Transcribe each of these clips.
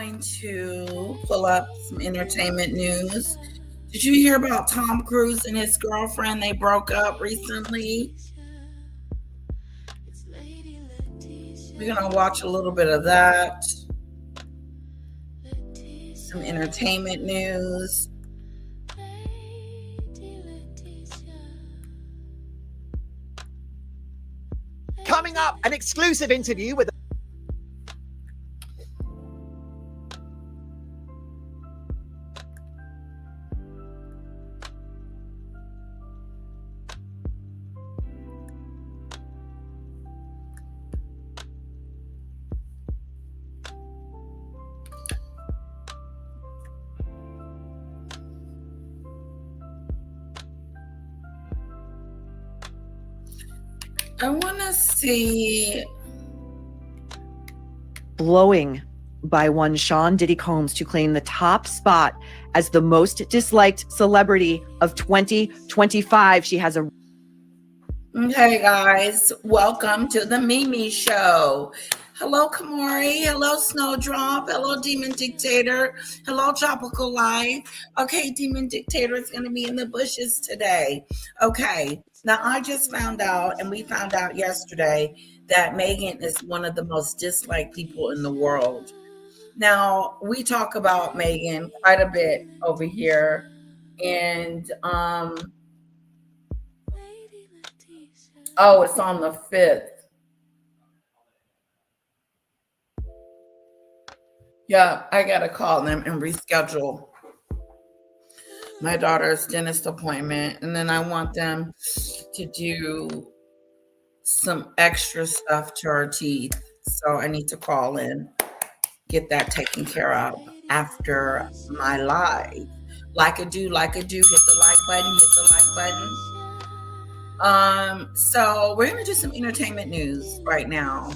trying to pull up some entertainment news. Did you hear about Tom Cruise and his girlfriend? They broke up recently. We're going to watch a little bit of that. Some entertainment news. Coming up, an exclusive interview with I want to see. Blowing by one Sean Diddy Combs to claim the top spot as the most disliked celebrity of 2025. She has a. Hey guys, welcome to the Mimi Show. Hello, Kamori. Hello, Snowdrop. Hello, Demon Dictator. Hello, Tropical Life. Okay, Demon Dictator is going to be in the bushes today. Okay, now I just found out, and we found out yesterday, that Meghan is one of the most disliked people in the world. Now, we talk about Meghan quite a bit over here, and oh, it's on the 5th. Yeah, I got to call them and reschedule my daughter's dentist appointment. And then I want them to do some extra stuff to her teeth. So I need to call in, get that taken care of after my live. Like I do, hit the like button. So we're going to do some entertainment news right now.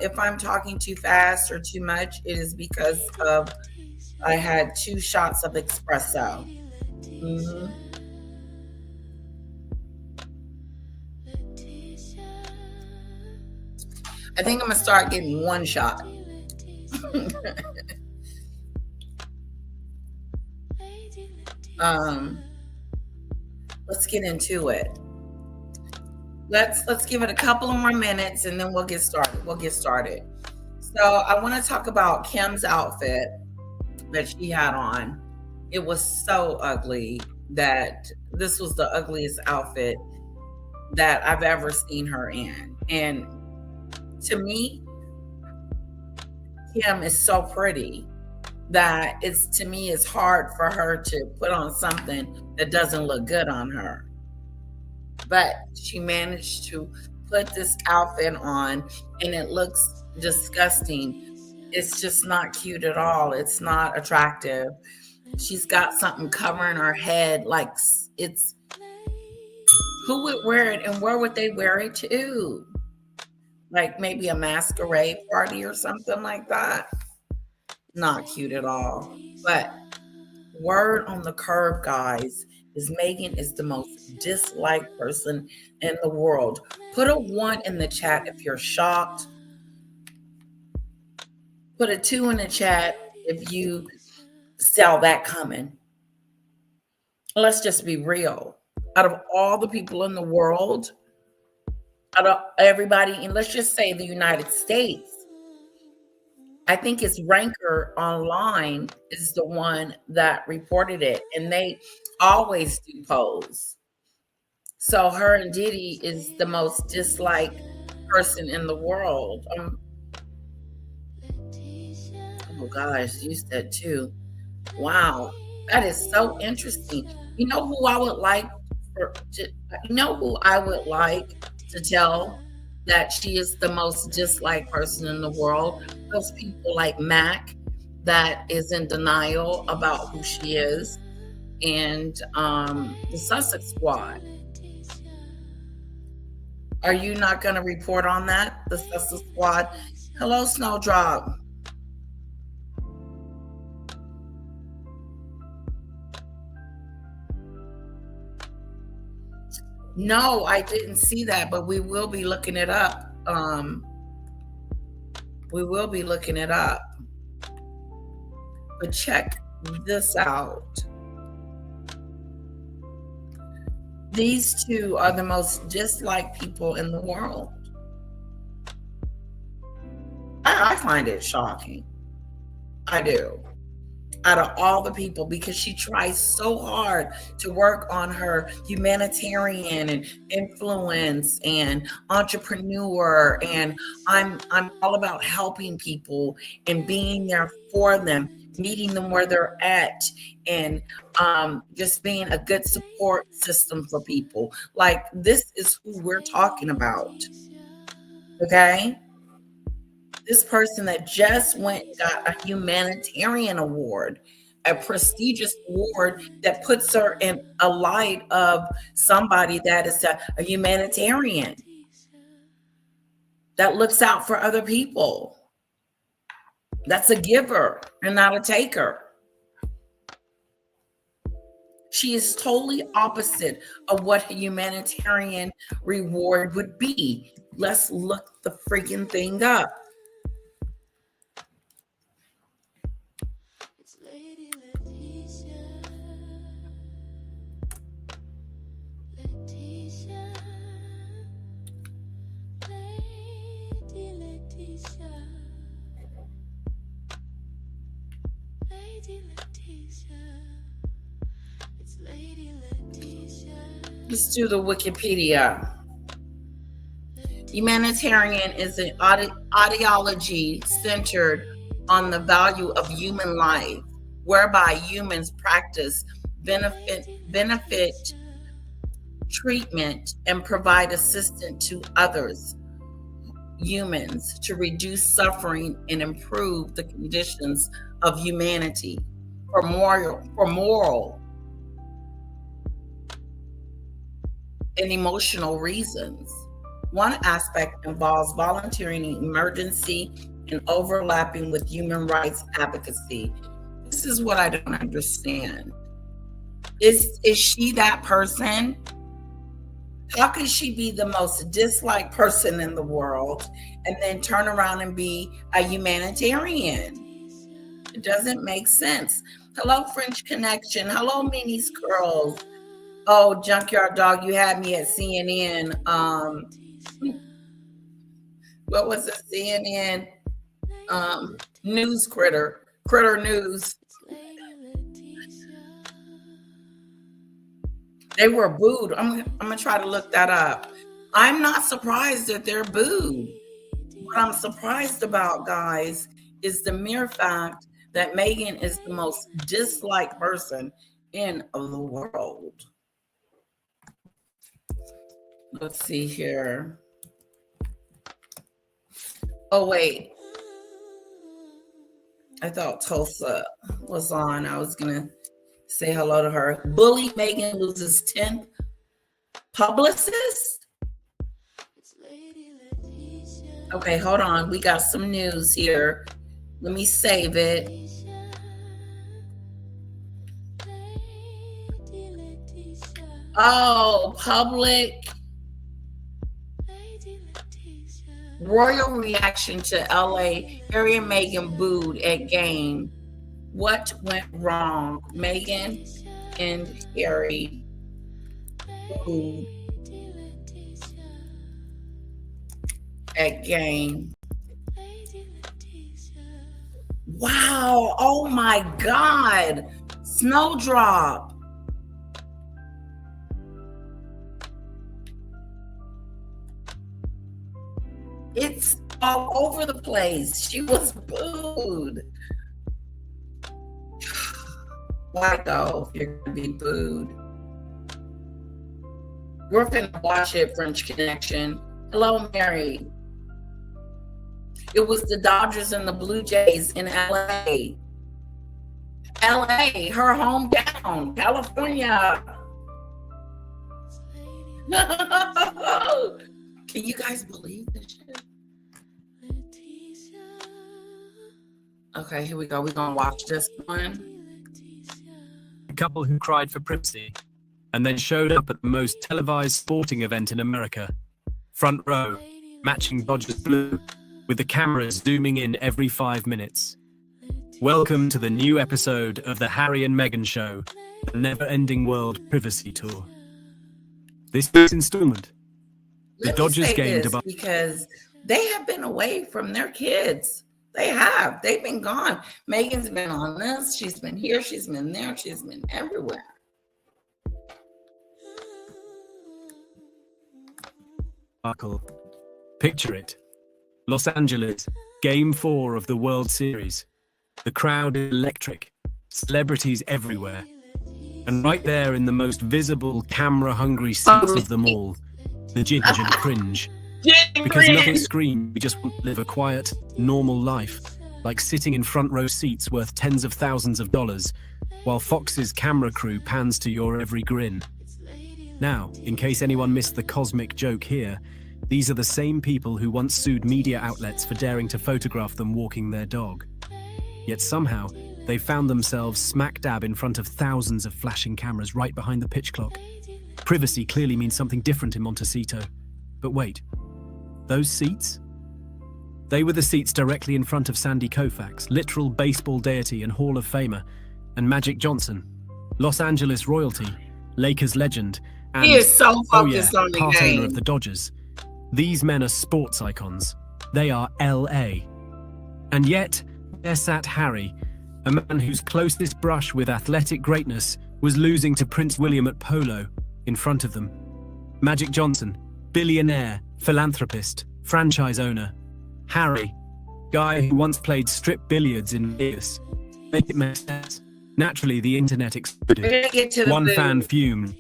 If I'm talking too fast or too much, it is because of I had 2 shots of espresso. I think I'm gonna start getting 1 shot. Let's get into it. Let's give it a couple of more minutes and then we'll get started. So I want to talk about Kim's outfit that she had on. It was so ugly that this was the ugliest outfit that I've ever seen her in. And to me, Kim is so pretty that it's hard for her to put on something that doesn't look good on her. But she managed to put this outfit on and it looks disgusting. It's just not cute at all. It's not attractive. She's got something covering her head. Like, it's, who would wear it and where would they wear it to? Like maybe a masquerade party or something like that. Not cute at all. But word on the curb, guys, is Meghan is the most disliked person in the world. Put a 1 in the chat if you're shocked. Put a 2 in the chat if you saw that coming. Let's just be real. Out of all the people in the world, out of everybody, and let's just say the United States, I think it's Ranker Online is the one that reported it, and they always do polls. So her and Diddy is the most disliked person in the world. Oh gosh, you said 2. Wow, that is so interesting. You know who I would like to tell that she is the most disliked person in the world? Those people like Mac that is in denial about who she is, and the Sussex Squad. Are you not going to report on that? The Sussex Squad. Hello, Snowdrop. No, I didn't see that, but we will be looking it up. We will be looking it up. But check this out. These two are the most disliked people in the world. I find it shocking. I do. Out of all the people, because she tries so hard to work on her humanitarian and influence and entrepreneur, and I'm all about helping people and being there for them, meeting them where they're at, and just being a good support system for people. Like, this is who we're talking about. Okay? This person that just got a humanitarian award, a prestigious award that puts her in a light of somebody that is a humanitarian, that looks out for other people. That's a giver and not a taker. She is totally opposite of what a humanitarian reward would be. Let's look the freaking thing up. Let's do the Wikipedia. Humanitarian is an ideology centered on the value of human life, whereby humans practice benefit treatment and provide assistance to others, humans, to reduce suffering and improve the conditions of humanity for moral and emotional reasons. One aspect involves volunteering in emergency and overlapping with human rights advocacy. This is what I don't understand. Is she that person? How can she be the most disliked person in the world and then turn around and be a humanitarian? It doesn't make sense. Hello, French Connection. Hello, Minnie's Curls. Oh, Junkyard Dog, you had me at CNN. What was it? CNN News Critter News. They were booed. I'm gonna try to look that up. I'm not surprised that they're booed. What I'm surprised about, guys, is the mere fact that Meghan is the most disliked person in the world. Let's see here. Oh, wait. I thought Tulsa was on. I was going to say hello to her. Bully Meghan loses 10th publicist? Okay, hold on. We got some news here. Let me save it. Oh, public. Royal reaction to LA. Harry and Meghan booed at game. What went wrong? Meghan and Harry booed at game. Wow. Oh my God. Snowdrop. It's all over the place. She was booed. Why though, if you're going to be booed? We're going to watch it, French Connection. Hello, Mary. It was the Dodgers and the Blue Jays in LA. LA, her hometown, California. Can you guys believe this shit? Okay, here we go. We're going to watch this one. A couple who cried for privacy and then showed up at the most televised sporting event in America. Front row, matching Dodgers blue, with the cameras zooming in every 5 minutes. Welcome to the new episode of the Harry and Meghan Show, the never-ending world privacy tour. This week's installment, the Let me Dodgers say gained this, about because they have been away from their kids. They have. They've been gone. Megan's been on this. She's been here. She's been there. She's been everywhere. sparkle. Picture it. Los Angeles, Game 4 of the World Series. The crowd is electric. Celebrities everywhere. And right there in the most visible, camera-hungry seats of them all, the ginge and cringe. Because nothing screams, we just want to live a quiet, normal life, like sitting in front row seats worth tens of thousands of dollars, while Fox's camera crew pans to your every grin. Now, in case anyone missed the cosmic joke here, these are the same people who once sued media outlets for daring to photograph them walking their dog. Yet somehow, they found themselves smack dab in front of thousands of flashing cameras right behind the pitch clock. Privacy clearly means something different in Montecito. But wait, those seats? They were the seats directly in front of Sandy Koufax, literal baseball deity and Hall of Famer, and Magic Johnson, Los Angeles royalty, Lakers legend, and He is so focused on the part owner game. of the Dodgers. These men are sports icons. They are LA. And yet, there sat Harry, a man whose closest brush with athletic greatness was losing to Prince William at polo, in front of them. Magic Johnson, billionaire, philanthropist, franchise owner. Harry, guy who once played strip billiards in Vegas. Make it make sense. Naturally, the internet We're exploded. gonna get to the One food. fan fumed.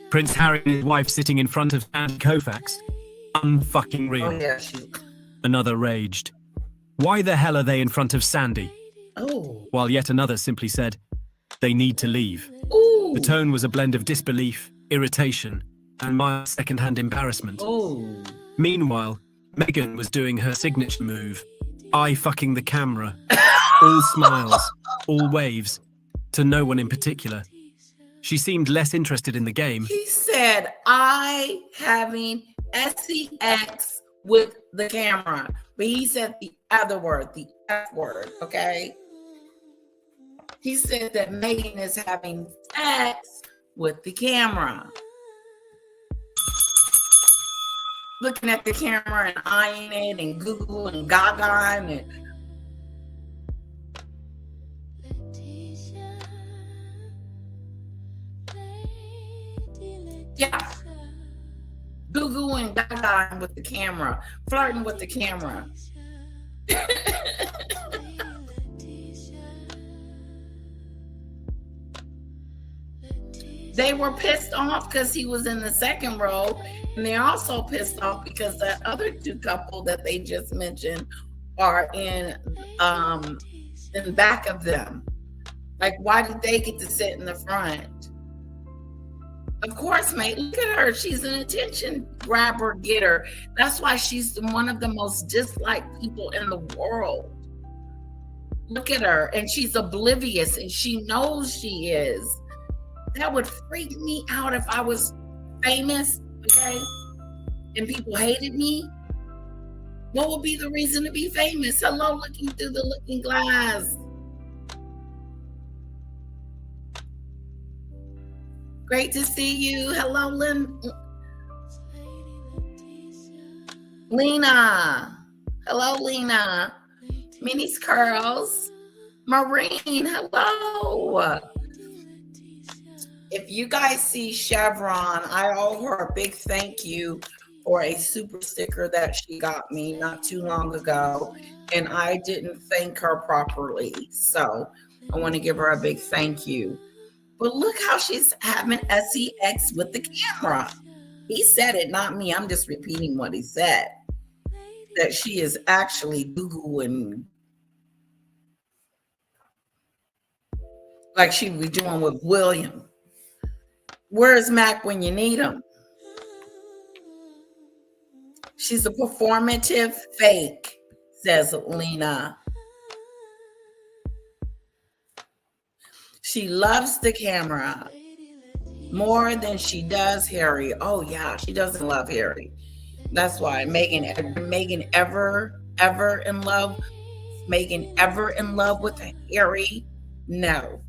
Prince Harry and his wife sitting in front of Sandy Koufax. Unfucking real. Oh yeah, she. Another raged. Why the hell are they in front of Sandy? Oh. While yet another simply said, they need to leave. Ooh. The tone was a blend of disbelief, irritation, and mild second-hand embarrassment. Ooh. Meanwhile, Meghan was doing her signature move, eye-fucking the camera, all smiles, all waves, to no one in particular. She seemed less interested in the game. He said, I having sex with the camera. But he said the other word, the F word, okay? He said that Megan is having sex with the camera. Looking at the camera and eyeing it and Google and Gaga and yeah. Google and Gaga with the camera, flirting with the camera. They were pissed off because he was in the second row, and they're also pissed off because the other two couple that they just mentioned are in back of them. Like, why did they get to sit in the front? Of course, mate. Look at her. She's an attention grabber getter. That's why she's one of the most disliked people in the world. Look at her. And she's oblivious, and she knows she is. That would freak me out if I was famous, okay? And people hated me. What would be the reason to be famous? Hello, looking through the looking glass. Great to see you. Hello, Lena. Hello, Lena. Minnie's Curls. Maureen, hello. If you guys see Chevron, I owe her a big thank you for a super sticker that she got me not too long ago, and I didn't thank her properly. So I want to give her a big thank you. But look how she's having sex with the camera. He said it, not me. I'm just repeating what he said. That she is actually Googling like she was doing with William. Where's Mac when you need him? She's a performative fake, says Lena. She loves the camera more than she does Harry. Oh yeah, she doesn't love Harry. That's why Meghan ever in love with Meghan ever in love with Harry? No.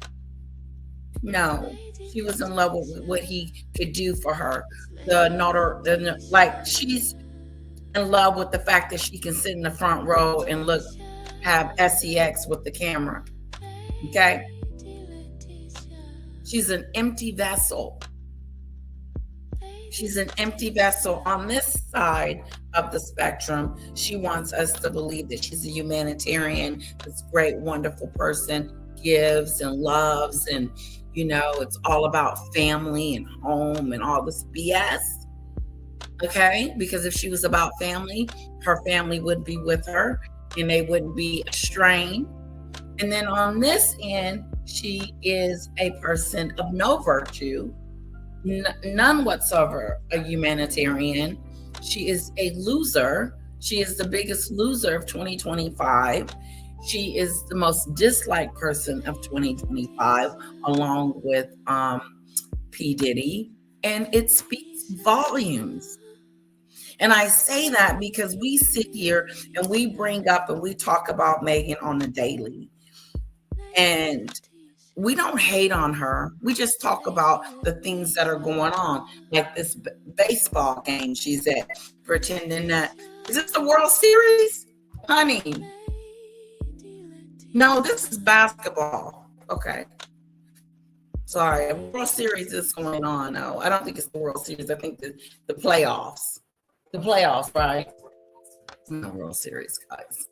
No. She was in love with what he could do for her. Like she's in love with the fact that she can sit in the front row and have sex with the camera. Okay? She's an empty vessel. She's an empty vessel. On this side of the spectrum, she wants us to believe that she's a humanitarian, this great, wonderful person, gives and loves, and it's all about family and home and all this BS. Okay? Because if she was about family, her family would be with her and they wouldn't be estranged. And then on this end, she is a person of no virtue, none whatsoever a humanitarian. She is a loser. She is the biggest loser of 2025. She is the most disliked person of 2025, along with P. Diddy. And it speaks volumes. And I say that because we sit here and we bring up and we talk about Meghan on the daily. And we don't hate on her. We just talk about the things that are going on, like this baseball game she's at, pretending that, is this the World Series? Honey. No, this is basketball. Okay. Sorry, World Series is going on. No, I don't think it's the World Series. I think the playoffs. The playoffs, right? It's not World Series, guys.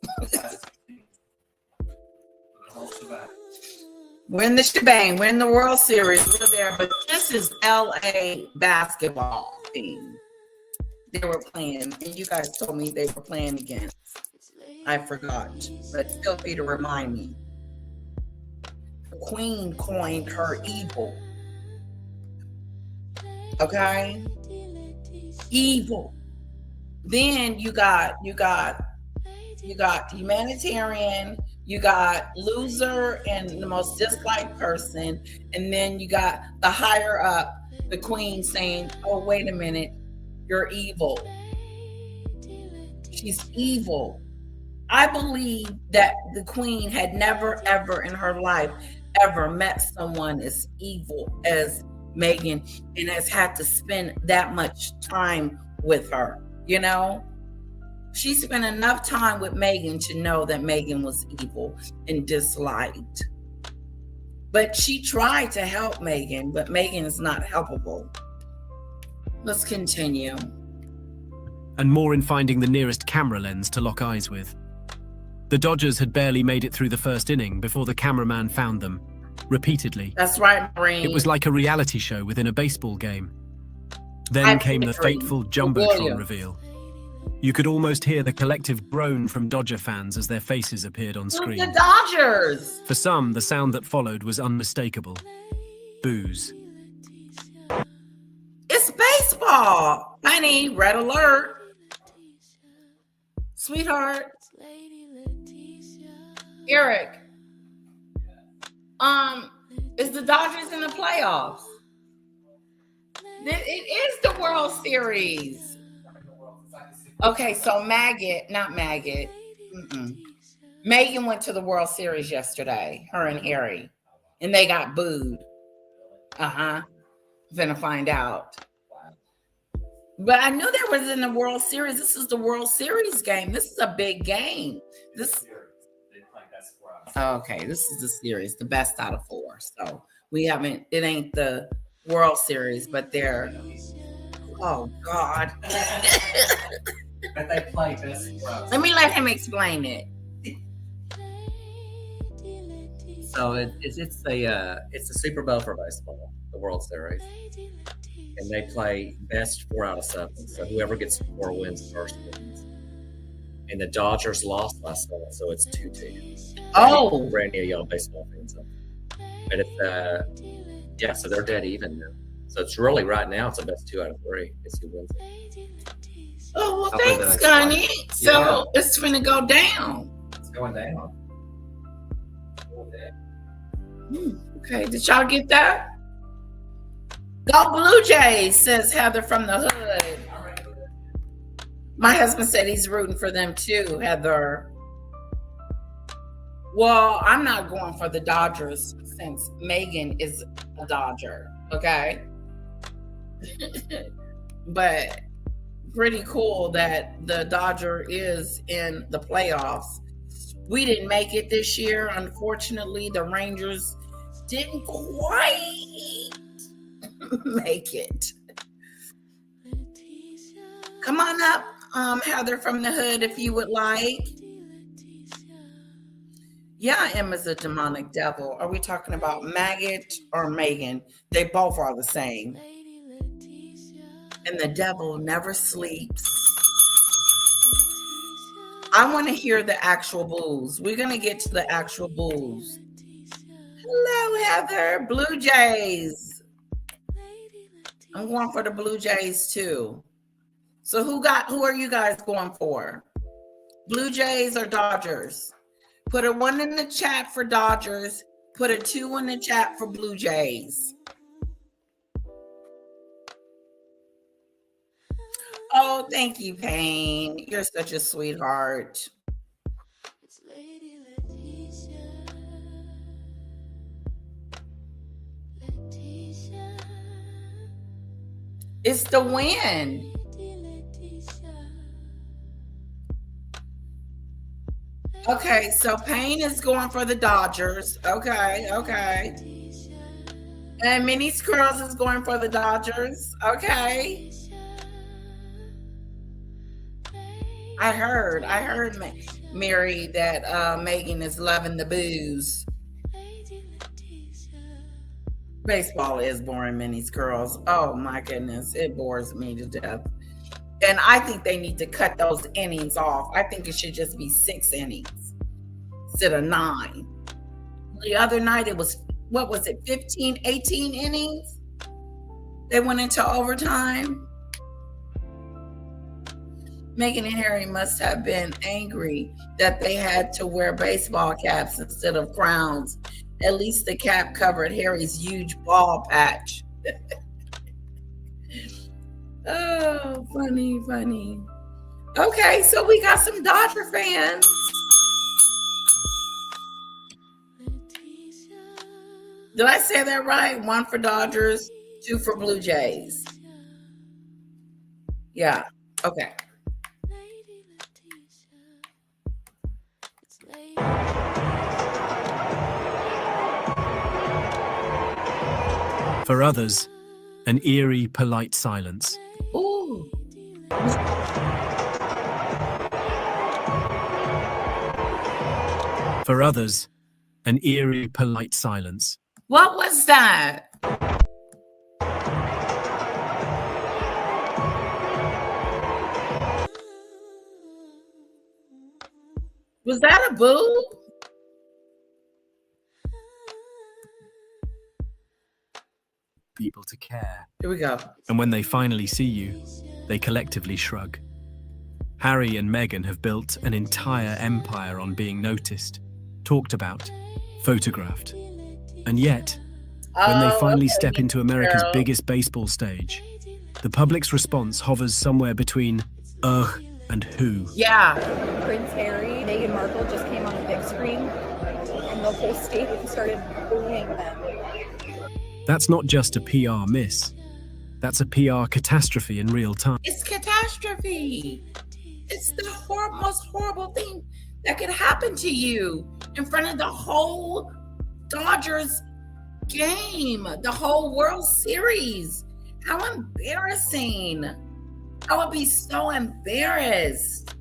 We're in the shebang. We're in the World Series. We're there. But this is LA basketball team. They were playing. And you guys told me they were playing against. I forgot. But feel free to remind me. The Queen coined her evil. Okay? Evil. Then you got humanitarian, you got loser and the most disliked person, and then you got the higher up, the Queen saying, oh, wait a minute, you're evil. She's evil. I believe that the Queen had never, ever in her life ever met someone as evil as Meghan and has had to spend that much time with her. She spent enough time with Meghan to know that Meghan was evil and disliked. But she tried to help Meghan, but Meghan is not helpable. Let's continue. And more in finding the nearest camera lens to lock eyes with. The Dodgers had barely made it through the first inning before the cameraman found them, repeatedly. That's right, Maureen. It was like a reality show within a baseball game. Then came the fateful Jumbotron reveal. You could almost hear the collective groan from Dodger fans as their faces appeared on screen. The Dodgers! For some, the sound that followed was unmistakable. Boos. It's baseball! Honey, red alert. Sweetheart. Eric. Is the Dodgers in the playoffs? It is the World Series. Okay, so not Maggot. Meghan went to the World Series yesterday, her and Harry, and they got booed. Gonna find out. But I knew there was in the World Series. This is the World Series game. This is a big game. Okay, this is the series, the best out of 4. So it ain't the World Series, but they're, oh God. But they play best. Let me let him explain it. So it's the Super Bowl for baseball, the World Series, and they play best 4 out of 7. So whoever gets 4 wins first wins. And the Dodgers lost last night, so it's 2-2. Oh, Brand new y'all baseball fans. But it's so they're dead even now. So it's really right now it's the best 2 out of 3. It's who wins it. Oh, well, thanks, Gunny. So it's gonna go down. It's going down. Okay, did y'all get that? Go Blue Jays, says Heather from the hood. My husband said he's rooting for them too, Heather. Well, I'm not going for the Dodgers since Meghan is a Dodger, okay? But pretty cool that the Dodger is in the playoffs. We didn't make it this year. Unfortunately, the Rangers didn't quite make it. Come on up, Heather from the hood, if you would like. Yeah, Emma's a demonic devil. Are we talking about Maggot or Meghan? They both are the same. And the devil never sleeps. I want to hear the actual Bulls. We're going to get to the actual Bulls. Hello, Heather. Blue Jays. I'm going for the Blue Jays too. So who are you guys going for? Blue Jays or Dodgers? Put a 1 in the chat for Dodgers. Put a 2 in the chat for Blue Jays. Oh, thank you, Payne. You're such a sweetheart. It's the win. Okay, so Payne is going for the Dodgers. Okay. And Minnie Squirrels is going for the Dodgers. Okay. I heard, Mary, that Meghan is loving the booze. Baseball is boring, Minnie Squirrels. Oh my goodness, it bores me to death. And I think they need to cut those innings off. I think it should just be 6 innings instead of 9. The other night it was, 15, 18 innings? They went into overtime. Meghan and Harry must have been angry that they had to wear baseball caps instead of crowns. At least the cap covered Harry's huge ball patch. Oh, funny. Okay, so we got some Dodger fans. Did I say that right? 1 for Dodgers, 2 for Blue Jays. Yeah, okay. For others, an eerie, polite silence. Ooh. For others, an eerie, polite silence. What was that? Was that a boo? People to care. Here we go. And when they finally see you, they collectively shrug. Harry and Meghan have built an entire empire on being noticed, talked about, photographed. And yet, when they finally step into America's biggest baseball stage, the public's response hovers somewhere between ugh and who. Yeah. Prince Harry, Meghan Markle just came on the big screen, and the whole stadium started booing them. That's not just a PR miss. That's a PR catastrophe in real time. It's catastrophe. It's the most horrible thing that could happen to you in front of the whole Dodgers game, the whole World Series. How embarrassing. I would be so embarrassed.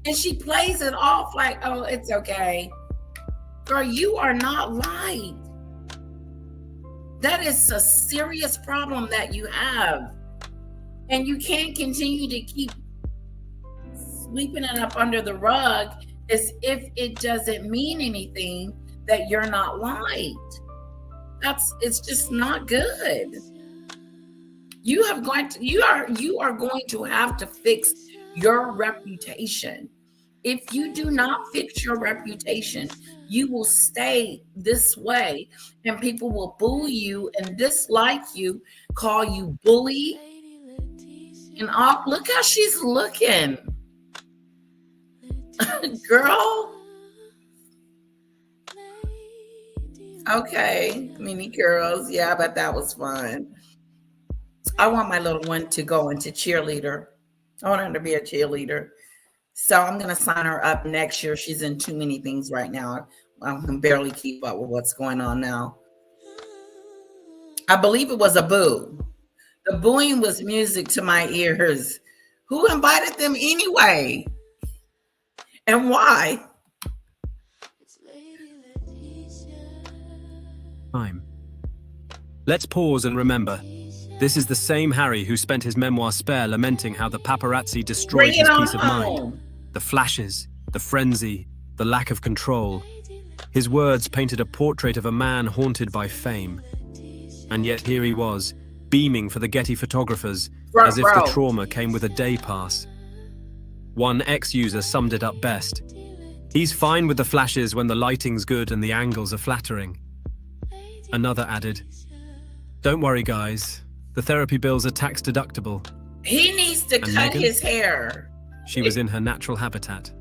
And she plays it off like, oh, it's okay. Girl, you are not light. That is a serious problem that you have. And you can't continue to keep sweeping it up under the rug as if it doesn't mean anything that you're not light. It's just not good. You are going to have to fix your reputation. If you do not fix your reputation, you will stay this way and people will boo you and dislike you, call you bully. And look how she's looking. Girl, Okay, mini girls. Yeah, I bet that was fun. I want my little one to go into cheerleader. I want her to be a cheerleader. So I'm going to sign her up next year. She's in too many things right now. I can barely keep up with what's going on now. I believe it was a boo. The booing was music to my ears. Who invited them anyway? And why? Time. Let's pause and remember. This is the same Harry who spent his memoir Spare lamenting how the paparazzi destroyed Bring it his on peace of mind. home. The flashes, the frenzy, the lack of control. His words painted a portrait of a man haunted by fame. And yet here he was, beaming for the Getty photographers, Front as if row. the trauma came with a day pass. One ex-user summed it up best. He's fine with the flashes when the lighting's good and the angles are flattering. Another added, don't worry guys, the therapy bills are tax deductible. He needs to And cut Meghan? his hair. She was in her natural habitat.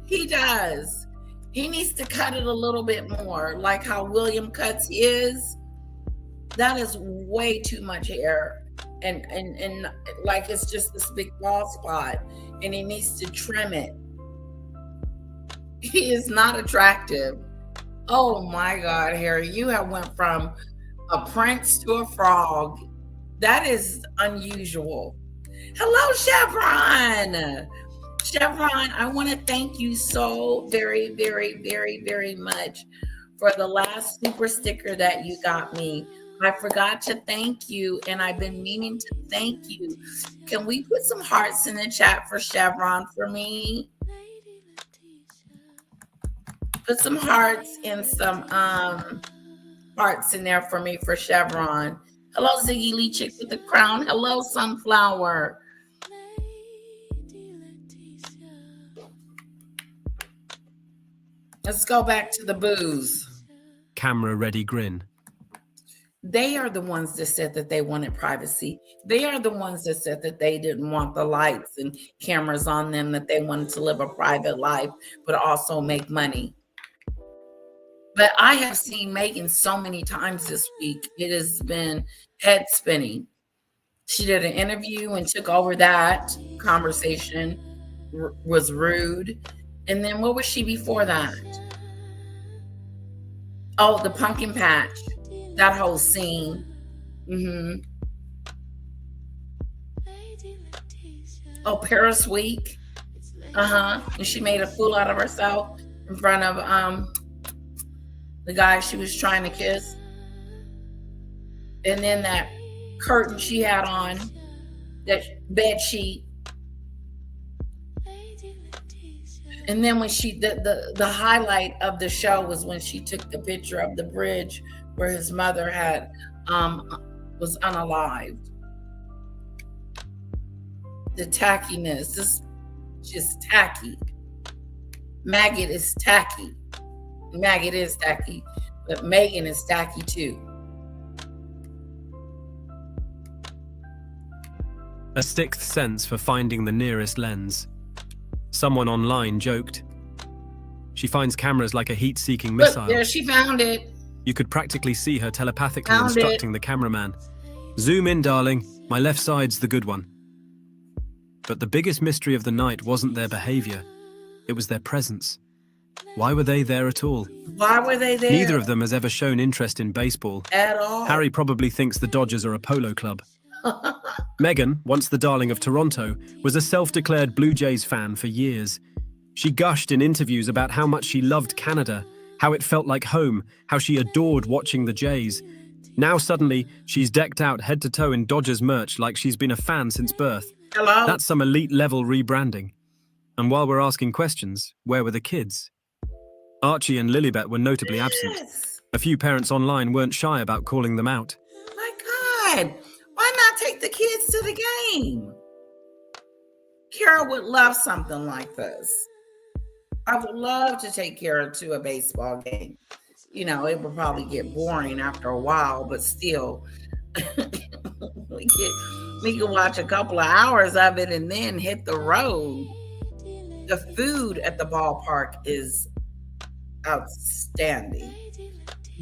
He does. He needs to cut it a little bit more, like how William cuts his. That is way too much hair, and like it's just this big bald spot, and he needs to trim it. He is not attractive. Oh my God, Harry, you have went from a prince to a frog. That is unusual. Hello, Chevron. Chevron, I want to thank you so very, very, very, very much for the last super sticker that you got me. I forgot to thank you, and I've been meaning to thank you. Can we put some hearts in the chat for Chevron for me? Put some hearts and some hearts in there for me for Chevron. Hello, Ziggy Lee Chick with the crown. Hello, Sunflower. Let's go back to the booze. Camera ready grin. They are the ones that said that they wanted privacy. They are the ones that said that they didn't want the lights and cameras on them, that they wanted to live a private life, but also make money. But I have seen Meghan so many times this week. It has been head spinning. She did an interview and took over that conversation, was rude. And then what was she before that? Oh, the pumpkin patch. That whole scene. Oh, Paris Week. And she made a fool out of herself in front of the guy she was trying to kiss. And then that curtain she had on, that bed sheet. And then when she the highlight of the show was when she took the picture of the bridge where his mother had was unalived. The tackiness, this just tacky. Maggot is tacky. Maggot is tacky, but Meghan is tacky too. A sixth sense for finding the nearest lens. Someone online joked, she finds cameras like a heat-seeking missile. Look, there she found it. You could practically see her telepathically Found instructing the cameraman. Zoom in, darling. My left side's the good one. But the biggest mystery of the night wasn't their behavior. It was their presence. Why were they there at all? Why were they there? Neither of them has ever shown interest in baseball. At all. Harry probably thinks the Dodgers are a polo club. Meghan, once the darling of Toronto, was a self-declared Blue Jays fan for years. She gushed in interviews about how much she loved Canada, how it felt like home, how she adored watching the Jays. Now suddenly, she's decked out head to toe in Dodgers merch like she's been a fan since birth. Hello? That's some elite level rebranding. And while we're asking questions, where were the kids? Archie and Lilibet were notably absent. Yes. A few parents online weren't shy about calling them out. My God. Why not take the kids to the game? Kara would love something like this. I would love to take Kara to a baseball game. You know, it would probably get boring after a while, but still, we can watch a couple of hours of it and then hit the road. The food at the ballpark is outstanding.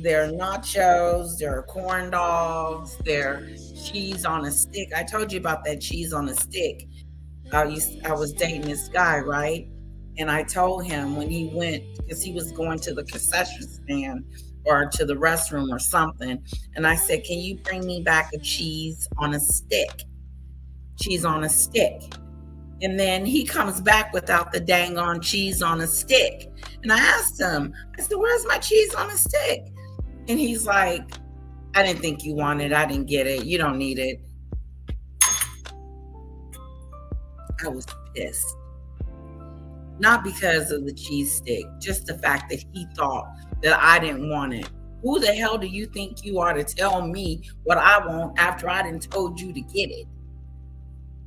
There are nachos, there are corn dogs, there cheese on a stick. I told you about that cheese on a stick. I was dating this guy, right? And I told him when he went, because he was going to the concession stand or to the restroom or something. And I said, can you bring me back a cheese on a stick? Cheese on a stick. And then he comes back without the dang on cheese on a stick. And I asked him, I said, where's my cheese on a stick? And he's like, I didn't think you wanted it. I didn't get it. You don't need it. I was pissed. Not because of the cheese stick, just the fact that he thought that I didn't want it. Who the hell do you think you are to tell me what I want after I didn't told you to get it?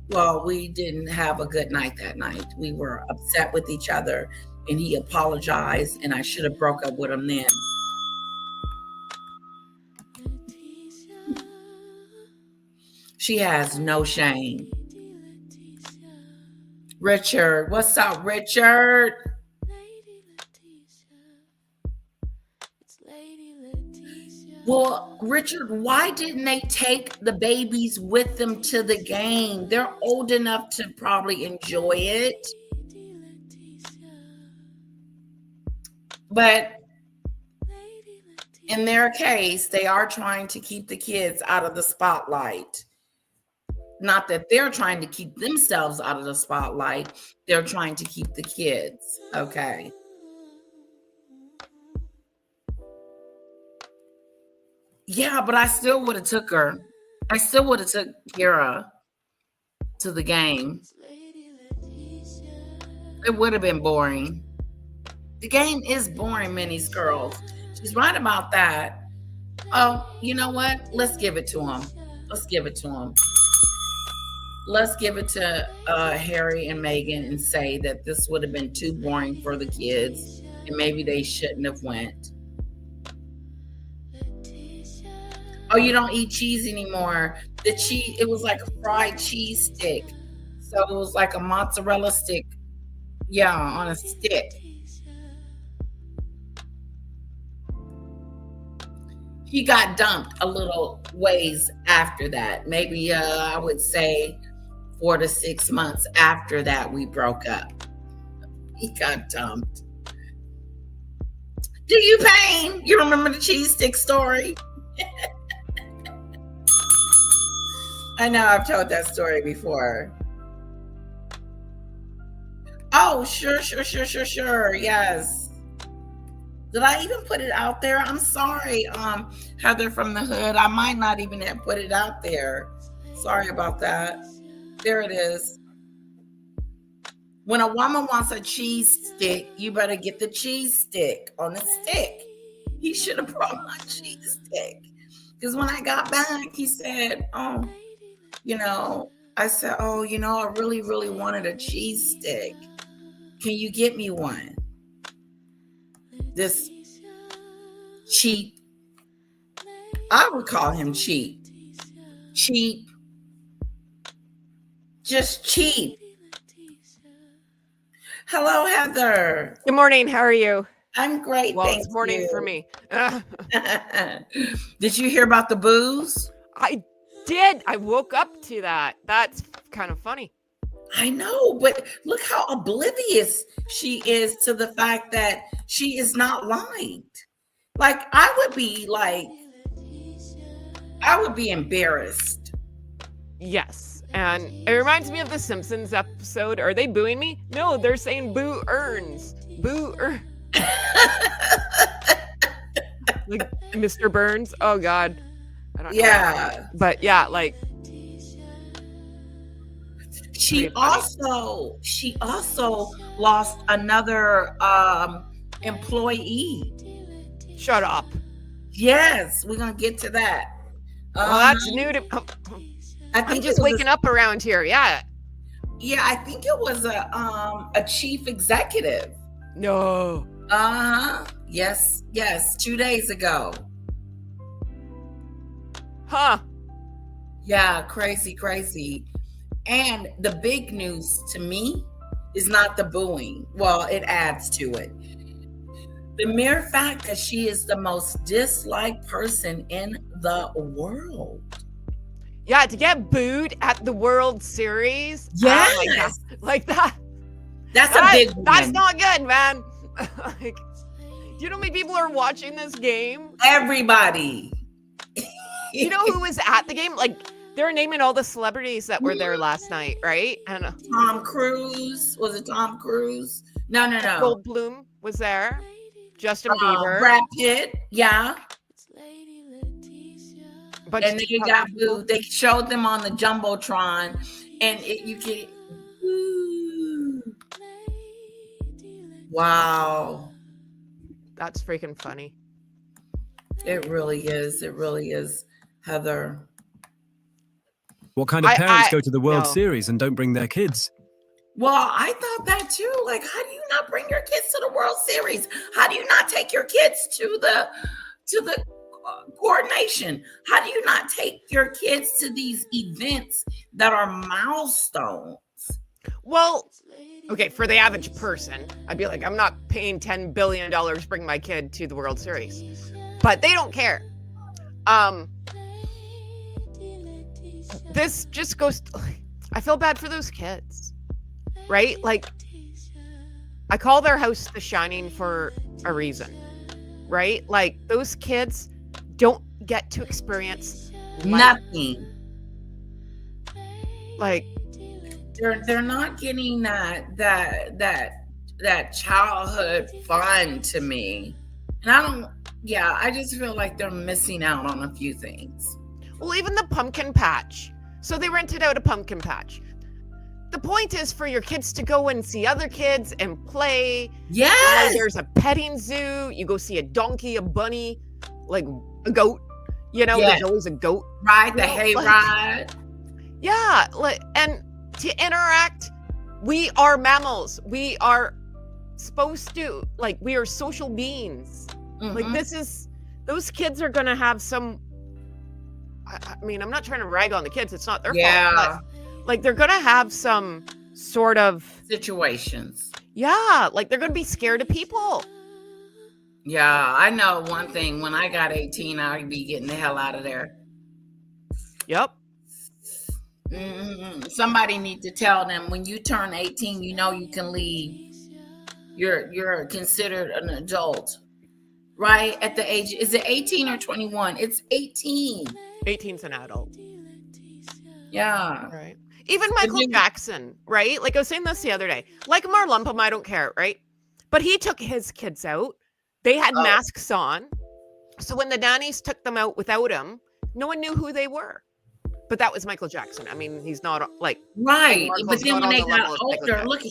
Well, we didn't have a good night that night. We were upset with each other, and he apologized, and I should have broke up with him then. She has no shame. Richard, what's up, Richard? Well, Richard, why didn't they take the babies with them to the game? They're old enough to probably enjoy it. But in their case, they are trying to keep the kids out of the spotlight. Not that they're trying to keep themselves out of the spotlight. They're trying to keep the kids. Okay. Yeah, but I still would have took her. I still would have took Kira to the game. It would have been boring. The game is boring, Minnie's girls. She's right about that. Oh, you know what? Let's give it to him. Let's give it to him. Let's give it to Harry and Meghan and say that this would have been too boring for the kids and maybe they shouldn't have went. Oh, you don't eat cheese anymore. The cheese, it was like a fried cheese stick. So it was like a mozzarella stick. Yeah, on a stick. He got dumped a little ways after that. Maybe I would say 4 to 6 months after that we broke up. He got dumped. Do you, Payne? You remember the cheese stick story? I know I've told that story before. Oh, sure. Yes. Did I even put it out there? I'm sorry, Heather from the hood. I might not even have put it out there. Sorry about that. There it is. When a woman wants a cheese stick, you better get the cheese stick on the stick. He should have brought my cheese stick. Because when I got back, he said, I said, I really, really wanted a cheese stick. Can you get me one? This cheap, I would call him cheap, just cheap. Hello, Heather. Good morning. How are you? I'm great. Well, thank it's morning you. for me. Did you hear about the booze? I did. I woke up to that. That's kind of funny. I know, but look how oblivious she is to the fact that she is not liked. Like, I would be embarrassed. Yes. And it reminds me of the Simpsons episode. Are they booing me? No, they're saying boo earns. Boo earns. Like Mr. Burns. Oh, God. I don't know. Yeah. But yeah, like. She also lost another employee. Shut up. Yes, we're gonna get to that. Well, that's new to. I'm just waking up around here. Yeah. Yeah, I think it was a chief executive. No. Yes. 2 days ago. Huh. Yeah, crazy. And the big news to me is not the booing. Well, it adds to it. The mere fact that she is the most disliked person in the world. Yeah, to get booed at the World Series. Yes. Oh my God. Like that. That's a big one. That's not good, man. Like, do you know how many people are watching this game? Everybody. You know who was at the game? Like, they're naming all the celebrities that were there last night, right? And Tom Cruise. Was it Tom Cruise? No. Goldblum was there. Justin Bieber. Brad Pitt. Yeah. Bunch And of they got booed. They showed them on the Jumbotron. And you can... Wow. That's freaking funny. It really is. It really is, Heather. What kind of parents go to the World Series and don't bring their kids? Well, I thought that too. Like, how do you not bring your kids to the World Series? How do you not take your kids to the coordination? How do you not take your kids to these events that are milestones? Well, okay, for the average person, I'd be like, I'm not paying $10 billion to bring my kid to the World Series. But they don't care. This just goes... I feel bad for those kids, right? Like, I call their house The Shining for a reason, right? Like, those kids don't get to experience nothing. Like, they're not getting that childhood fun to me. And I just feel like they're missing out on a few things. Well, even the pumpkin patch. So they rented out a pumpkin patch. The point is for your kids to go and see other kids and play. Yes. There's a petting zoo. You go see a donkey, a bunny, like a goat. You know, there's always a goat. Right, the hay ride. Yeah, and to interact, we are mammals. We are supposed to, like, we are social beings. Mm-hmm. Like, those kids are going to have some, I mean, I'm not trying to rag on the kids. It's not their fault. But, like, they're going to have some sort of situations. Yeah, like, they're going to be scared of people. Yeah, I know one thing. When I got 18, I'd be getting the hell out of there. Yep. Mm-hmm. Somebody need to tell them when you turn 18, you know you can leave. You're considered an adult, right? At the age, is it 18 or 21? It's 18. 18's an adult. Yeah. Right. Even Michael Jackson, right? Like I was saying this the other day. Like Marlumpum, I don't care, right? But he took his kids out. They had masks on. So when the nannies took them out without him, no one knew who they were. But that was Michael Jackson. I mean, he's not like right. But then when they got older, look,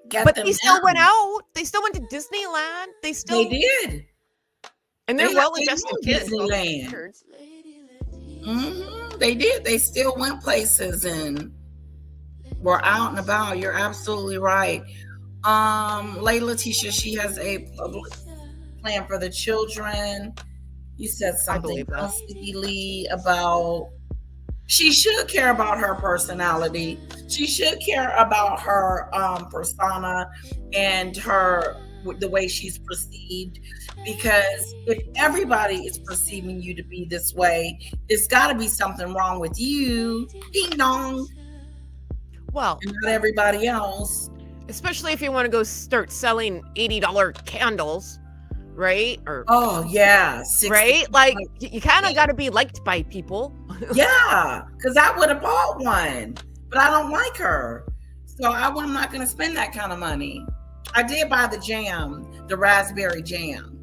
but they still went out. They still went to Disneyland. They did. And they're well-adjusted kids. Disneyland. Mm-hmm. They did. They still went places and were out and about. You're absolutely right. Layla Tisha, she has a public plan for the children. You said something else, Lee, about she should care about her personality. She should care about her persona and the way she's perceived. Because if everybody is perceiving you to be this way, it's got to be something wrong with you. Ding dong. Well, and not everybody else. Especially if you want to go start selling $80 candles, right? Or yeah, 60, right? Like you kind of got to be liked by people. Yeah, because I would have bought one, but I don't like her, so I'm not going to spend that kind of money. I did buy the jam, the raspberry jam,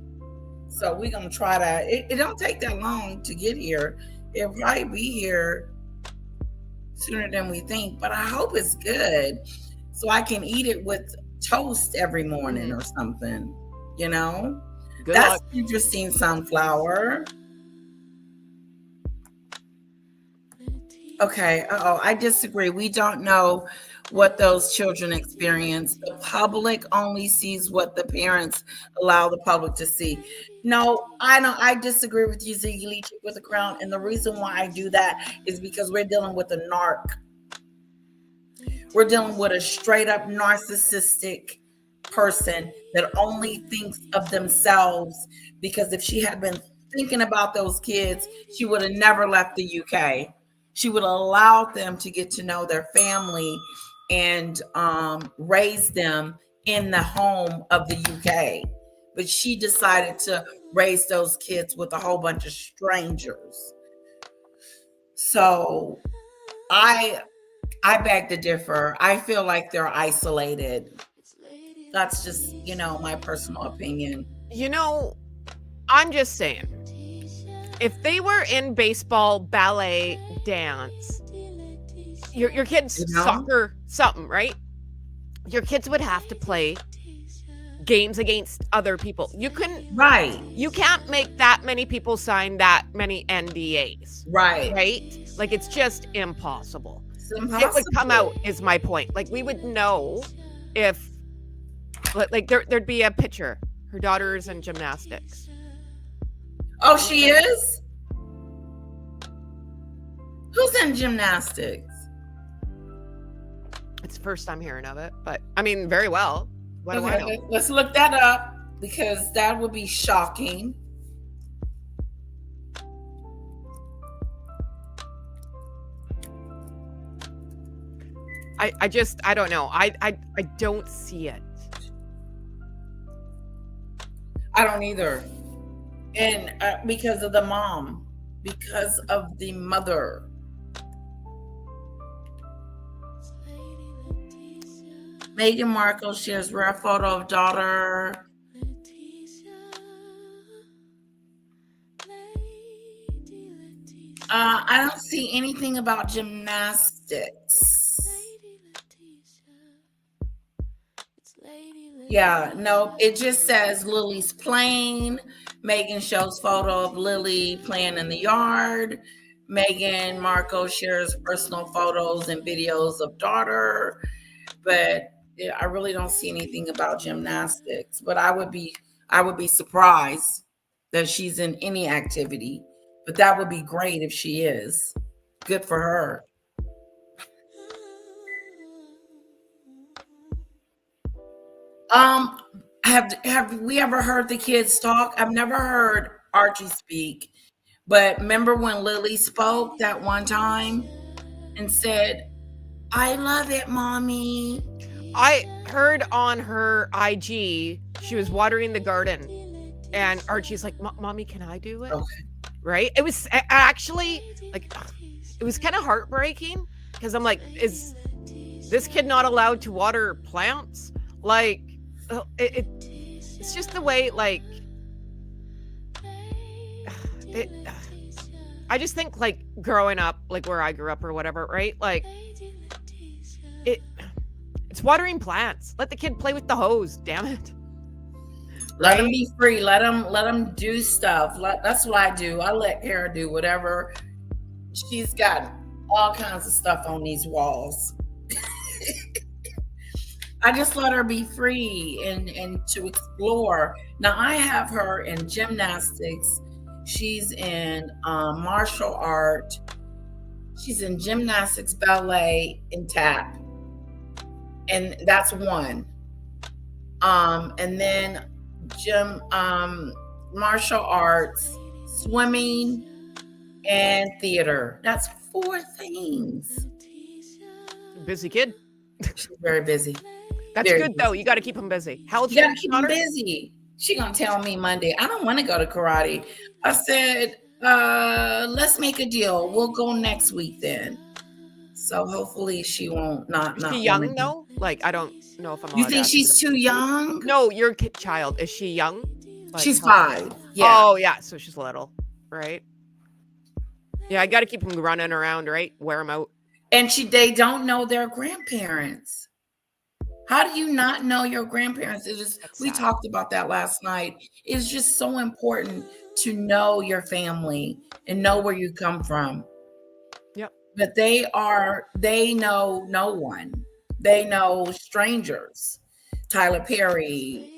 so we're going to try that. It don't take that long to get here. It'll probably be here sooner than we think, but I hope it's good, so I can eat it with toast every morning or something. You know, that's interesting. Sunflower. Okay. I disagree. We don't know what those children experience. The public only sees what the parents allow the public to see. No, I disagree with you, Ziggy with the crown. And the reason why I do that is because we're dealing with a narc. We're dealing with a straight up narcissistic person that only thinks of themselves, because if she had been thinking about those kids, she would have never left the UK. She would have allowed them to get to know their family and raise them in the home of the UK. But she decided to raise those kids with a whole bunch of strangers. So I beg to differ. I feel like they're isolated. That's just, my personal opinion. I'm just saying, if they were in baseball, ballet, dance, your kids soccer, something, right? Your kids would have to play games against other people. You can't make that many people sign that many NDAs. Right? Like, it's just impossible. It would come out, is my point. Like, we would know if, like, there'd be a picture. Her daughter's in gymnastics. Oh, she is? Who's in gymnastics? It's the first time hearing of it, but I mean, very well. What do I know? Let's look that up, because that would be shocking. I don't know. I don't see it. I don't either. And because of the mom, because of the mother. Meghan Markle shares rare photo of daughter. I don't see anything about gymnastics. Yeah, no, it just says Lily's playing. Meghan shows photo of Lily playing in the yard. Meghan Markle shares personal photos and videos of daughter. But I really don't see anything about gymnastics. But I would be surprised that she's in any activity. But that would be great if she is. Good for her. Have we ever heard the kids talk? I've never heard Archie speak, but remember when Lily spoke that one time and said, "I love it, mommy." I heard on her IG she was watering the garden, and Archie's like, "Mommy, can I do it?" Okay. Right? It was actually like, it was kind of heartbreaking, because I'm like, is this kid not allowed to water plants? Like, it's just the way, like, I just think, like, growing up, like where I grew up or whatever, right? Like, it's watering plants. Let the kid play with the hose, damn it. Let him be free. Let him do stuff. That's what I do. I let Kara do whatever. She's got all kinds of stuff on these walls. I just let her be free and to explore. Now I have her in gymnastics. She's in martial art. She's in gymnastics, ballet, and tap. And that's one. And then martial arts, swimming, and theater. That's 4 things. Busy kid. She's very busy. That's very good busy. though. You got to keep him busy. How old You gotta keep them busy. She gonna tell me Monday, I don't want to go to karate. I said, let's make a deal. We'll go next week then. So hopefully she won't not. Is she young though? Like, I don't know if I'm allowed You to think ask she's you too young? No, your child. Is she young? Like, She's how- 5. Yeah. Oh yeah, so she's little, right? Yeah, I got to keep them running around, right? Wear them out. And they don't know their grandparents. How do you not know your grandparents? We talked about that last night. It's just so important to know your family and know where you come from. Yep. But they know no one. They know strangers. Tyler Perry,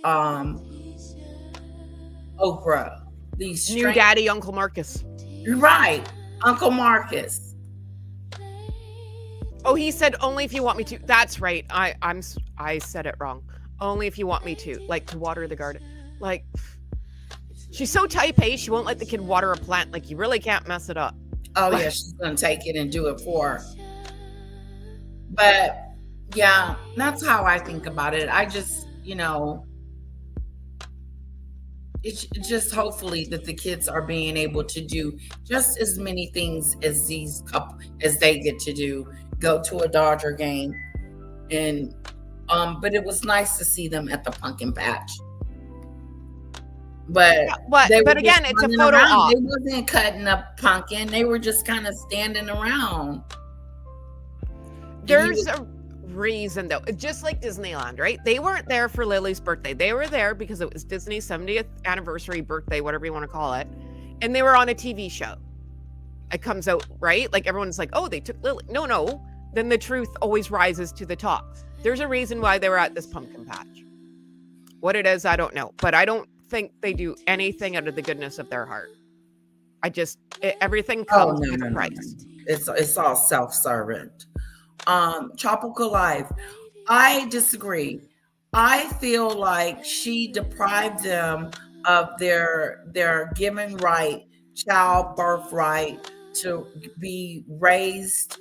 Oprah, these New daddy, Uncle Marcus. Right. Uncle Marcus. Oh, he said only if you want me to. That's right. I said it wrong. Only if you want me to, like, to water the garden. Like, she's so type A, she won't let the kid water a plant. Like, you really can't mess it up. Oh yeah, she's gonna take it and do it for her. But yeah, that's how I think about it. I just, it's just hopefully that the kids are being able to do just as many things as these couple as they get to do. Go to a Dodger game, and but it was nice to see them at the pumpkin patch. But but again, it's a photo op. They wasn't cutting up pumpkin. They were just kind of standing around. There's a reason though. Just like Disneyland, right? They weren't there for Lily's birthday. They were there because it was Disney's 70th anniversary birthday, whatever you want to call it. And they were on a TV show. It comes out, right? Like everyone's like, oh, they took Lily. No. Then the truth always rises to the top. There's a reason why they were at this pumpkin patch. What it is, I don't know. But I don't think they do anything out of the goodness of their heart. Everything comes with a price. It's all self-servant. Tropical Life, I disagree. I feel like she deprived them of their given right, child birthright, to be raised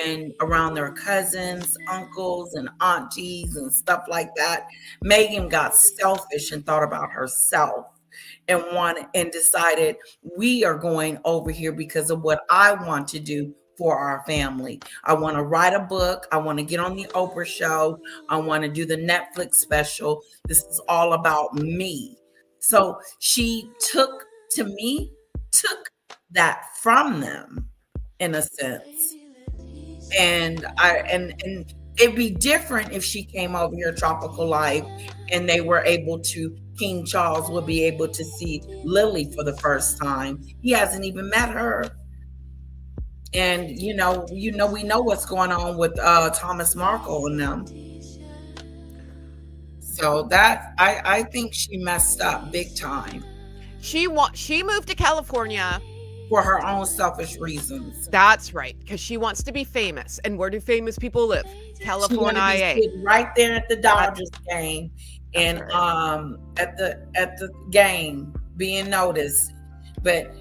and around their cousins, uncles, and aunties and stuff like that. Meghan got selfish and thought about herself and decided, we are going over here because of what I want to do for our family. I want to write a book. I want to get on the Oprah show. I want to do the Netflix special. This is all about me. So she took that from them in a sense. And it'd be different if she came over here, Tropical Life, and they were able to, King Charles would be able to see Lily for the first time. He hasn't even met her. And we know what's going on with Thomas Markle and them. So that I think she messed up big time. She moved to California for her own selfish reasons. That's right, because she wants to be famous. And where do famous people live? California. Right there at the Dodgers game, and at the game being noticed. But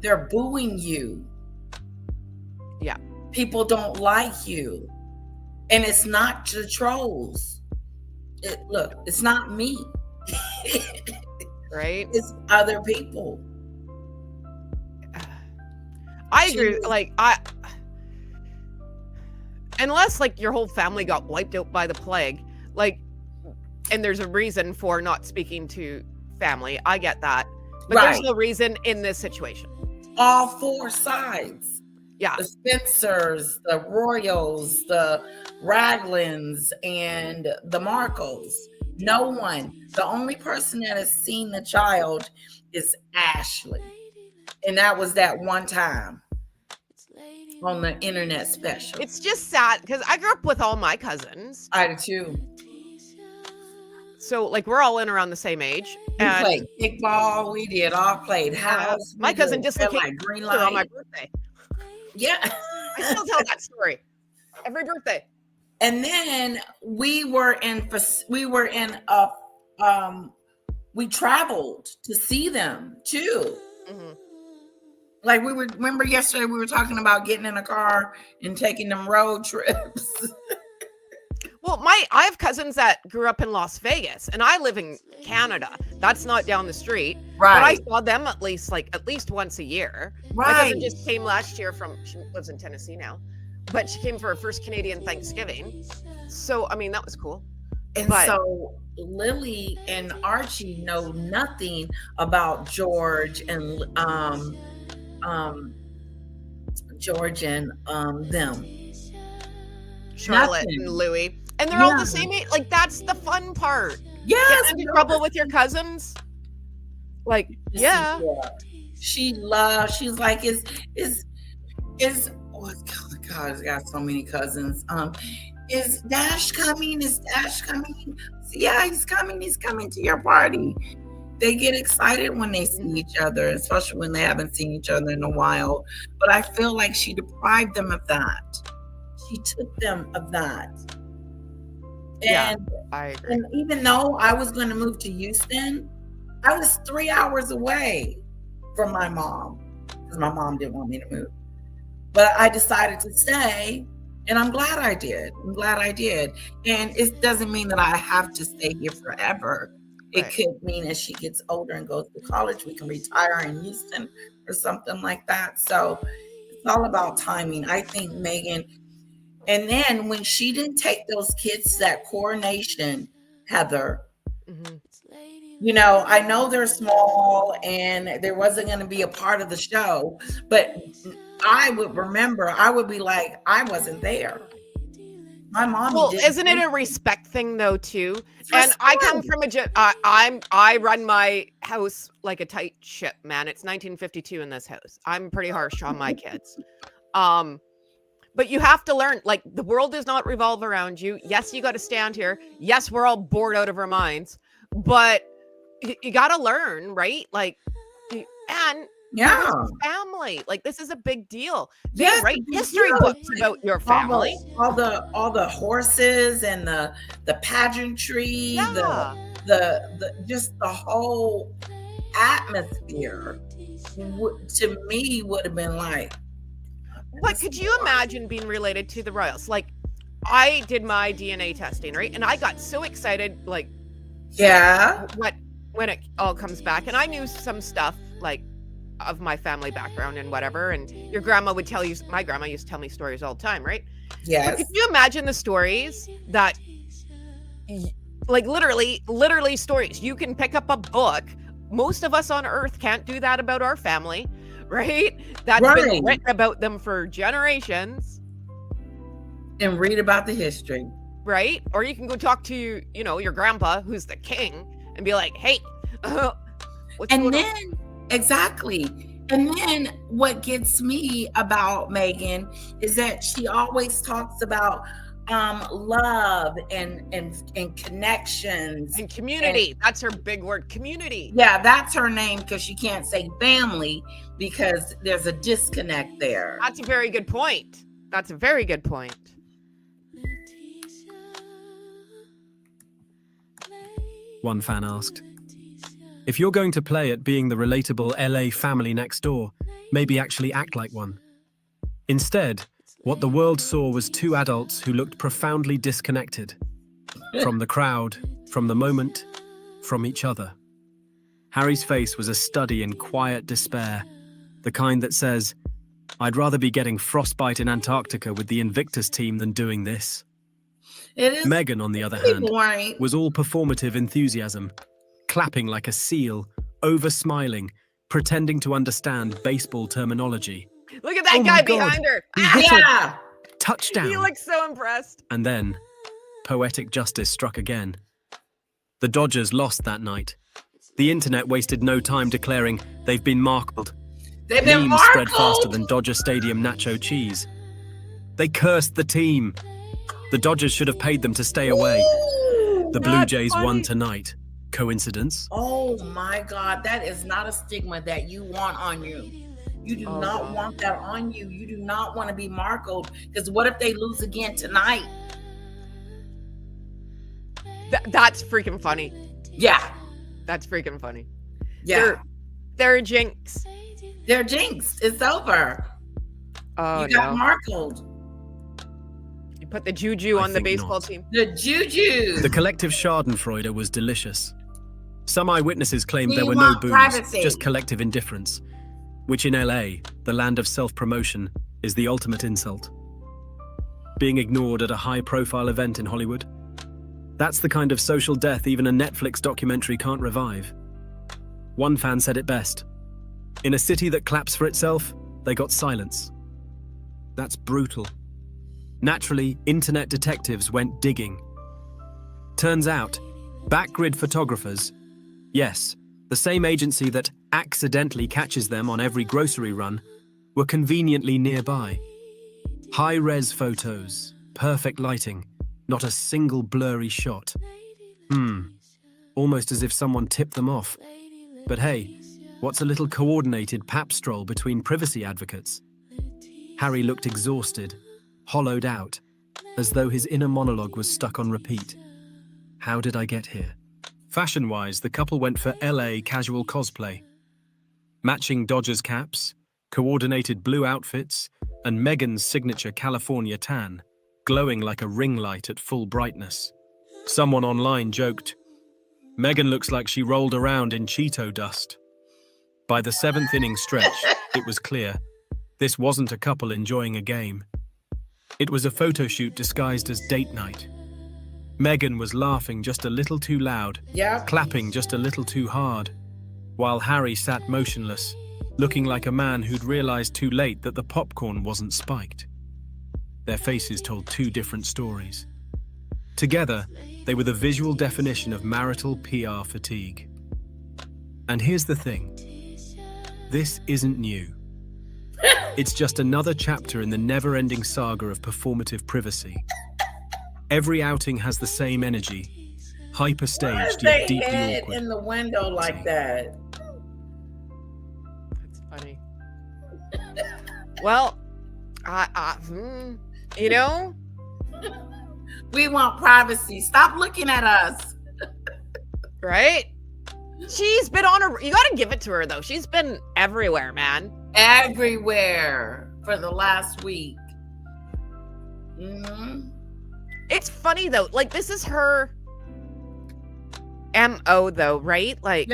they're booing you. Yeah. People don't like you. And it's not the trolls. It's not me. Right? It's other people. I agree. Unless your whole family got wiped out by the plague, and there's a reason for not speaking to family. I get that. But there's no reason in this situation. All four sides. Yeah. The Spencers, the Royals, the Raglins, and the Markles. No one. The only person that has seen the child is Ashley. And that was that one time on the internet special. It's just sad because I grew up with all my cousins. I do too. So we're all in around the same age. We played kickball. We did all played house. My cousin dislocated green light on my birthday. Yeah. I still tell that story every birthday. And then we traveled to see them too. Mm-hmm. Remember yesterday we were talking about getting in a car and taking them road trips. Well, I have cousins that grew up in Las Vegas, and I live in Canada. That's not down the street. Right. But I saw them at least once a year. Right. My cousin just came last year she lives in Tennessee now, but she came for her first Canadian Thanksgiving. So, that was cool. And so Lily and Archie know nothing about George and them. Charlotte and Louis. And they're all the same age. That's the fun part. Yes. Getting into trouble with your cousins. Yeah. She's like, oh God, I got so many cousins. Is Dash coming? Yeah, he's coming to your party. They get excited when they see each other, especially when they haven't seen each other in a while. But I feel like she deprived them of that. She took them of that. Yeah, And I agree. and even though I was going to move to Houston, I was 3 hours away from my mom because my mom didn't want me to move. But I decided to stay, and I'm glad I did. I'm glad I did. And it doesn't mean that I have to stay here forever. It Right. could mean as she gets older and goes to college, we can retire in Houston or something like that. So it's all about timing. I think Meghan, and then when she didn't take those kids to that coronation, Heather, Mhm. I know they're small and there wasn't going to be a part of the show, but I would remember, I would be like, I wasn't there. My mommy Well, didn't. isn't it a respect thing though too? It's And I come respect. from I run my house like a tight ship, man. It's 1952 in this house. I'm pretty harsh on my kids. But you have to learn, like, the world does not revolve around you. Yes, you got to stand here. Yes, we're all bored out of our minds, but you got to learn, right? Like, and Yeah. this is family. Like, this is a big deal. They Yes, write it's a big history deal. books about your family. All the horses and the pageantry, Yeah. the just the whole atmosphere to me would have been like. But could you imagine being related to the royals? Like, I did my DNA testing, right? And I got so excited, like, Yeah. when it all comes back. And I knew some stuff, like, of my family background and whatever. And your grandma would tell you, my grandma used to tell me stories all the time, right? But Yes. could you imagine the stories that, like, literally stories? You can pick up a book. Most of us on Earth can't do that about our family, right? That's been Right. written about them for generations. And read about the history. Right? Or you can go talk to, your grandpa, who's the king, and be like, hey, what's And going on? then, exactly. And then what gets me about Meghan is that she always talks about love and connections. And community. That's her big word, community. Yeah, that's her name because she can't say family because there's a disconnect there. That's a very good point. That's a very good point. One fan asked. If you're going to play at being the relatable LA family next door, maybe actually act like one. Instead, what the world saw was two adults who looked profoundly disconnected. From the crowd, from the moment, from each other. Harry's face was a study in quiet despair, the kind that says, I'd rather be getting frostbite in Antarctica with the Invictus team than doing this. It is Meghan, on the other hand, boring. was all performative enthusiasm, clapping like a seal, over-smiling, pretending to understand baseball terminology. Look at that Oh my guy God. behind her. He hit it. Yeah. Touchdown! He looks so impressed. And then, poetic justice struck again. The Dodgers lost that night. The internet wasted no time declaring they've been markled. They've been Memes spread faster markled. than Dodger Stadium nacho cheese. They cursed the team. The Dodgers should have paid them to stay away. Ooh. The Blue That's Jays funny. won tonight. Coincidence? Oh my God, that is not a stigma that you want on you. You do Oh, not God. want that on you. You do not want to be markled because what if they lose again tonight? That's freaking funny. Yeah, That's freaking funny. yeah. They're a jinx. They're jinxed. It's over. Oh, you got no. markled. You put the juju I on the think baseball not. team. The juju. The collective Schadenfreude was delicious. Some eyewitnesses claimed We there were no want boos, privacy. just collective indifference, which in LA, the land of self-promotion, is the ultimate insult. Being ignored at a high-profile event in Hollywood? That's the kind of social death even a Netflix documentary can't revive. One fan said it best. In a city that claps for itself, they got silence. That's brutal. Naturally, internet detectives went digging. Turns out, backgrid photographers, yes, the same agency that accidentally catches them on every grocery run, were conveniently nearby. High-res photos, perfect lighting, not a single blurry shot. Almost as if someone tipped them off. But hey, what's a little coordinated pap stroll between privacy advocates? Harry looked exhausted, hollowed out, as though his inner monologue was stuck on repeat. How did I get here? Fashion-wise, the couple went for LA casual cosplay. Matching Dodgers caps, coordinated blue outfits, and Meghan's signature California tan, glowing like a ring light at full brightness. Someone online joked, "Meghan looks like she rolled around in Cheeto dust." By the 7th inning stretch, it was clear this wasn't a couple enjoying a game. It was a photo shoot disguised as date night. Meghan was laughing just a little too loud, clapping just a little too hard, while Harry sat motionless, looking like a man who'd realized too late that the popcorn wasn't spiked. Their faces told two different stories. Together, they were the visual definition of marital PR fatigue. And here's the thing. This isn't new. It's just another chapter in the never-ending saga of performative privacy. Every outing has the same energy, hyper-staged yet deeply awkward. In the window like that. That's funny. Well, you know, we want privacy. Stop looking at us. Right? She's been on you got to give it to her, though. She's been everywhere, man. Everywhere for the last week. It's funny, though. Like, this is her MO, though, right? Like,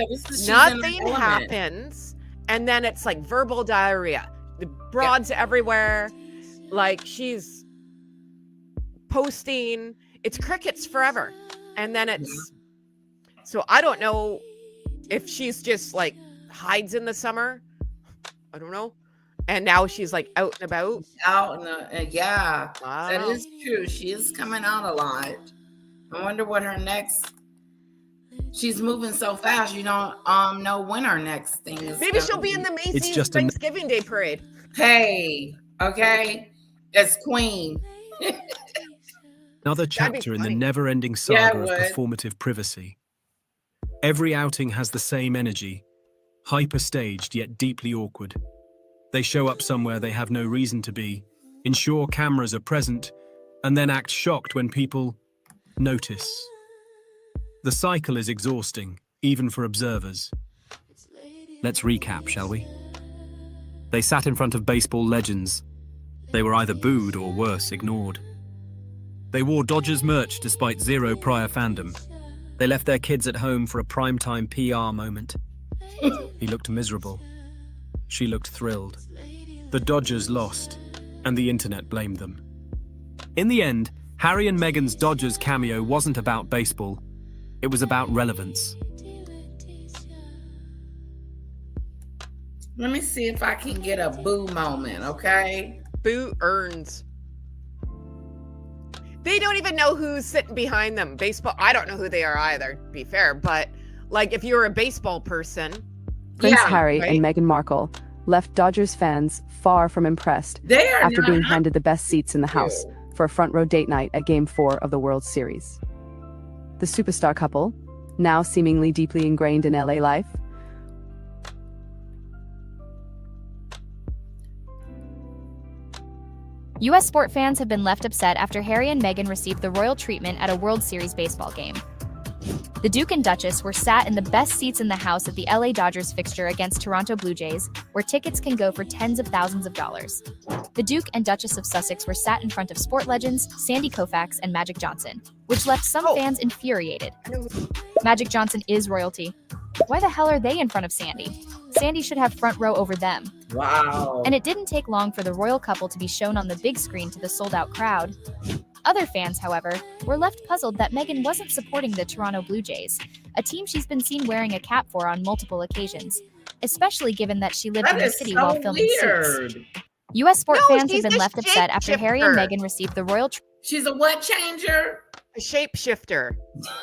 nothing happens, and then it's like verbal diarrhea. The broads everywhere. Like, she's posting. It's crickets forever. And then it's... So I don't know if she's just, like, hides in the summer. I don't know. And now she's, like, out and about. Yeah. Wow. That is true. She is coming out a lot. I wonder what her next... She's moving so fast, you don't know when her next thing is. Maybe she'll be in the Macy's Thanksgiving Day parade. Hey, okay? As queen. Another chapter in the never-ending saga of performative privacy. Every outing has the same energy, hyper-staged yet deeply awkward. They show up somewhere they have no reason to be, ensure cameras are present, and then act shocked when people notice. The cycle is exhausting, even for observers. Let's recap, shall we? They sat in front of baseball legends. They were either booed or worse, ignored. They wore Dodgers merch despite zero prior fandom. They left their kids at home for a primetime PR moment. He looked miserable. She looked thrilled. The Dodgers lost, and the internet blamed them. In the end, Harry and Meghan's Dodgers cameo wasn't about baseball. It was about relevance. Let me see if I can get a boo moment, okay? Boo earns. They don't even know who's sitting behind them. Baseball, I don't know who they are either, to be fair. But, like, if you're a baseball person... Prince Harry and Meghan Markle left Dodgers fans far from impressed after being handed the best seats in the house for a front-row date night at Game 4 of the World Series. The superstar couple, now seemingly deeply ingrained in LA life, U.S. sport fans have been left upset after Harry and Meghan received the royal treatment at a World Series baseball game. The Duke and Duchess were sat in the best seats in the house at the LA Dodgers fixture against Toronto Blue Jays, where tickets can go for tens of thousands of dollars. The Duke and Duchess of Sussex were sat in front of sport legends Sandy Koufax and Magic Johnson, which left some fans infuriated. Magic Johnson is royalty. Why the hell are they in front of Sandy? Sandy should have front row over them. Wow. And it didn't take long for the royal couple to be shown on the big screen to the sold-out crowd. Other fans, however, were left puzzled that Meghan wasn't supporting the Toronto Blue Jays, a team she's been seen wearing a cap for on multiple occasions, especially given that she lived in the city while filming Suits. U.S. sport fans have been left upset after Harry and Meghan received the royal She's a what changer? A shapeshifter,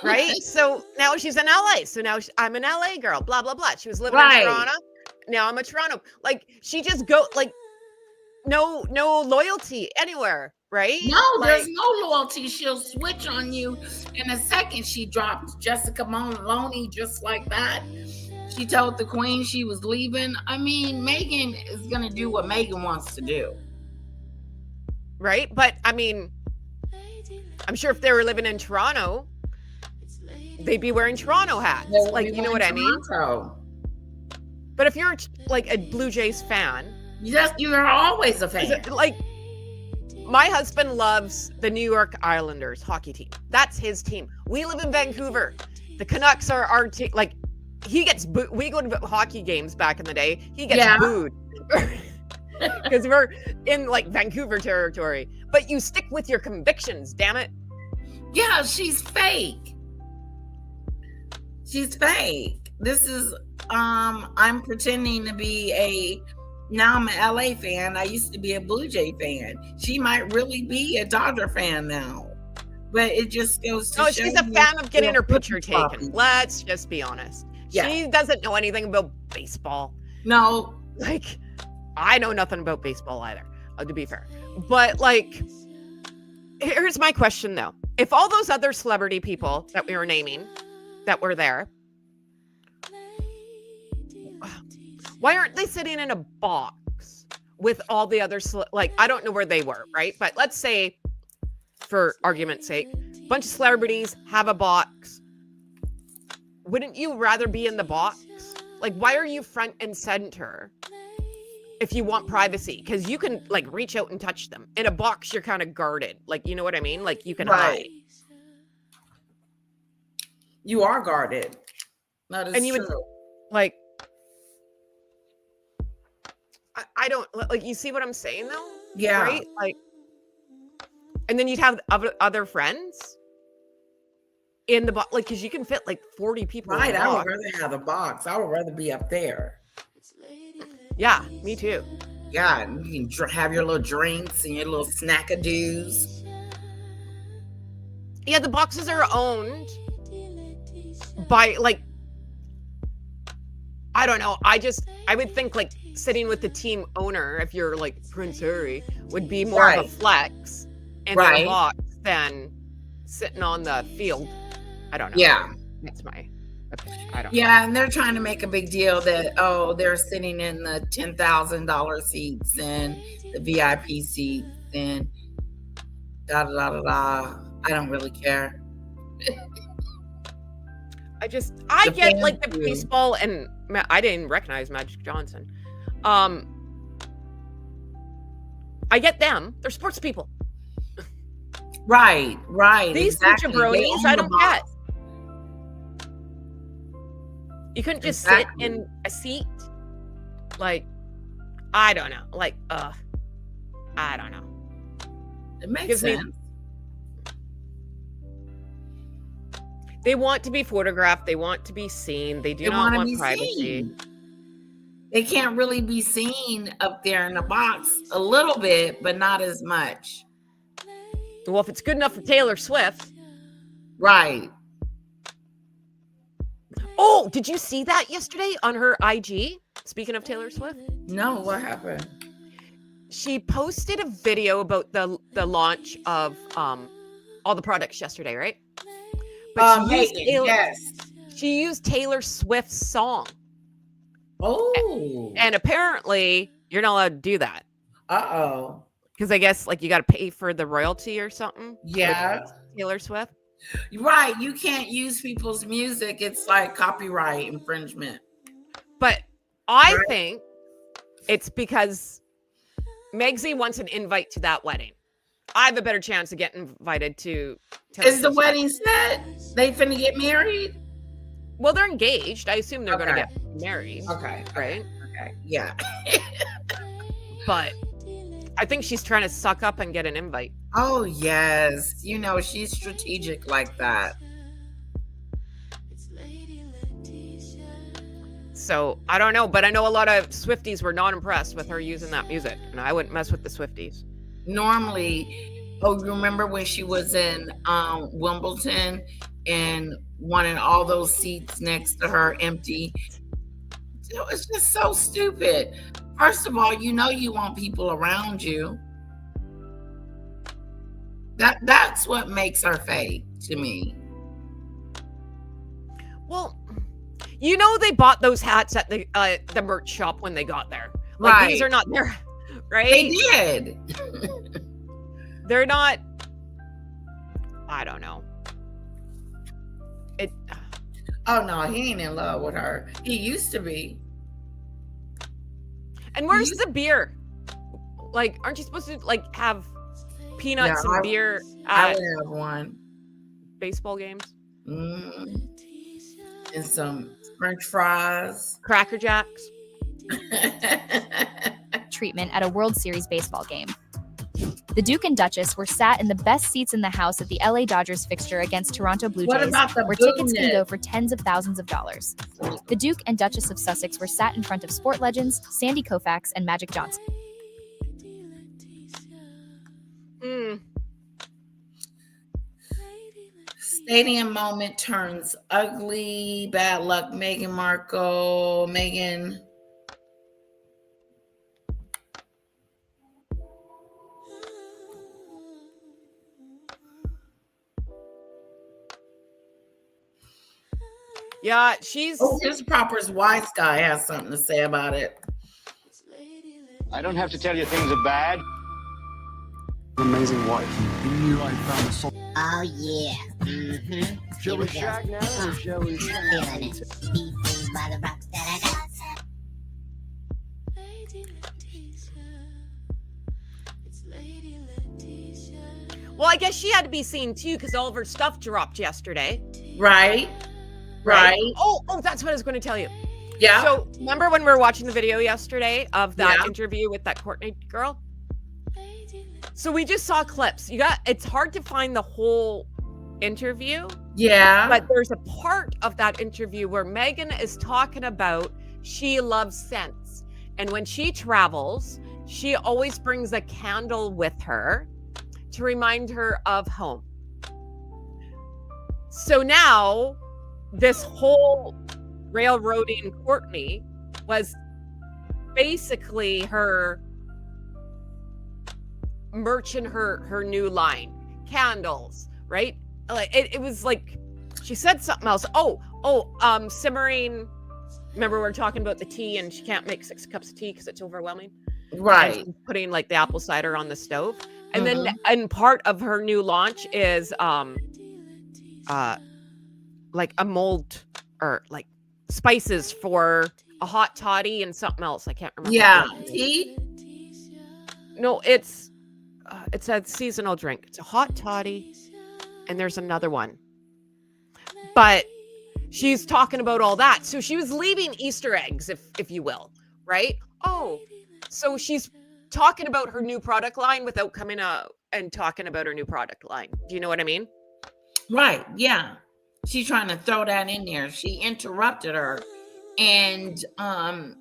right? So now she's in LA. So now I'm an LA girl, blah, blah, blah. She was living in Toronto. Now I'm a Toronto. Like, she just no loyalty anywhere, right? No, there's no loyalty. She'll switch on you in a second. She dropped Jessica Maloney just like that. She told the queen she was leaving. I mean, Meghan is going to do what Meghan wants to do. Right? But, I mean, I'm sure if they were living in Toronto, they'd be wearing Toronto hats. Like, you know what I mean? But if you're like a Blue Jays fan, you're always a fan. Like, my husband loves the New York Islanders hockey team. That's his team. We live in Vancouver. The Canucks are our team. Like, he gets booed. We go to hockey games back in the day. He gets booed because we're in like Vancouver territory. But you stick with your convictions, damn it. Yeah, she's fake. She's fake. This is I'm pretending to be now I'm an LA fan. I used to be a Blue Jay fan. She might really be a Dodger fan now. But it just goes to show she's a fan of getting her picture taken. Let's just be honest. Yeah. She doesn't know anything about baseball. No. Like, I know nothing about baseball either, to be fair. But like, here's my question though. If all those other celebrity people that we were naming that were there, why aren't they sitting in a box with all the other, like, I don't know where they were, right? But let's say, for argument's sake, a bunch of celebrities have a box. Wouldn't you rather be in the box? Like, why are you front and center if you want privacy? Because you can, like, reach out and touch them. In a box, you're kind of guarded. Like, you know what I mean? Like, you can hide. You are guarded. That is true. Would, like, I don't, like, you see what I'm saying, though? Yeah. Right? Like, and then you'd have other friends in the box, like, because you can fit, like, 40 people in the box. I would rather have a box. I would rather be up there. Yeah, me too. Yeah, you can have your little drinks and your little snack-a-doos. Yeah, the boxes are owned by, like, I don't know. I would think, like, sitting with the team owner, if you're like Prince Harry, would be more of a flex in the box than sitting on the field. I don't know. Yeah. That's my opinion. I don't know. Yeah, and they're trying to make a big deal that, they're sitting in the $10,000 seats and the VIP seats and da-da-da-da-da. I don't really care. I get like the baseball, and I didn't recognize Magic Johnson. I get them. They're sports people. Right. These jabronis, I don't get. You couldn't just sit in a seat. Like, I don't know. Like, I don't know. It makes sense. They want to be photographed. They want to be seen. They do not want privacy. They can't really be seen up there in the box a little bit, but not as much. Well, if it's good enough for Taylor Swift. Right. Oh, did you see that yesterday on her IG? Speaking of Taylor Swift? No, what happened? She posted a video about the launch of all the products yesterday, right? But she used Taylor Swift's song. Oh. And apparently you're not allowed to do that. Uh-oh. Because I guess like you got to pay for the royalty or something. Yeah. Taylor Swift. Right. You can't use people's music. It's like copyright infringement. But I think it's because Megzy wants an invite to that wedding. I have a better chance of getting invited to. Is the wedding set? They finna get married? Well, they're engaged. I assume they're going to get married. Okay. Right? Okay. Yeah. But I think she's trying to suck up and get an invite. Oh, yes. You know, she's strategic like that. So, I don't know, but I know a lot of Swifties were not impressed with her using that music, and I wouldn't mess with the Swifties. Normally, remember when she was in Wimbledon and wanted all those seats next to her empty? It was just so stupid. First of all, you know you want people around you. That's what makes her fake to me. Well, you know they bought those hats at the merch shop when they got there. Like, right. These are not there, right? They did. They're not. I don't know. it. Oh no, he ain't in love with her. He used to be. And where's the beer? Like, aren't you supposed to like have peanuts and beer I at would have one. baseball games? And some French fries. Cracker Jacks. Treatment at a World Series baseball game. The Duke and Duchess were sat in the best seats in the house at the LA Dodgers fixture against Toronto Blue Jays, where tickets can go for tens of thousands of dollars. The Duke and Duchess of Sussex were sat in front of sport legends Sandy Koufax and Magic Johnson. Stadium moment turns ugly. Bad luck, Meghan Markle. Meghan. Yeah, she's. Oh, his Proper's wise guy has something to say about it. I don't have to tell you things are bad. Amazing wife. He knew I found a soul. Oh yeah. Mm-hmm. Shall we shag now or shall we feeling it. Beaten by the rocks that I got. Well, I guess she had to be seen too because all of her stuff dropped yesterday. Right. Oh, that's what I was going to tell you. Yeah. So remember when we were watching the video yesterday of that interview with that Courtney girl? So we just saw clips. It's hard to find the whole interview. Yeah. But there's a part of that interview where Meghan is talking about she loves scents. And when she travels, she always brings a candle with her to remind her of home. So now this whole railroading Courtney was basically her merchant her new line, candles, right? Like it was like she said something else. Simmering. Remember we were talking about the tea and she can't make 6 cups of tea because it's overwhelming. Right. Putting like the apple cider on the stove. And then and part of her new launch is like a mold or like spices for a hot toddy and something else. I can't remember. Yeah. Tea? No, it's a seasonal drink. It's a hot toddy and there's another one. But she's talking about all that. So she was leaving Easter eggs, if you will, right? Oh, so she's talking about her new product line without coming out and talking about her new product line. Do you know what I mean? Right. Yeah. She's trying to throw that in there. She interrupted her and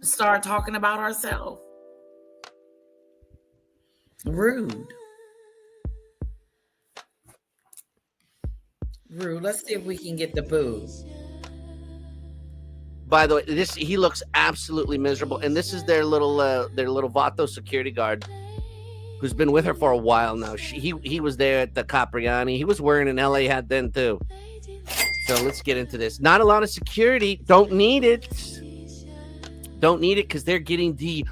started talking about herself. Rude. Let's see if we can get the booze. By the way, he looks absolutely miserable, and this is their little Vato security guard, who's been with her for a while now. He was there at the Capriani. He was wearing an LA hat then too. So let's get into this. Not a lot of security. Don't need it. Don't need it because they're getting the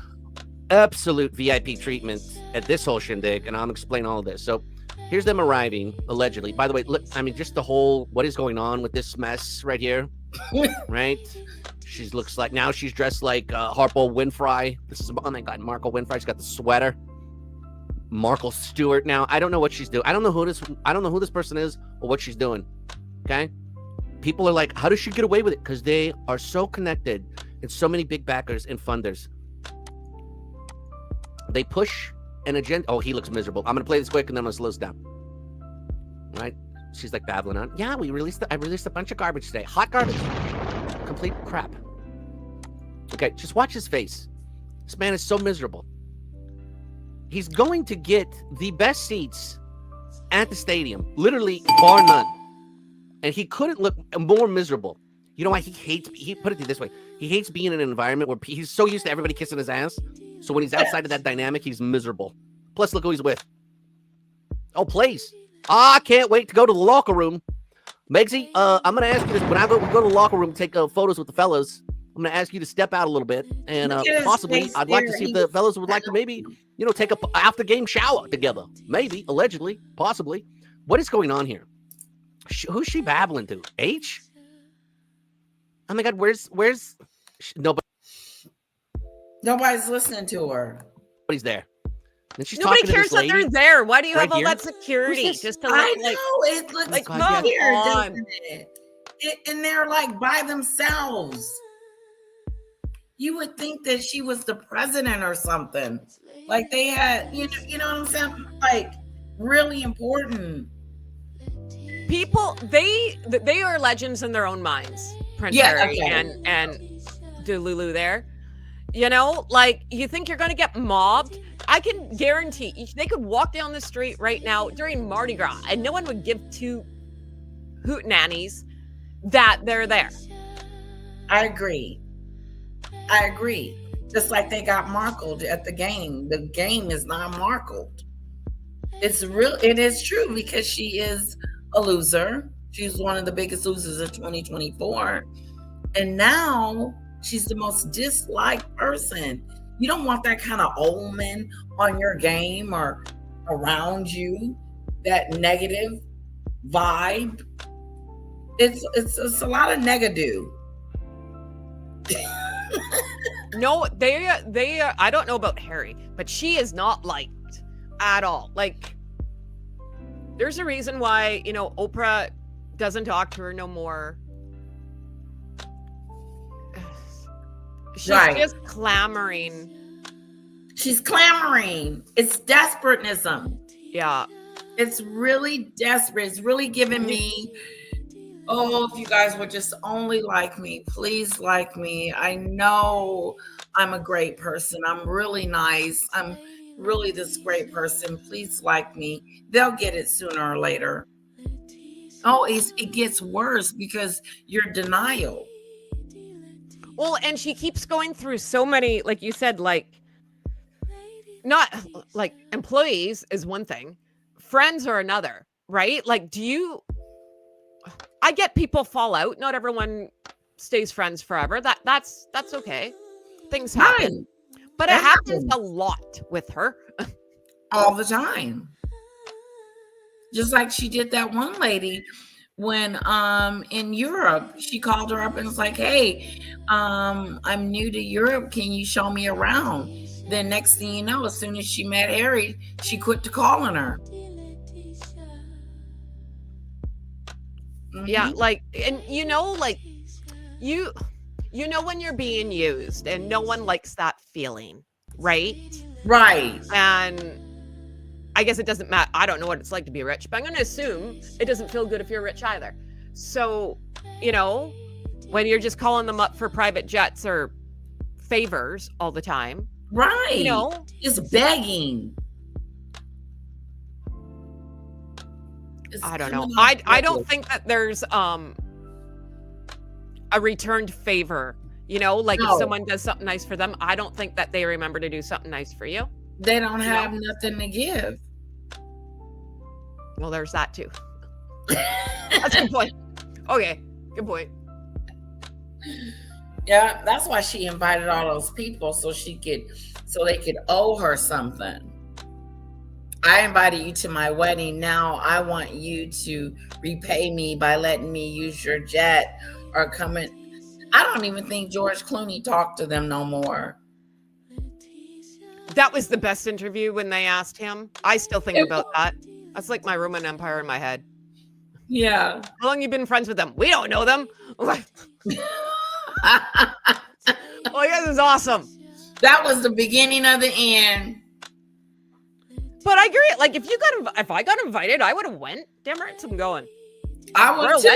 absolute VIP treatment at this whole shindig, and I'm explaining all of this. So here's them arriving allegedly. By the way, look, I mean, just the whole what is going on with this mess right here, right? She looks like now she's dressed like Harpo Winfrey. This is, oh my God, Markle Winfrey. She's got the sweater. Markle Stewart. Now I don't know what she's doing. I don't know who this person is or what she's doing. Okay, people are like, how does she get away with it? Because they are so connected and so many big backers and funders. They push an agenda. Oh, he looks miserable. I'm gonna play this quick and then I'm gonna slow this down. All right, she's like babbling on. Yeah, I released a bunch of garbage today. Hot garbage. Complete crap. Okay, just watch his face. This man is so miserable. He's going to get the best seats at the stadium, literally bar none. And he couldn't look more miserable. You know why? He put it this way. He hates being in an environment where he's so used to everybody kissing his ass. So when he's outside of that dynamic, he's miserable. Plus, look who he's with. Oh, please. I can't wait to go to the locker room. Megzy, I'm going to ask you this. When I go to the locker room to take photos with the fellas, I'm going to ask you to step out a little bit. And possibly, I'd like to see if the fellas would like to maybe, take a after-game shower together. Maybe, allegedly, possibly. What is going on here? Who's she babbling to? H? Oh my God, where's Nobody's listening to her. nobody's there. And she's Nobody talking to cares this that they're lady. there. Why do you right have all here. that security just to look I like? know it looks Like, God, weird, come on. doesn't it? And they're like by themselves. You would think that she was the president or something. Like they had, you know what I'm saying? Like really important. People, they are legends in their own minds. Prince Harry and Delulu there. You know, like you think you're going to get mobbed. I can guarantee they could walk down the street right now during Mardi Gras and no one would give two hootenannies that they're there. I agree. Just like they got markled at the game. The game is not markled. It is true because she is a loser. She's one of the biggest losers of 2024. And now she's the most disliked person. You don't want that kind of omen on your game or around you, that negative vibe. It's a lot of negative. No, they I don't know about Harry, but she is not liked at all. Like, there's a reason why, you know, Oprah doesn't talk to her no more. She's just clamoring. She's clamoring. It's desperatism. Yeah. It's really desperate. It's really giving me, oh, if you guys would just only like me, please like me. I know I'm a great person. I'm really nice. I'm really this great person. Please like me. They'll get it sooner or later. Oh, it gets worse because you're denial. Well, and she keeps going through so many, like you said, like, not like employees is one thing, friends are another, right? Like, I get people fall out. Not everyone stays friends forever. That's okay. Things happen. But it happens a lot with her. All the time. Just like she did that one lady when in Europe, she called her up and was like, hey, I'm new to Europe. Can you show me around? Then next thing you know, as soon as she met Harry, she quit to calling her. Mm-hmm. Yeah, like, and you know, like you know when you're being used and no one likes that feeling, right? Right. And I guess it doesn't matter. I don't know what it's like to be rich, but I'm going to assume it doesn't feel good if you're rich either. So, you know, when you're just calling them up for private jets or favors all the time. Right. You know, it's begging. I don't know. I don't think that there's a returned favor. You know, like if someone does something nice for them, I don't think that they remember to do something nice for you. They don't have nothing to give. Well, there's that too. That's a good point. Okay, good point. Yeah, that's why she invited all those people so they could owe her something. I invited you to my wedding. Now I want you to repay me by letting me use your jet or coming. I don't even think George Clooney talked to them no more. That was the best interview when they asked him. I still think about that. That's like my Roman Empire in my head. Yeah. How long you been friends with them? We don't know them. Well, this is awesome. That was the beginning of the end. But I agree. Like if I got invited, I would have went. Damn right, I'm going. I would too.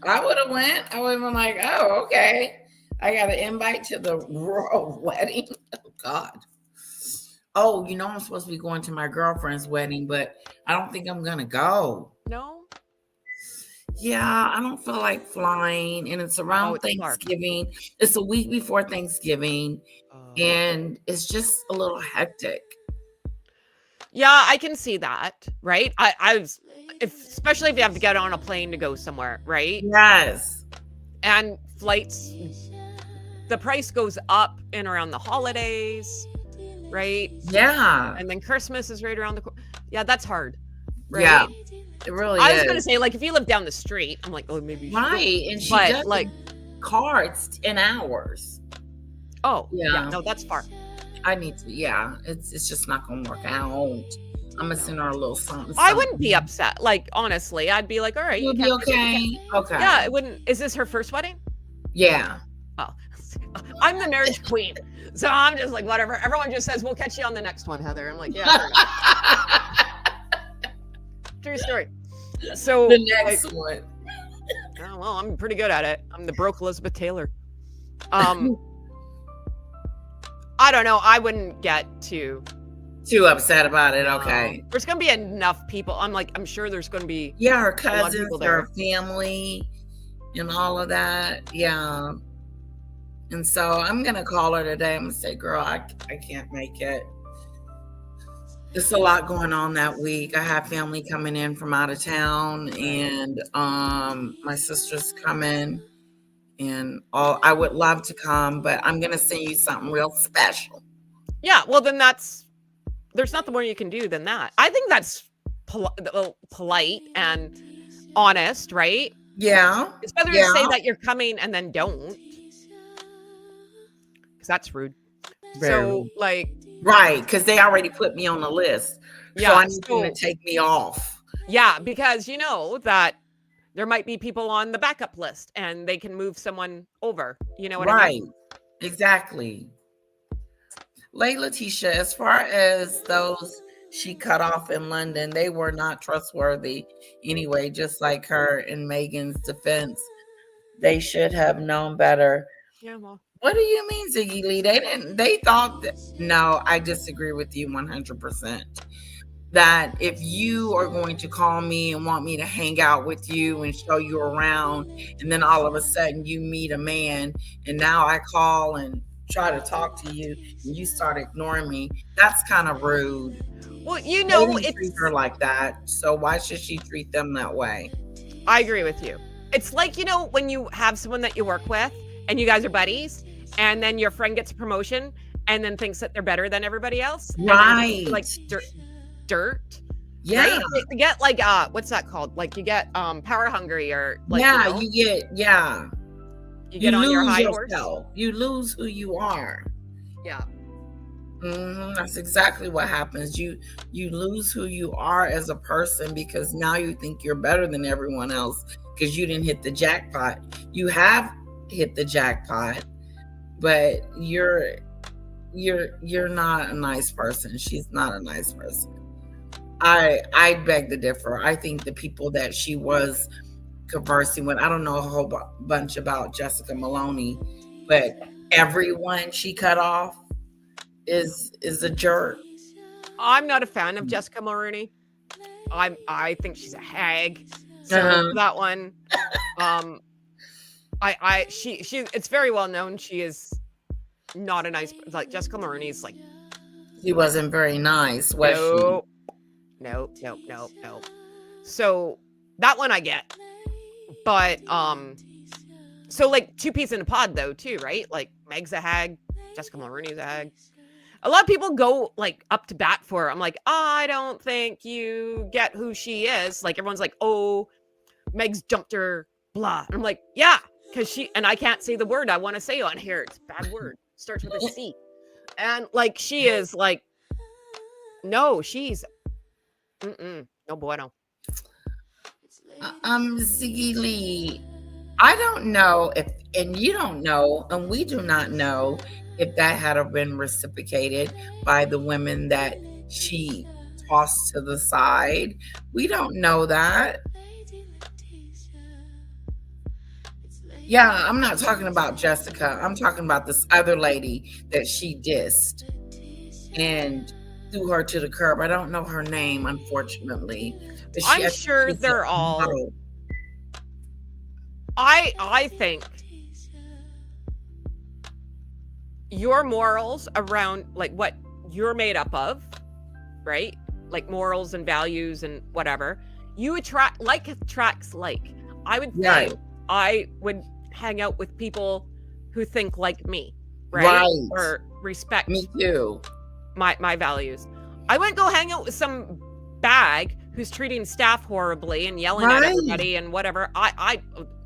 I would have went. I would have been like, oh, okay. I got an invite to the royal wedding. Oh God. Oh, you know I'm supposed to be going to my girlfriend's wedding, but I don't think I'm gonna go. No. Yeah, I don't feel like flying, and it's around Thanksgiving. It's a week before Thanksgiving, and it's just a little hectic. Yeah, I can see that, right? Especially if you have to get on a plane to go somewhere, right? Yes. And flights, the price goes up in around the holidays, right? Yeah. And then Christmas is right around the corner. Yeah, that's hard. Right? Yeah, it really is. I was going to say, like, if you live down the street, I'm like, oh, maybe you should. Right, and she but doesn't. like, car, it's 10 hours. Oh, yeah. No, that's far. I need to, it's just not gonna work out. I'm gonna send her a little something. I wouldn't be upset. Like, honestly, I'd be like, all right. You'll be okay? Okay. Yeah, it wouldn't. Is this her first wedding? Yeah. Oh, I'm the marriage queen. So I'm just like, whatever. Everyone just says, we'll catch you on the next one, Heather. I'm like, yeah. True story. So the next one. Oh, well, I'm pretty good at it. I'm the broke Elizabeth Taylor. I don't know. I wouldn't get too upset about it. Okay. There's gonna be enough people. I'm sure there's gonna be her cousins, her family, and all of that. Yeah. And so I'm gonna call her today. I'm gonna say, girl, I can't make it. There's a lot going on that week. I have family coming in from out of town, and my sister's coming, and I would love to come, but I'm gonna send you something real special. Yeah, well then there's nothing more you can do than that. I think that's polite and honest, right? Yeah. It's better to say that you're coming and then don't, because that's rude. So like. Right, because they already put me on the list. Yeah, so I need them to take me off. Yeah, because you know that there might be people on the backup list and they can move someone over. You know what I mean? Right, exactly. Letitia, as far as those she cut off in London, they were not trustworthy anyway, just like her in Meghan's defense. They should have known better. Yeah, well. What do you mean, Ziggy Lee? They thought that, no, I disagree with you 100%. That if you are going to call me and want me to hang out with you and show you around, and then all of a sudden you meet a man, and now I call and try to talk to you and you start ignoring me, that's kind of rude. Well, you know, they didn't treat her like that, so why should she treat them that way? I agree with you. It's like, you know, when you have someone that you work with and you guys are buddies, and then your friend gets a promotion and then thinks that they're better than everybody else. Right. Like dirt. Yeah. Right? You get like, what's that called? Like you get power hungry or like, you get on your high yourself. horse. You lose who you are. Yeah. That's exactly what happens. You lose who you are as a person because now you think you're better than everyone else because you didn't hit the jackpot. You have hit the jackpot, but you're not a nice person. She's not a nice person. I beg to differ. I think the people that she was conversing with, I don't know a whole bunch about Jessica Maloney, but everyone she cut off is a jerk. I'm not a fan of Jessica Maloney. I think she's a hag. So that one, she it's very well known she is not a nice, like Jessica Maloney's like, she wasn't very nice, was she? No. So that one I get. But so like two peas in a pod though too, right? Like Meg's a hag, Jessica Maloney's a hag. A lot of people go like up to bat for her. I'm like, I don't think you get who she is. Like everyone's like, oh, Meg's dumped her, blah. And I'm like, yeah, because and I can't say the word I want to say on here. It's a bad word. Starts with a C. And like she is like, no, she's no bueno. Ziggy Lee, I don't know if, and you don't know, and we do not know if that had been reciprocated by the women that she tossed to the side. We don't know that. Yeah, I'm not talking about Jessica. I'm talking about this other lady that she dissed and threw her to the curb. I don't know her name, unfortunately. But I'm sure they're all. Model. I think your morals around like what you're made up of, right? Like morals and values and whatever. You attracts like. I would think I would hang out with people who think like me, right? Or respect me too. My values. I wouldn't go hang out with some bag who's treating staff horribly and yelling at everybody and whatever. I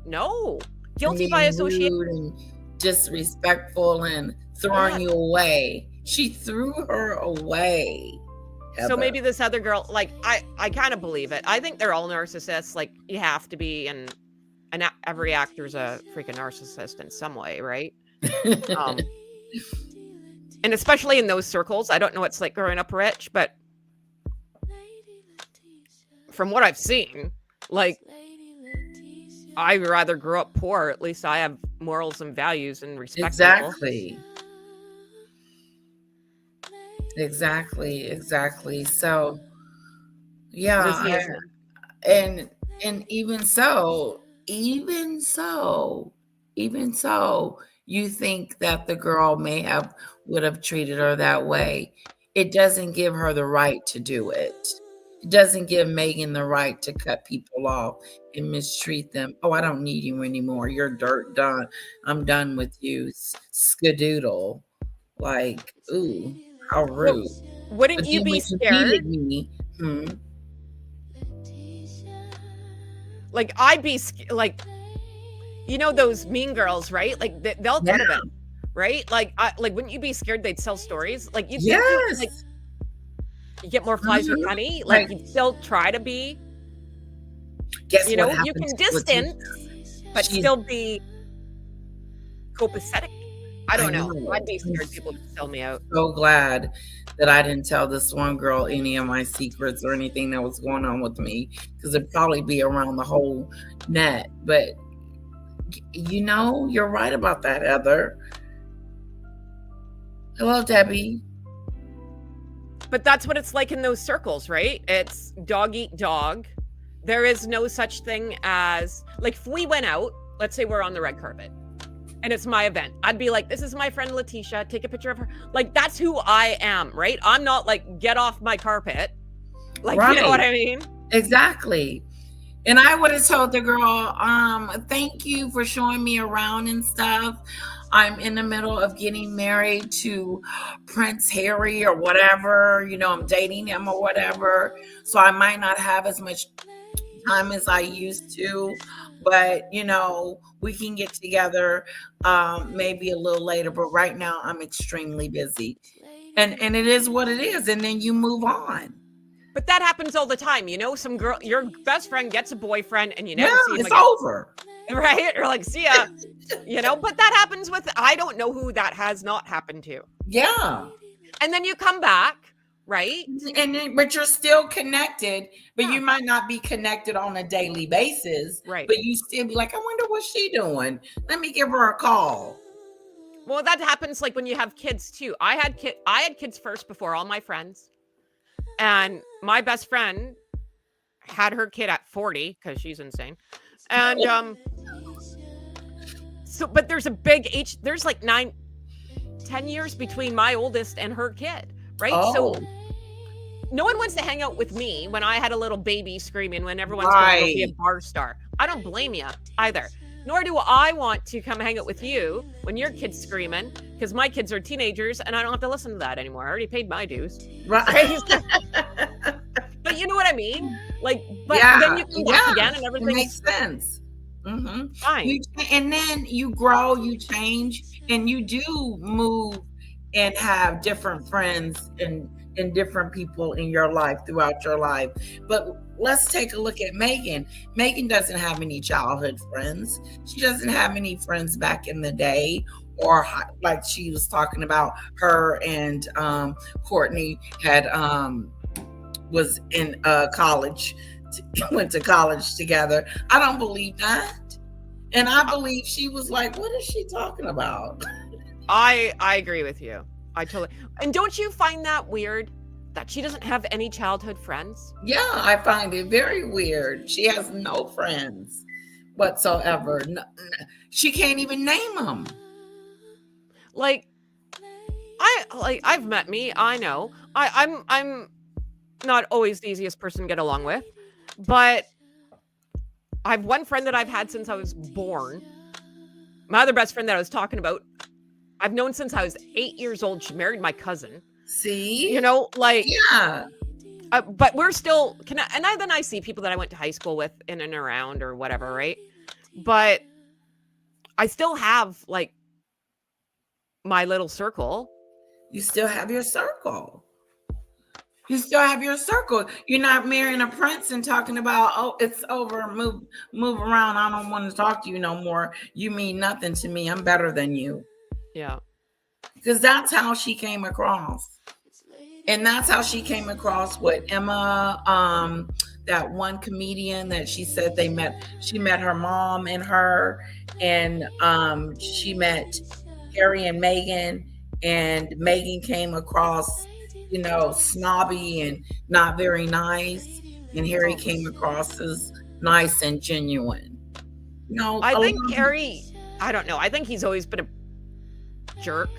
no. Guilty and by being association. rude and disrespectful and throwing you away. She threw her away. So Heather. maybe this other girl, like, I kind of believe it. I think they're all narcissists. Like, you have to be, and every actor's a freaking narcissist in some way, right? And especially in those circles. I don't know what it's like growing up rich, but from what I've seen, like, I'd rather grow up poor. At least I have morals and values and respect. Exactly. Exactly. So, yeah, and even so, you think that the girl would have treated her that way. It doesn't give her the right to do it. It doesn't give Meghan the right to cut people off and mistreat them. Oh, I don't need you anymore. You're dirt done. I'm done with you. Skadoodle. Like, ooh, how rude. Wouldn't you be scared? Me, Like, I'd be like, you know, those mean girls, right? Like, they'll cut it, right? Like, wouldn't you be scared they'd sell stories? Like, you think you get more flies with honey. Like, you'd still try to be. Guess you know, you can distance, but still be copacetic. I don't know. I'd be scared people would sell me out. So glad that I didn't tell this one girl any of my secrets or anything that was going on with me, because it'd probably be around the whole net. But you know, you're right about that, Heather. Hello, Debbie. But that's what it's like in those circles, right? It's dog eat dog. There is no such thing as, like, if we went out, let's say we're on the red carpet and it's my event, I'd be like, this is my friend Letitia, take a picture of her. Like, that's who I am, right? I'm not like, get off my carpet. Like, you know what I mean? Exactly. And I would have told the girl, thank you for showing me around and stuff. I'm in the middle of getting married to Prince Harry or whatever. You know, I'm dating him or whatever. So I might not have as much time as I used to. But, you know, we can get together maybe a little later. But right now, I'm extremely busy. And it is what it is. And then you move on. But that happens all the time. You know, some girl, your best friend gets a boyfriend and you never see him it's again. over. Right? Or like, see ya. You know, but that happens with, I don't know who that has not happened to. Yeah. And then you come back, right? But you're still connected, but you might not be connected on a daily basis. Right. But you still be like, I wonder what she's doing. Let me give her a call. Well, that happens like when you have kids too. I had kids first before all my friends. And my best friend had her kid at 40 because she's insane. And so, but there's a big age, there's like 9-10 years between my oldest and her kid, right? So no one wants to hang out with me when I had a little baby screaming when everyone's going to be a bar star. I don't blame you either. Nor do I want to come hang out with you when your kid's screaming, because my kids are teenagers and I don't have to listen to that anymore. I already paid my dues. Right. But you know what I mean? Like, but then you come back again and everything makes sense. Mm-hmm. Fine. And then you grow, you change, and you do move and have different friends and different people in your life throughout your life. But let's take a look at Meghan. Meghan doesn't have any childhood friends. She doesn't have any friends back in the day, or like she was talking about, her and Courtney had was in college, went to college together. I don't believe that. And I believe she was like, what is she talking about? I agree with you. I totally. And don't you find that weird that she doesn't have any childhood friends? Yeah, I find it very weird. She has no friends whatsoever. No, she can't even name them. Like, I've met me. I know. I'm not always the easiest person to get along with, but I have one friend that I've had since I was born. My other best friend that I was talking about, I've known since I was 8 years old. She married my cousin. See? You know, like, yeah. But we're still then I see people that I went to high school with in and around or whatever, right? But I still have like my little circle. You still have your circle. You still have your circle. You're not marrying a prince and talking about, oh, it's over. Move around. I don't want to talk to you no more. You mean nothing to me. I'm better than you. Yeah. Because that's how she came across. And that's how she came across with Emma, that one comedian that she said she met her mom and her, and she met Harry and Meghan, and Meghan came across, snobby and not very nice, and Harry came across as nice and genuine. I think Harry, I don't know. I think he's always been a jerk.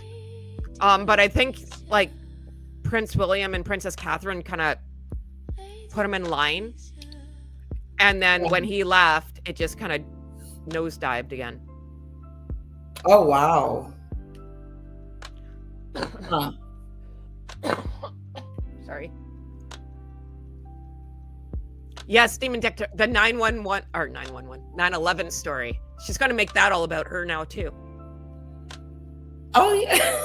But I think like Prince William and Princess Catherine kind of put him in line. And then when he left, it just kind of nosedived again. Oh, wow. Huh. Sorry. Yes, Demon Detector, the 911 story. She's going to make that all about her now, too. Oh, yeah.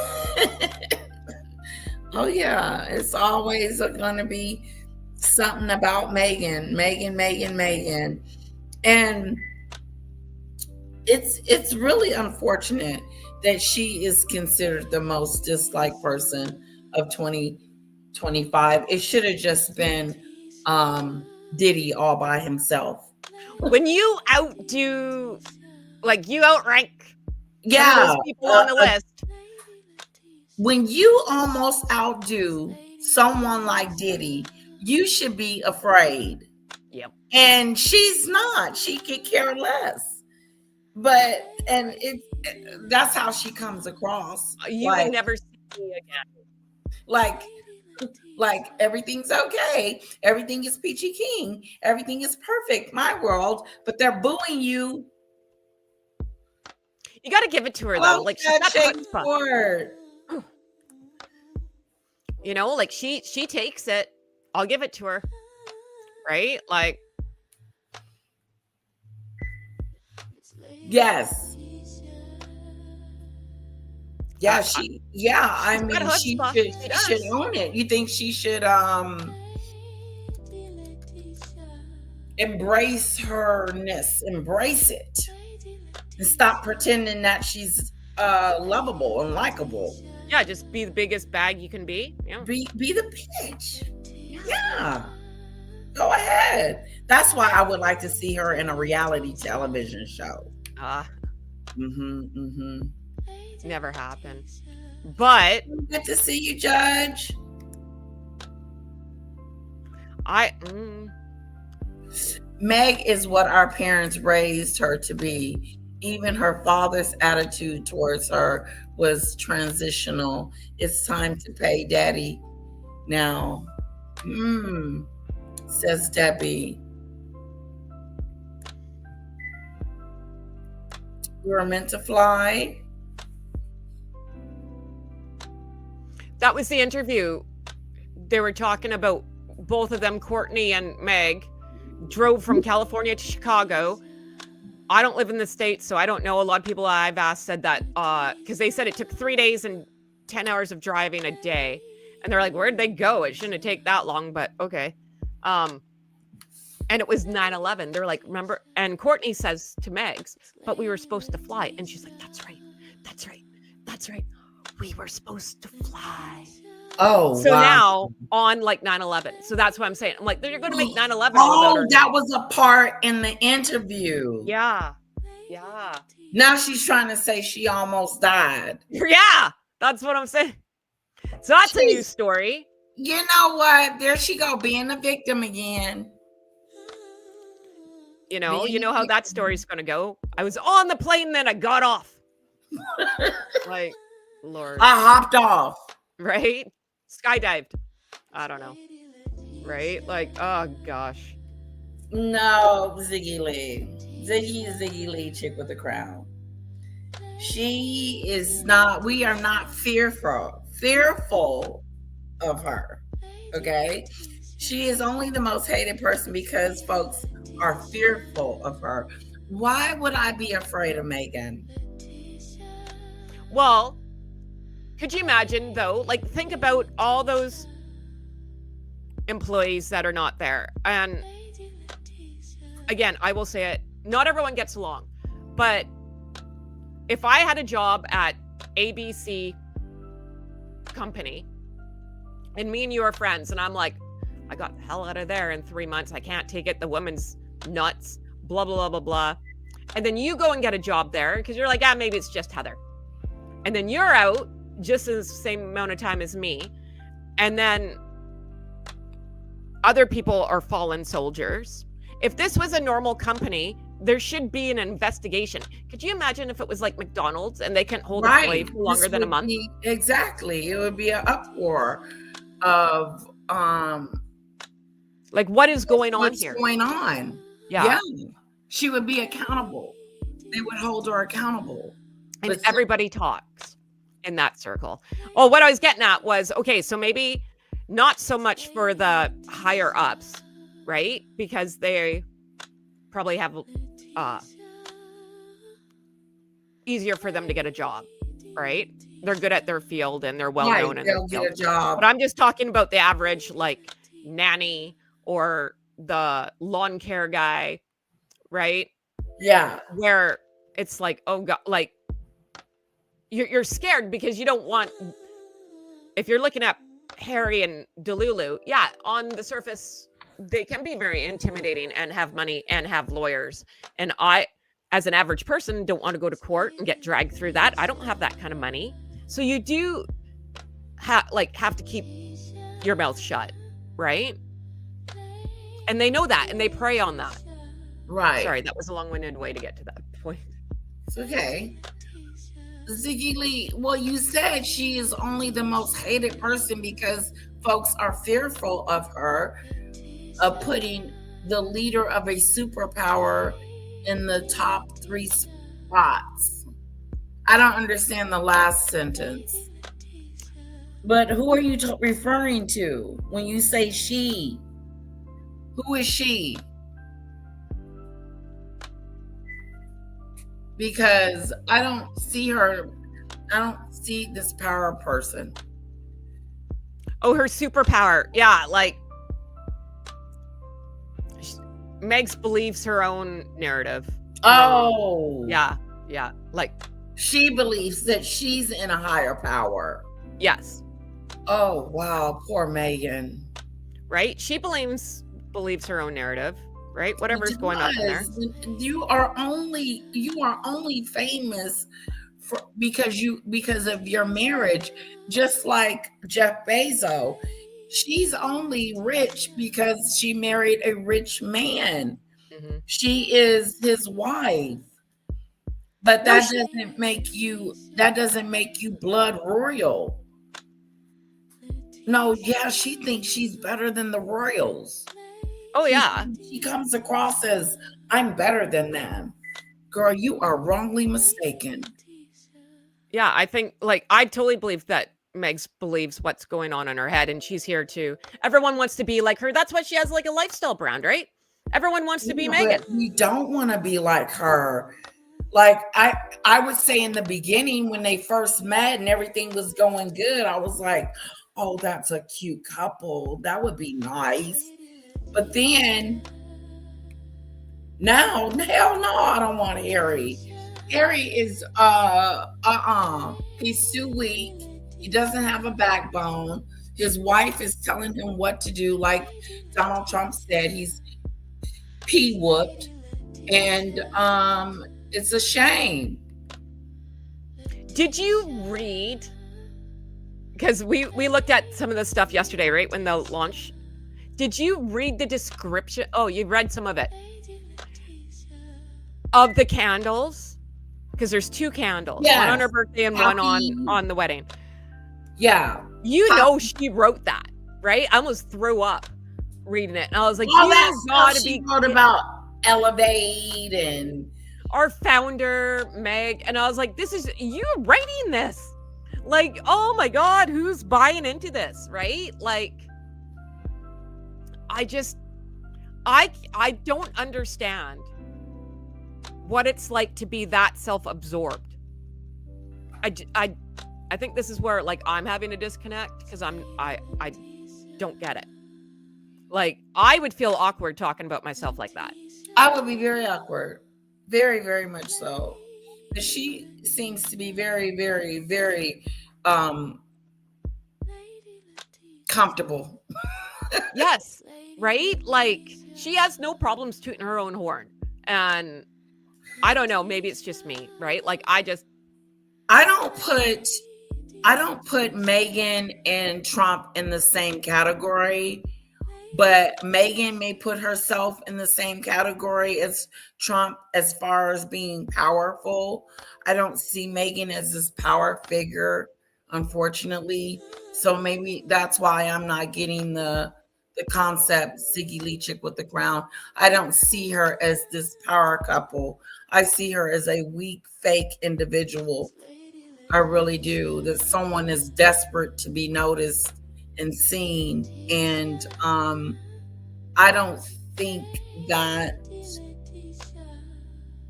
Oh, yeah. It's always going to be something about Meghan. And it's really unfortunate that she is considered the most disliked person of 2025. It should have just been Diddy all by himself. When you outdo, like you outrank those people on the list. When you almost outdo someone like Diddy, you should be afraid. Yep. And she's not. She could care less. That's how she comes across. You will never see me again. Like everything's okay. Everything is peachy keen. Everything is perfect. My world. But they're booing you. You got to give it to her though. Like she's got chutzpah. Like she takes it. I'll give it to her. Right? Like. Yes. Yeah, she should own it. You think she should embrace herness, embrace it, and stop pretending that she's lovable and likable. Yeah, just be the biggest bag you can be. Yeah. Be the bitch. Yeah. Go ahead. That's why I would like to see her in a reality television show. Never happened. But good to see you, Judge. Meg is what our parents raised her to be. Even her father's attitude towards her was transitional. It's time to pay daddy now. Says Debbie. We were meant to fly. That was the interview. They were talking about both of them, Courtney and Meg, drove from California to Chicago. I don't live in the States, so I don't know. A lot of people I've asked said that because they said it took 3 days and 10 hours of driving a day. And they're like, where'd they go? It shouldn't take that long, but okay. And it was 9/11. They're like, remember? And Courtney says to Megs, but we were supposed to fly. And she's like, that's right. We were supposed to fly. Oh, so now on like 9/11. So that's what I'm saying. I'm like, they're going to make 9/11. Oh, that was a part in the interview. Yeah. Now she's trying to say she almost died. Yeah, that's what I'm saying. So that's a new story. You know what? There she go, being a victim again. You know how that story's going to go. I was on the plane, then I got off. Like, Lord. I hopped off. Right? Skydived. I don't know. Right? Like, oh gosh. No, Ziggy Lee. Ziggy Lee chick with the crown. She is not, we are not fearful of her. Okay? She is only the most hated person because folks are fearful of her. Why would I be afraid of Meghan? Well, could you imagine though? Like, think about all those employees that are not there. And again, I will say it, not everyone gets along, but if I had a job at ABC company and me and you are friends and I'm like, I got the hell out of there in 3 months, I can't take it, the woman's nuts, blah blah blah blah blah, and then you go and get a job there because you're like, maybe it's just Heather, and then you're out just the same amount of time as me, and then other people are fallen soldiers. If this was a normal company, there should be an investigation. Could you imagine if it was like McDonald's and they can't hold a employee for longer than a month? Exactly. It would be an uproar of like, what is going on what's here? Going on? Yeah. She would be accountable. They would hold her accountable. And everybody talks in that circle. Oh, what I was getting at was, okay, so maybe not so much for the higher ups, right? Because they probably have easier for them to get a job, right? They're good at their field and they're well known in their they'll field. get a job. But I'm just talking about the average, like, nanny or the lawn care guy, right? Yeah. Where it's like, oh God, like you're scared because you don't want, if you're looking at Harry and Delulu, yeah, on the surface, they can be very intimidating and have money and have lawyers. And I, as an average person, don't want to go to court and get dragged through that. I don't have that kind of money. So you do have to keep your mouth shut, right? And they know that and they prey on that. Right. Sorry, that was a long-winded way to get to that point. It's okay. Ziggy Lee, well, you said she is only the most hated person because folks are fearful of her, of putting the leader of a superpower in the top 3 spots. I don't understand the last sentence. But who are you referring to when you say she? Who is she? Because I don't see her. I don't see this power person. Oh, her superpower. Yeah, like Megs believes her own narrative. Oh. Yeah. Like she believes that she's in a higher power. Yes. Oh, wow. Poor Meghan. Right? She believes her own narrative. Right? Whatever's going on in there. You are only famous because of your marriage, just like Jeff Bezos. She's only rich because she married a rich man. Mm-hmm. She is his wife. But that doesn't make you blood royal. No, yeah, she thinks she's better than the royals. Oh, yeah. She comes across as, I'm better than them. Girl, you are wrongly mistaken. Yeah, I think, I totally believe that Megs believes what's going on in her head, and she's here to, everyone wants to be like her. That's why she has, a lifestyle brand, right? Everyone wants to be Meghan. We don't want to be like her. I would say in the beginning when they first met and everything was going good, I was like, oh, that's a cute couple. That would be nice. But then, now, hell no, I don't want Harry. Harry is, he's too weak. He doesn't have a backbone. His wife is telling him what to do. Like Donald Trump said, he's pee-whooped. And it's a shame. Did you read? Because we looked at some of the stuff yesterday, right? When the launch. Did you read the description? Oh, you read some of it. Of the candles? Because there's 2 candles. Yes. One on her birthday and one on the wedding. Yeah. You know she wrote that, right? I almost threw up reading it. And I was like, you gotta be wrote about Elevate and our founder, Meg. And I was like, you writing this. Like, oh my God, who's buying into this, right? Like, I don't understand what it's like to be that self-absorbed. I think this is where like I'm having a disconnect because I don't get it. Like I would feel awkward talking about myself like that. I would be very awkward. Very, very much so. But she seems to be very, very, very comfortable. Yes, right? Like she has no problems tooting her own horn. And I don't know, maybe it's just me, right? Like I don't put Meghan and Trump in the same category, but Meghan may put herself in the same category as Trump as far as being powerful. I don't see Meghan as this power figure, unfortunately. So maybe that's why I'm not getting the concept Ziggy Lee chick with the crown. I don't see her as this power couple. I see her as a weak, fake individual. I really do. That someone is desperate to be noticed and seen. And I don't think that.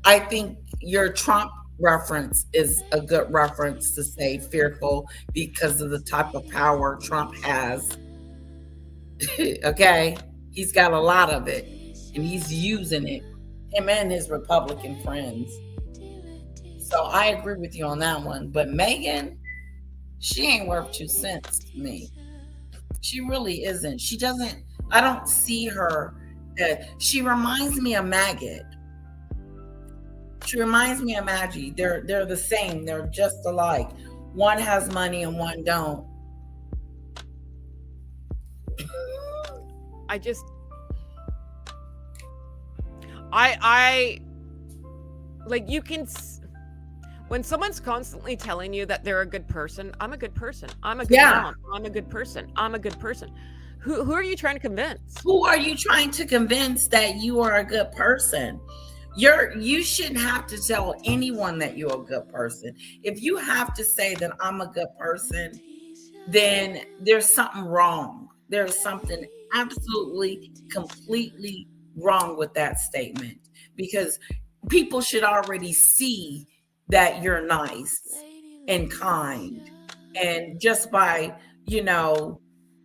I think your Trump reference is a good reference to say fearful because of the type of power Trump has. Okay, he's got a lot of it and he's using it, him and his Republican friends. So I agree with you on that one. But Meghan, she ain't worth 2 cents to me. She really isn't. She doesn't, I don't see her. She reminds me of Maggot. She reminds me of Maggie. They're the same. They're just alike. One has money and one don't. I like you can when someone's constantly telling you that they're a good person, I'm a good person, I'm a good mom, I'm a good person, I'm a good person. Who are you trying to convince? Who are you trying to convince that you are a good person? You shouldn't have to tell anyone that you're a good person. If you have to say that I'm a good person, then there's something wrong. There's something absolutely, completely wrong with that statement, because people should already see that you're nice and kind, and just by,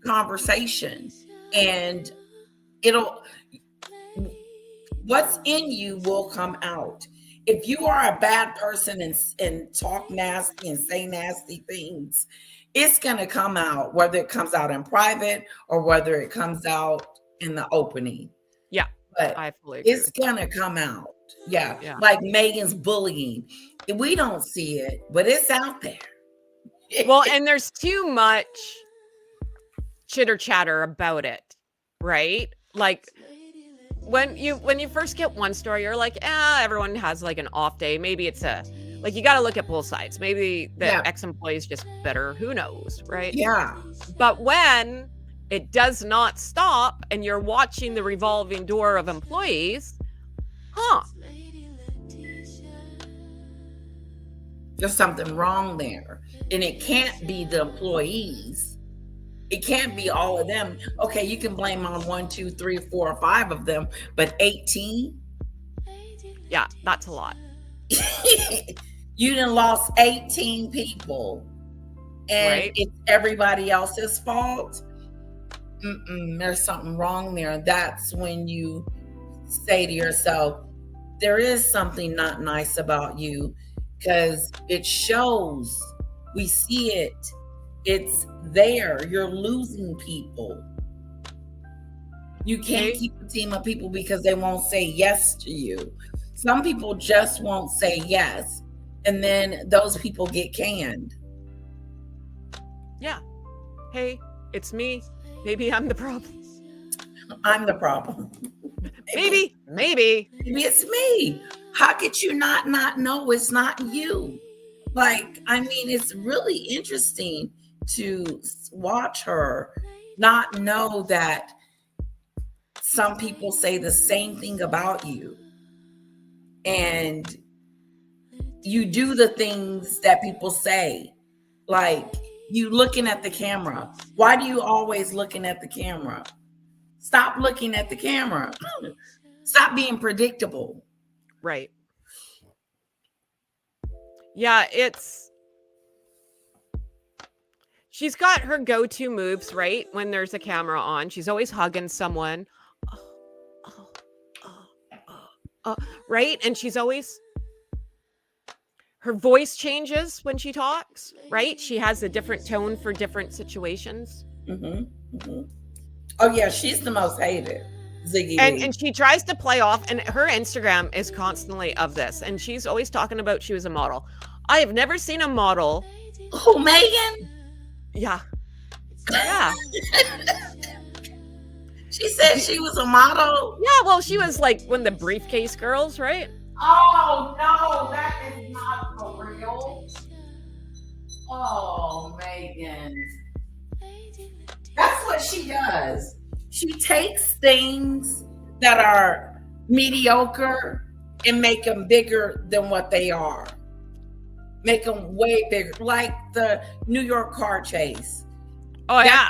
conversation, and what's in you will come out. If you are a bad person and talk nasty and say nasty things, it's going to come out, whether it comes out in private or whether it comes out in the opening. Yeah, but I fully agree. It's going to come out. Yeah. Like Meghan's bullying. We don't see it, but it's out there. Well, and there's too much chitter chatter about it, right? Like when you first get one story, you're like, everyone has like an off day. Maybe it's you got to look at both sides. Maybe the ex-employee is just better. Who knows, right? Yeah. But when it does not stop and you're watching the revolving door of employees, there's something wrong there. And it can't be the employees. It can't be all of them. Okay, you can blame on 1, 2, 3, 4, or 5 of them, but 18? Yeah, that's a lot. You done lost 18 people, and it's everybody else's fault. There's something wrong there. That's when you say to yourself, there is something not nice about you, because it shows. We see it. It's there. You're losing people. You can't keep a team of people because they won't say yes to you. Some people just won't say yes, and then those people get canned. Yeah. Hey, it's me. Maybe I'm the problem. I'm the problem. Maybe it's me. How could you not know it's not you? It's really interesting to watch her not know that some people say the same thing about you, and you do the things that people say, like you looking at the camera. Why do you always looking at the camera? Stop looking at the camera. Stop being predictable. Right. Yeah, it's She's got her go-to moves, right? When there's a camera on, she's always hugging someone. Right? And she's always, her voice changes when she talks, right? She has a different tone for different situations. Oh yeah, she's the most hated. Ziggy and she tries to play off, and her Instagram is constantly of this, and she's always talking about she was a model. I have never seen a model. Who, Meghan? Yeah. She said she was a model. Yeah, well, she was like one of the briefcase girls, right? Oh no, that is not for real. Oh, Meghan. That's what she does. She takes things that are mediocre and make them bigger than what they are. Make them way bigger, like the New York car chase. Oh, yeah.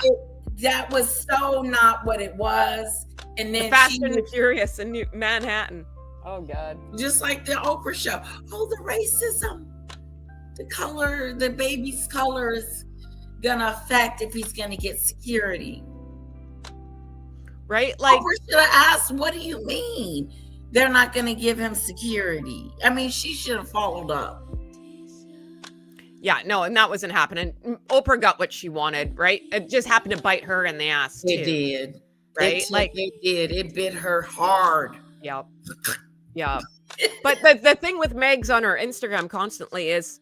That was so not what it was. And then the Fast and the Furious in Manhattan. Oh, God. Just like the Oprah show. Oh, the racism. The color, the baby's color is going to affect if he's going to get security. Right? Like, Oprah should have asked, what do you mean they're not going to give him security? I mean, she should have followed up. Yeah, no, and that wasn't happening. Oprah got what she wanted, right? It just happened to bite her in the ass, too. It did. Right? It did. It bit her hard. Yep. Yeah. But the thing with Megs on her Instagram constantly is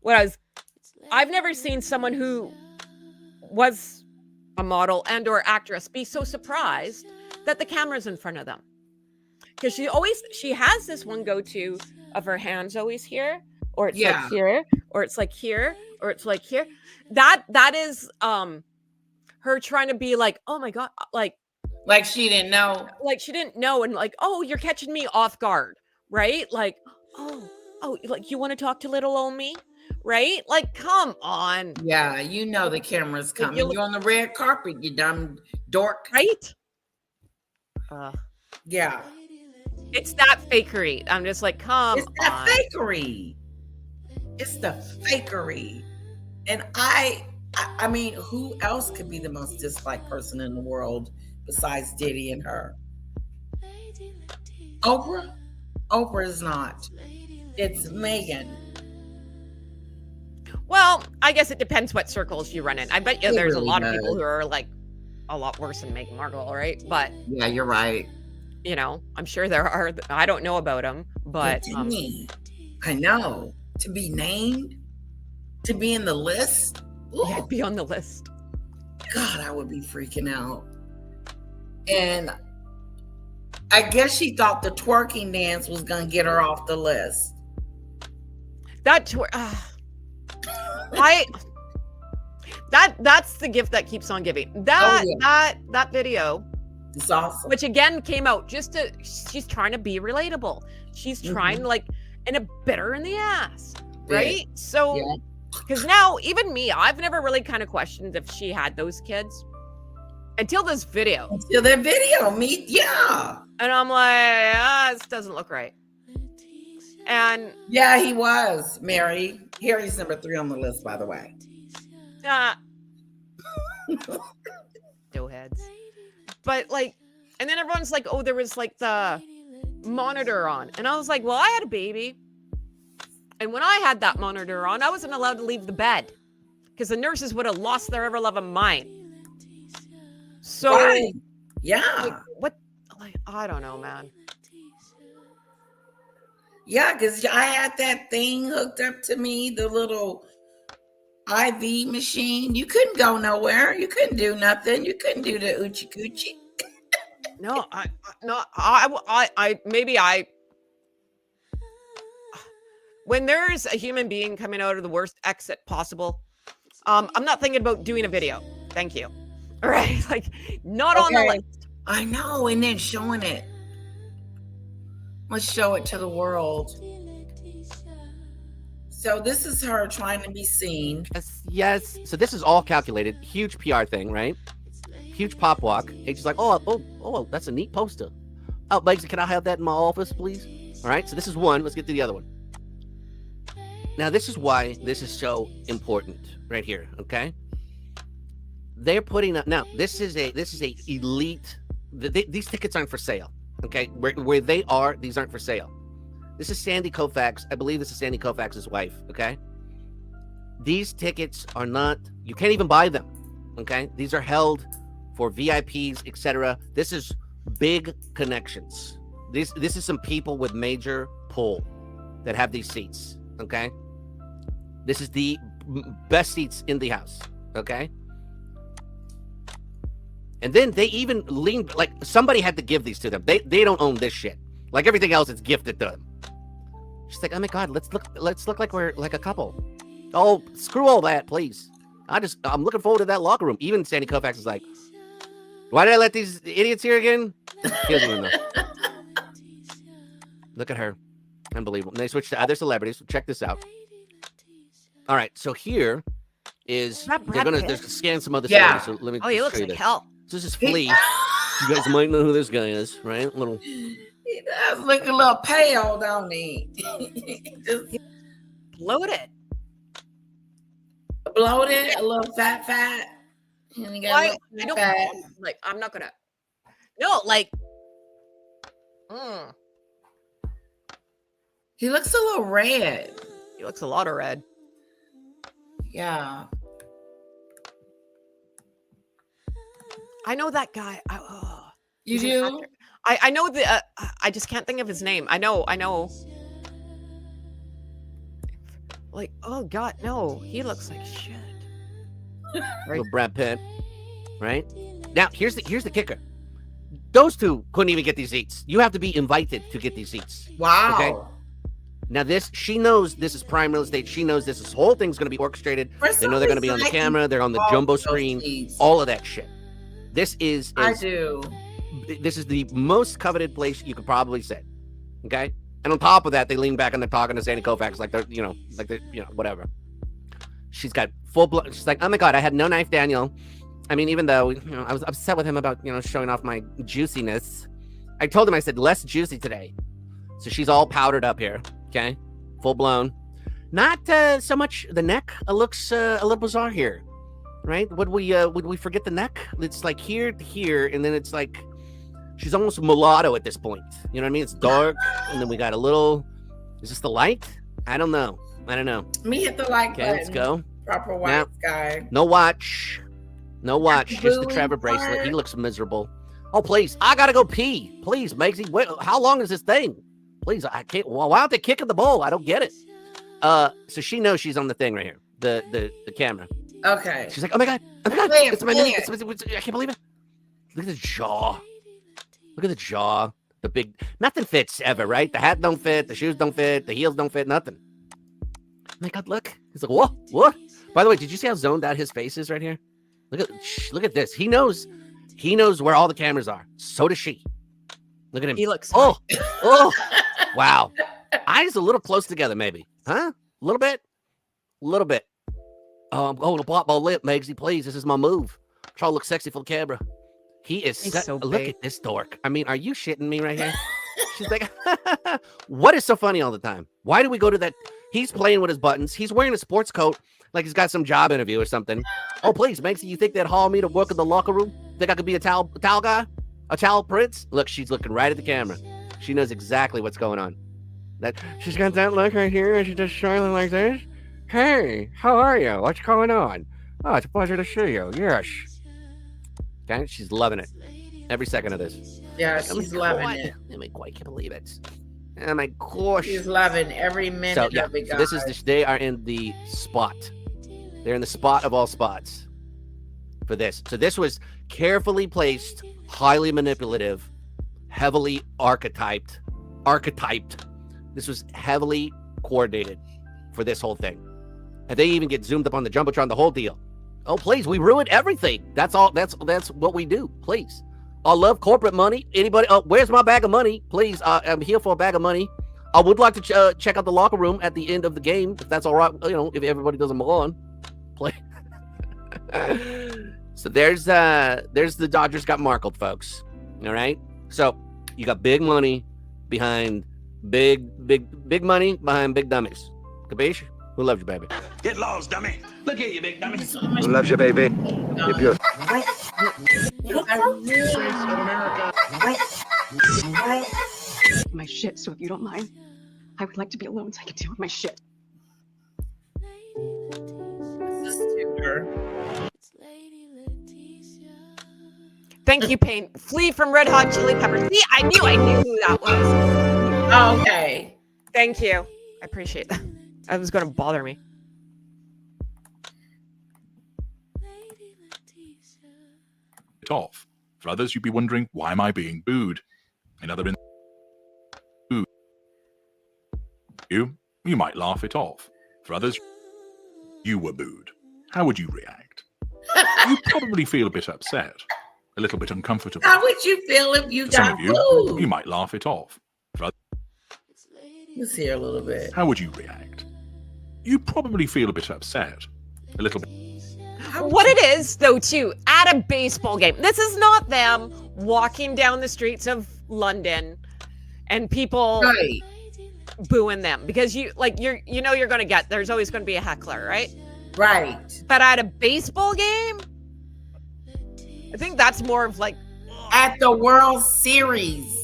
I've never seen someone who was a model and or actress be so surprised that the camera's in front of them. Because she has this one go-to of her hands always here, or it's like here, or it's like here, or it's like here. That is her trying to be like, oh my God, like she didn't know. Like she didn't know, and like, oh, you're catching me off guard, right? Like, oh, like you want to talk to little old me? Right? Like, come on. Yeah, you know the camera's coming. You're on the red carpet, you dumb dork. Right? Yeah. It's that fakery. I'm just like, come on. It's that fakery. It's the fakery. And I mean, who else could be the most disliked person in the world besides Diddy and her? Oprah? Oprah is not. It's Meghan. Well, I guess it depends what circles you run in. I bet you there's really a lot of people who are like a lot worse than Meghan Markle, right? But yeah, you're right. You know, I'm sure there are. I don't know about them, but I know, to be named, to be in the list. Yeah, be on the list. God, I would be freaking out. And I guess she thought the twerking dance was gonna get her off the list. That's the gift that keeps on giving. That video, it's awesome. Which again came out she's trying to be relatable. She's trying to like, and it bit her in the ass, right? Yeah. So, because now even me, I've never really kind of questioned if she had those kids until this video. Until that video, and I'm like, this doesn't look right. And yeah, he was Mary. Harry's number 3 on the list, by the way. Doughheads. But like, and then everyone's like, oh, there was like the monitor on. And I was like, well, I had a baby. And when I had that monitor on, I wasn't allowed to leave the bed because the nurses would have lost their ever loving mind. So, right. Yeah. Like, what? Like, I don't know, man. Yeah, because I had that thing hooked up to me, the little IV machine. You couldn't go nowhere. You couldn't do nothing. You couldn't do the oochie coochie. No, when there's a human being coming out of the worst exit possible, I'm not thinking about doing a video. Thank you. All right, like not on the list. I know, and then showing it. Let's show it to the world. So this is her trying to be seen. Yes. So this is all calculated. Huge PR thing, right? Huge pop walk. And she's like, oh, that's a neat poster. Oh, Legs, can I have that in my office, please? All right. So this is one. Let's get to the other one. Now, this is why this is so important right here. Okay. they're putting up now. This is a elite. These tickets aren't for sale. Okay, where they are, these aren't for sale. This is Sandy Koufax. I believe this is Sandy Koufax's wife. Okay, these tickets are not. You can't even buy them. Okay, these are held for VIPs, etc. This is big connections. This is some people with major pull that have these seats. Okay, this is the best seats in the house. Okay. And then they even leaned, like somebody had to give these to them. They don't own this shit. Like everything else, it's gifted to them. She's like, oh my God, let's look like we're like a couple. Oh, screw all that, please. I'm looking forward to that locker room. Even Sandy Koufax is like, why did I let these idiots here again? He doesn't even know. Look at her. Unbelievable. And they switched to other celebrities. Check this out. All right, so here is they're gonna scan some other celebrities. So let me he looks like hell. So this is Flea. You guys might know who this guy is, right? Little. He does look a little pale, don't he? Just bloated. Bloated, a little fat. And he got I don't fat. like. I'm not gonna. No, like. He looks a little red. He looks a lot of red. Yeah. I know that guy. You do? I know the. I just can't think of his name. I know. Like, oh God, no. He looks like shit. Right. Little Brad Pitt, right? Now here's the kicker. Those two couldn't even get these seats. You have to be invited to get these seats. Wow. Okay. Now she knows this is prime real estate. She knows this whole thing's going to be orchestrated. They know they're going to be on the camera. They're on the jumbo screen. All of that shit. This is This is the most coveted place you could probably sit. Okay. And on top of that, they lean back and they're talking to Sandy Koufax like they're whatever. She's got full blood. She's like, oh my God, I had no knife, Daniel. I mean, even though I was upset with him about showing off my juiciness, I told him, I said less juicy today. So she's all powdered up here. Okay, full blown. Not so much the neck. Looks a little bizarre here, right? Would we forget the neck? It's like here to here, and then it's like she's almost mulatto at this point. You know what I mean? It's dark, and then we got a little. Is this the light? I don't know. Let me hit the like button. Let's go. Proper white guy. No watch. Just the Trevor bracelet. He looks miserable. Oh please, I gotta go pee. Please, Megzy. Wait, how long is this thing? Please, I can't. Why aren't they kicking the ball? I don't get it. So she knows she's on the thing right here, the camera. Okay. She's like, oh my God, it's my name. I can't believe it. Look at the jaw. The big. Nothing fits ever, right? The hat don't fit. The shoes don't fit. The heels don't fit. Nothing. Oh my God, look. He's like, what? By the way, did you see how zoned out his face is right here? Look at this. He knows where all the cameras are. So does she. Look at him. He looks. Oh. Wow. Eyes a little close together, maybe. Huh? A little bit. Oh, I'm going to pop my lip, Megzy. Please, this is my move. Try to look sexy for the camera. He's so big. Look at this dork. I mean, are you shitting me right here? She's like, what is so funny all the time? Why do we go to that? He's playing with his buttons. He's wearing a sports coat like he's got some job interview or something. Oh, please, Megzy, you think they'd haul me to work in the locker room? Think I could be a towel guy? A towel prince? Look, she's looking right at the camera. She knows exactly what's going on. She's got that look right here, and she's just smiling like this. Hey, how are you? What's going on? Oh, it's a pleasure to see you. Yes. Okay, she's loving it. Every second of this. Yeah, she's loving it. Oh my God, I can't believe it. Oh my gosh. She's loving every minute of it, guys. They are in the spot. They're in the spot of all spots for this. So this was carefully placed, highly manipulative, heavily archetyped. This was heavily coordinated for this whole thing. And they even get zoomed up on the Jumbotron, the whole deal. Oh, please, we ruined everything. That's all. That's what we do. Please. I love corporate money. Anybody? Where's my bag of money? Please, I'm here for a bag of money. I would like to check out the locker room at the end of the game, if that's all right. If everybody doesn't belong. Play. So there's the Dodgers got markled, folks. All right. So you got big money behind big money behind big dummies. Capiche? Who loves you, baby? Get lost, dummy. Look here, you big dummy. Who loves you, baby? You're beautiful. My shit, so if you don't mind, I would like to be alone so I can deal with my shit. Thank you, Payne. Flea from Red Hot Chili Peppers. See, I knew who that was. Okay. Thank you. I appreciate that. That was going to bother me. It off. For others, you'd be wondering, why am I being booed? Another booed. You might laugh it off. For others, you were booed. How would you react? You'd probably feel a bit upset, a little bit uncomfortable. How would you feel if you For some got of you, booed? you might laugh it off. For others, Let's hear a little bit. how would you react? You'd probably feel a bit upset, a little bit. What it is, though, too, at a baseball game, this is not them walking down the streets of London and people booing them, because you're going to get, there's always going to be a heckler, right? Right. But at a baseball game, I think that's more of like at the World Series.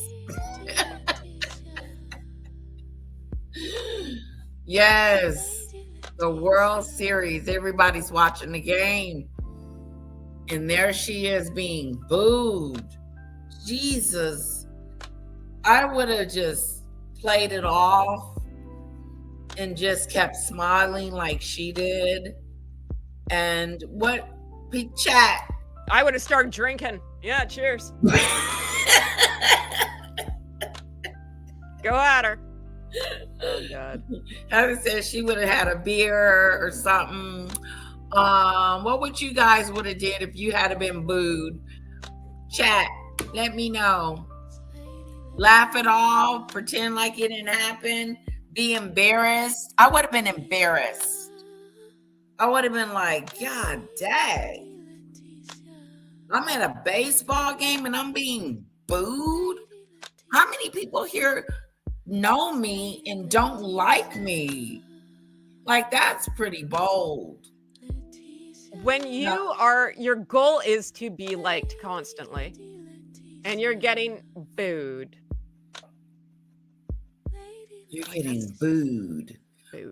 Yes, the World Series. Everybody's watching the game, and there she is being booed. Jesus, I would have just played it off and just kept smiling like she did. And what, chat? I would have started drinking. Yeah, cheers. Go at her. Oh God. Heather says she would have had a beer or something. What would you guys would have did if you had been booed? Chat, let me know. Laugh it off, pretend like it didn't happen, be embarrassed. I would have been embarrassed. I would have been like, God dang. I'm at a baseball game and I'm being booed. How many people here know me and don't like me? Like, that's pretty bold. When you are, your goal is to be liked constantly, and you're getting booed. You're getting booed.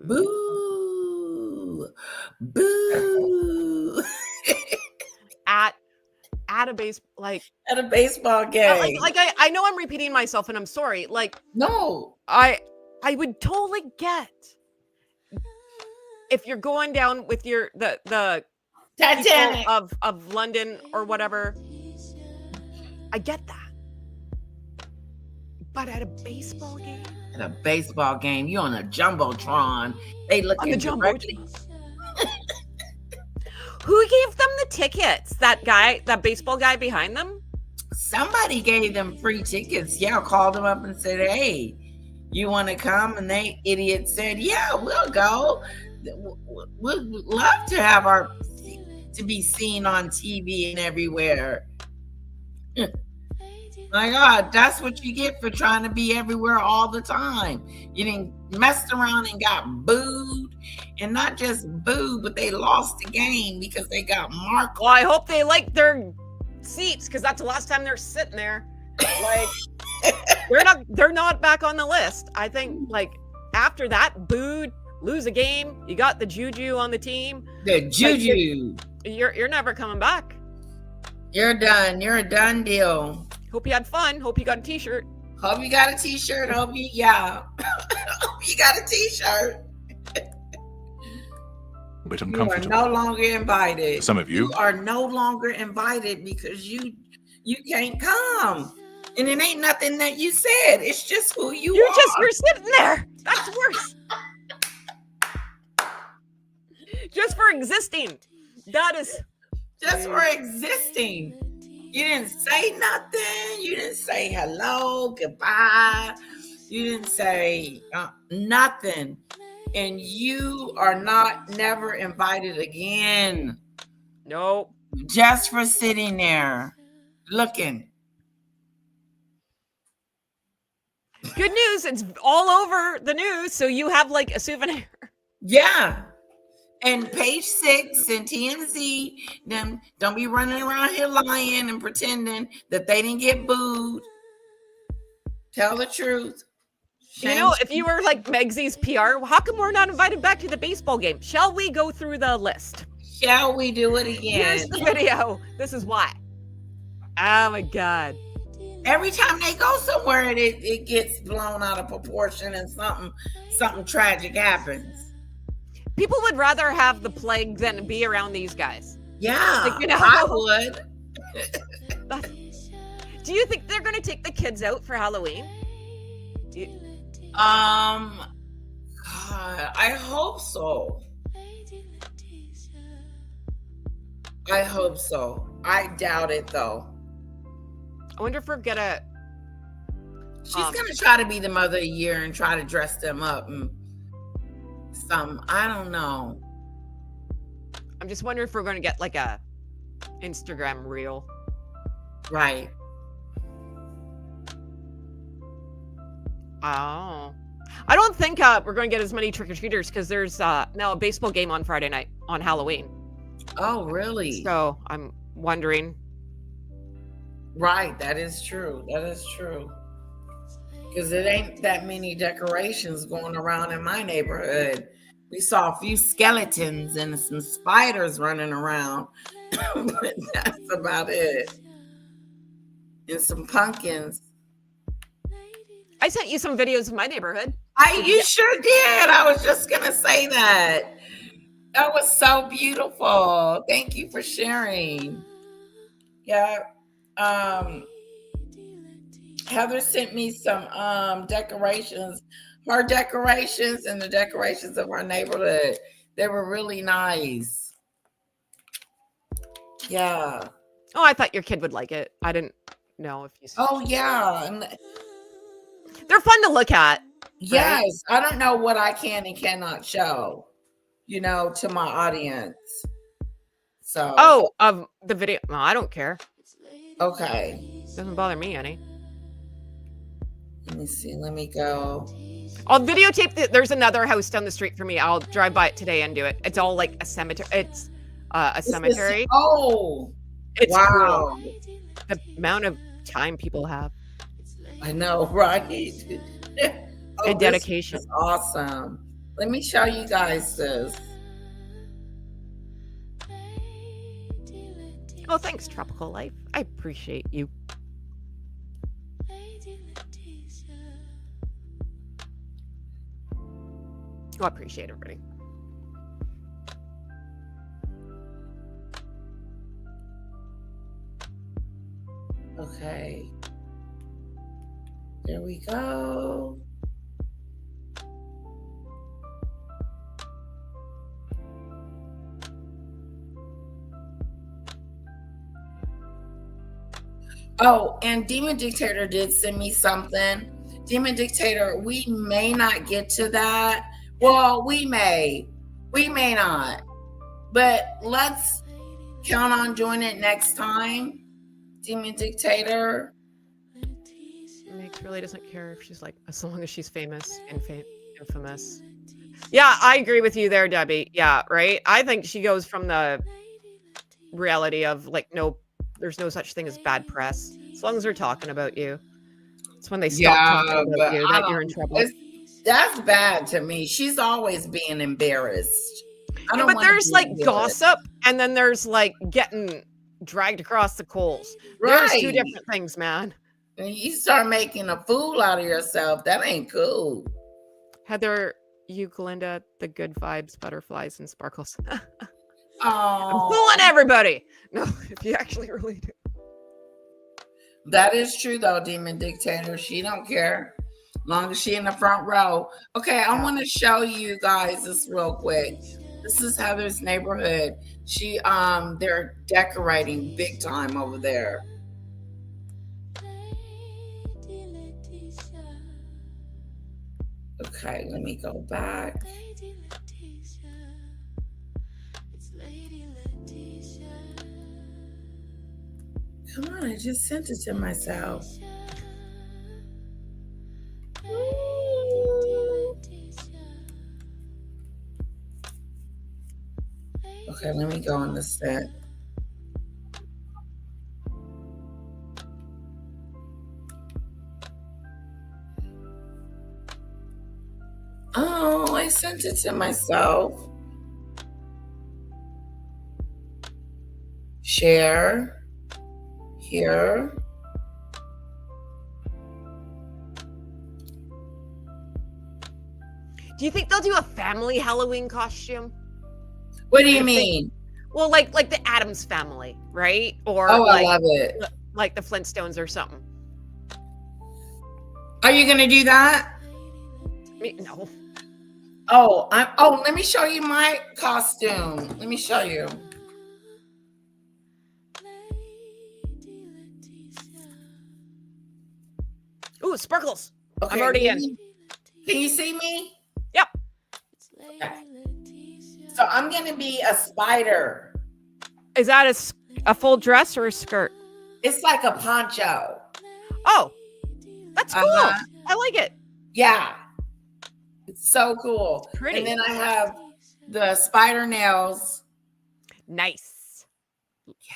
Boo. Boo. At a at a baseball game. I know I'm repeating myself and I'm sorry. No. I would totally get if you're going down with the Titanic of London or whatever. I get that. But at a baseball game? At a baseball game, you're on a jumbotron. They look on the directly. Who gave them the tickets? That guy, that baseball guy behind them? Somebody gave them free tickets. Yeah, called them up and said, hey, you want to come? And they idiot said, yeah, we'll go. We'd love to have to be seen on TV and everywhere. My God, that's what you get for trying to be everywhere all the time. You didn't mess around and got booed. And not just booed, but they lost the game because they got marked. Well, I hope they like their seats, because that's the last time they're sitting there. Like, they're not back on the list. I think, like, after that, booed, lose a game, you got the juju on the team. The juju. Like, you're never coming back. You're done. You're a done deal. Hope you had fun. Hope you got a t-shirt. Hope you got a t-shirt. Hope you got a t-shirt. A bit You uncomfortable. are no longer invited. Some of you are no longer invited because you can't come. And it ain't nothing that you said. It's just who you are. You're sitting there. That's worse. Just for existing. That is just for existing. You didn't say nothing. You didn't say hello, goodbye. You didn't say nothing. And you are never invited again. Nope. Just for sitting there looking. Good news. It's all over the news. So you have like a souvenir. Yeah. And Page 6 and TMZ, them don't be running around here lying and pretending that they didn't get booed. Tell the truth. You know, if you were like Megsy's PR, how come we're not invited back to the baseball game? Shall we go through the list? Shall we do it again? Here's the video. This is why. Oh my God. Every time they go somewhere, it gets blown out of proportion and something tragic happens. People would rather have the plague than be around these guys. Yeah, like, you know, I would. Do you think they're going to take the kids out for Halloween? God, I hope so. I hope so. I doubt it though. I wonder if we're gonna. She's gonna try to be the mother of the year and try to dress them up and some. I don't know. I'm just wondering if we're gonna get like a Instagram reel. Right. Oh. I don't think we're going to get as many trick-or-treaters because there's now a baseball game on Friday night on Halloween. Oh, really? So I'm wondering. Right, that is true. That is true. Because it ain't that many decorations going around in my neighborhood. We saw a few skeletons and some spiders running around, but that's about it. And some pumpkins. I sent you some videos of my neighborhood. You sure did. I was just gonna say that. That was so beautiful. Thank you for sharing. Yeah. Heather sent me some decorations, her decorations and the decorations of our neighborhood. They were really nice. Yeah. Oh, I thought your kid would like it. I didn't know if you. Oh yeah. And they're fun to look at. Yes. Right? I don't know what I can and cannot show, to my audience. So. Oh, of the video. No, I don't care. Okay. Doesn't bother me any. Let me see. Let me go. I'll videotape there's another house down the street from me. I'll drive by it today and do it. It's all like a cemetery. It's a cemetery. It's wow. Cool. The amount of time people have. I know, right? And dedication. This is awesome. Let me show you guys this. Oh, thanks, Tropical Life. I appreciate you. Oh, I appreciate everybody. Okay. There we go. Oh, and Demon Dictator did send me something. Demon Dictator, we may not get to that. Well, we may not. But let's count on doing it next time. Demon Dictator. Mix really doesn't care if she's like, as long as she's famous and infamous. Yeah, I agree with you there, Debbie. Yeah, right? I think she goes from the reality of like, no, there's no such thing as bad press. As long as they're talking about you. It's when they stop talking about you that you're in trouble. That's bad to me. She's always being embarrassed. But there's like gossip and then there's like getting dragged across the coals. Right. There's two different things, man. And you start making a fool out of yourself. That ain't cool. Heather, you, Glinda, the good vibes, butterflies, and sparkles. I'm fooling everybody. No, if you actually really do. That is true, though, Demon Dictator. She don't care. Long as she in the front row. Okay, I want to show you guys this real quick. This is Heather's neighborhood. They're decorating big time over there. Okay, let me go back. Come on, I just sent it to myself. Okay, let me go on the set. Oh, I sent it to myself. Share. Here. Do you think they'll do a family Halloween costume? What do you mean? Well, like the Addams Family, right? Or I like, love it. Like the Flintstones or something. Are you gonna do that? No. Oh, let me show you my costume. Let me show you. Ooh, sparkles. Okay, I'm already in. Can you see me? Yep. Okay. So I'm gonna be a spider. Is that a full dress or a skirt? It's like a poncho. Oh, that's cool. I like it. Yeah. It's so cool. It's pretty. And then I have the spider nails. Nice.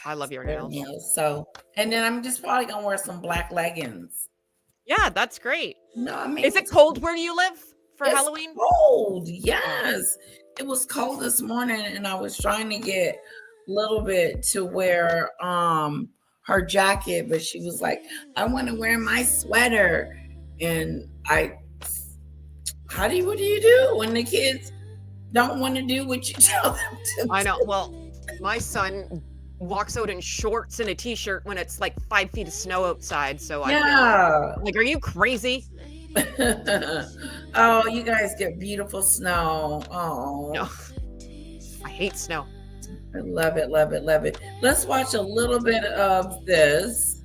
I love your nails. So, and then I'm just probably gonna wear some black leggings. Yeah, that's great. No, I mean, is it cold where you live for it's Halloween? Cold, yes. It was cold this morning, and I was trying to get a little bit to wear her jacket, but she was like, "I want to wear my sweater," and what do you do when the kids don't want to do what you tell them to? I know. Well, my son walks out in shorts and a t-shirt when it's like 5 feet of snow outside. So yeah, like, are you crazy? Oh, you guys get beautiful snow. Oh, no, I hate snow. I love it, love it, love it. Let's watch a little bit of this,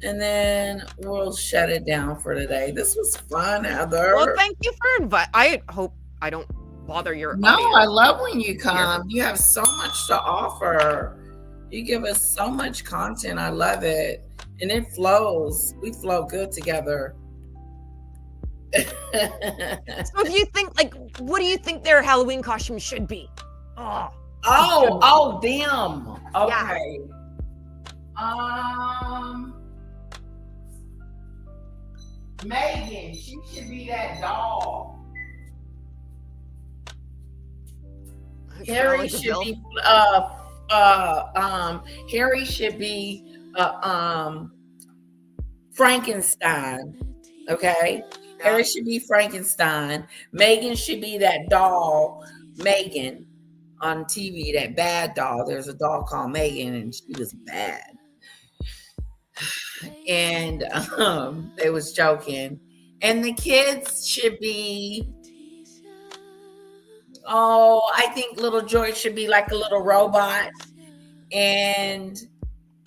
and then we'll shut it down for today. This was fun, Heather. Well, thank you for inviting. I hope I don't bother your No, audience. I love when you come. You have so much to offer. You give us so much content. I love it. And it flows. We flow good together. So if you think, like, what do you think their Halloween costume should be? Oh, damn. Okay. Yeah. Meghan, she should be that doll. Harry should be Harry should be Frankenstein. Okay? Harry should be Frankenstein. Meghan should be that doll, Meghan, on TV, that bad doll. There's a doll called Meghan, and she was bad. And they was joking. And the kids should be, I think little George should be like a little robot, and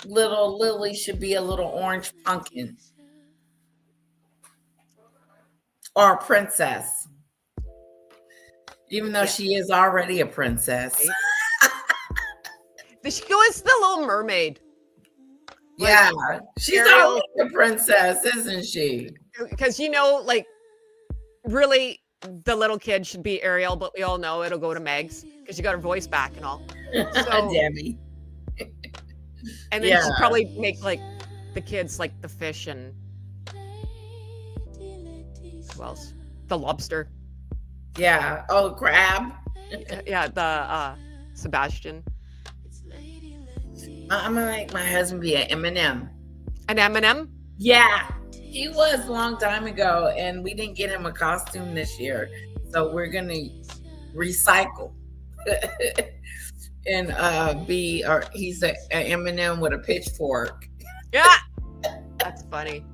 little Lily should be a little orange pumpkin. Or a princess. Even though she is already a princess. Does she go as the Little Mermaid? Yeah, she's already a princess, isn't she? Because, like, really, the little kid should be Ariel, but we all know it'll go to Megs because she got her voice back and all. So, Debbie. And then she'll probably make, like, the kids like the fish and who else? The lobster. Yeah. Oh, crab. Yeah, the Sebastian. I'm gonna make my husband be an M&M. An M&M? Yeah. He was a long time ago, and we didn't get him a costume this year. So we're gonna recycle. And he's an M&M with a pitchfork. Yeah. That's funny.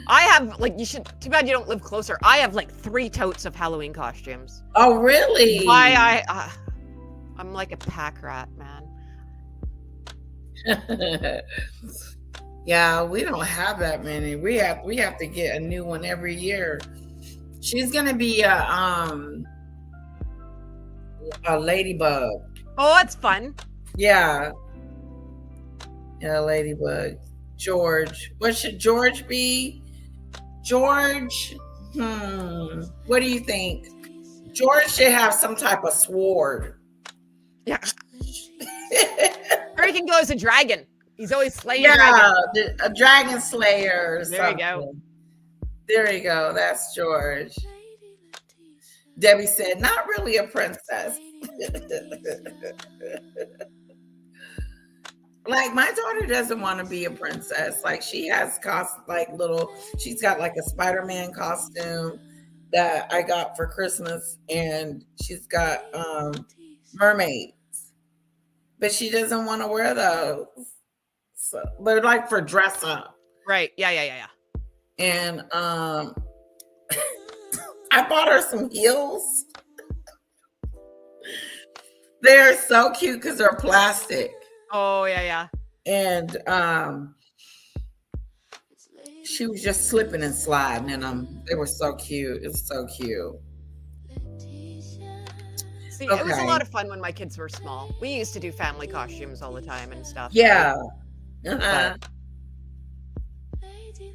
I have, like, too bad you don't live closer. I have like 3 totes of Halloween costumes. Oh, really? I'm like a pack rat, man. Yeah, we don't have that many. We have to get a new one every year. She's gonna be a ladybug. Oh, that's fun. Yeah. Yeah, ladybug. George. What should George be? George. What do you think? George should have some type of sword. Yeah, Or he can go as a dragon. He's always slaying dragons. A dragon slayer or There you go. There you go. That's George. Debbie said, not really a princess. Like, my daughter doesn't want to be a princess. Like, she has she's got like a Spider-Man costume that I got for Christmas, and she's got mermaids, but she doesn't want to wear those. So they're like for dress up. Right. Yeah. And I bought her some heels. They're so cute because they're plastic. Oh, yeah. And she was just slipping and sliding in them. They were so cute. It's so cute. See, it was a lot of fun when my kids were small. We used to do family costumes all the time and stuff. Yeah. Right?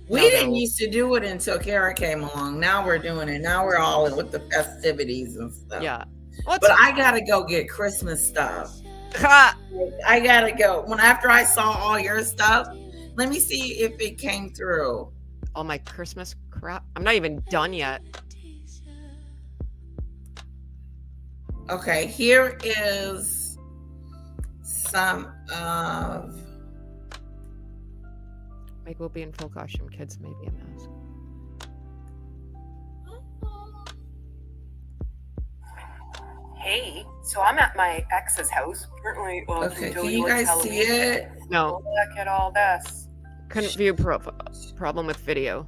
We didn't used to do it until Kara came along. Now we're doing it. Now we're all in with the festivities and stuff. Yeah. But I gotta go get Christmas stuff. I gotta go. After I saw all your stuff, let me see if it came through. All my Christmas crap. I'm not even done yet. Okay, here is some of. Meg will be in full costume. Kids may be a mask. Hey, so I'm at my ex's house. Currently, okay, can you guys see it? No. Look at all this. Couldn't view profile. Problem with video.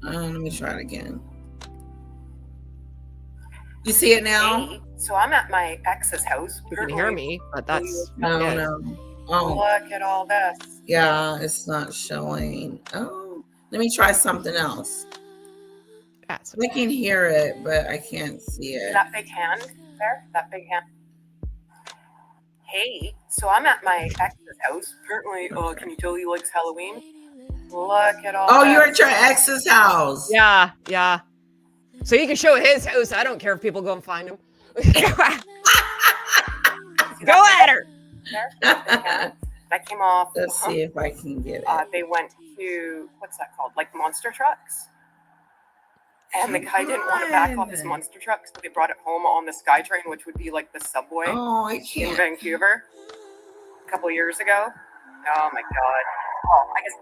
Let me try it again. You see it now? Hey, so I'm at my ex's house. You can hear me, but that's no. Oh, look at all this. Yeah, it's not showing. Oh, let me try something else. I can hear it, but I can't see it. That big hand there? That big hand. Hey, so I'm at my ex's house. Apparently, can you tell he likes Halloween? Look at all you're at your ex's house. Yeah. So you can show his house. I don't care if people go and find him. Go at her. That came off. Let's see if I can get it. They went to, what's that called? Like monster trucks. And the guy didn't want to back off his monster truck, so they brought it home on the SkyTrain, which would be like the subway in Vancouver a couple years ago. Oh my God. Oh, I guess.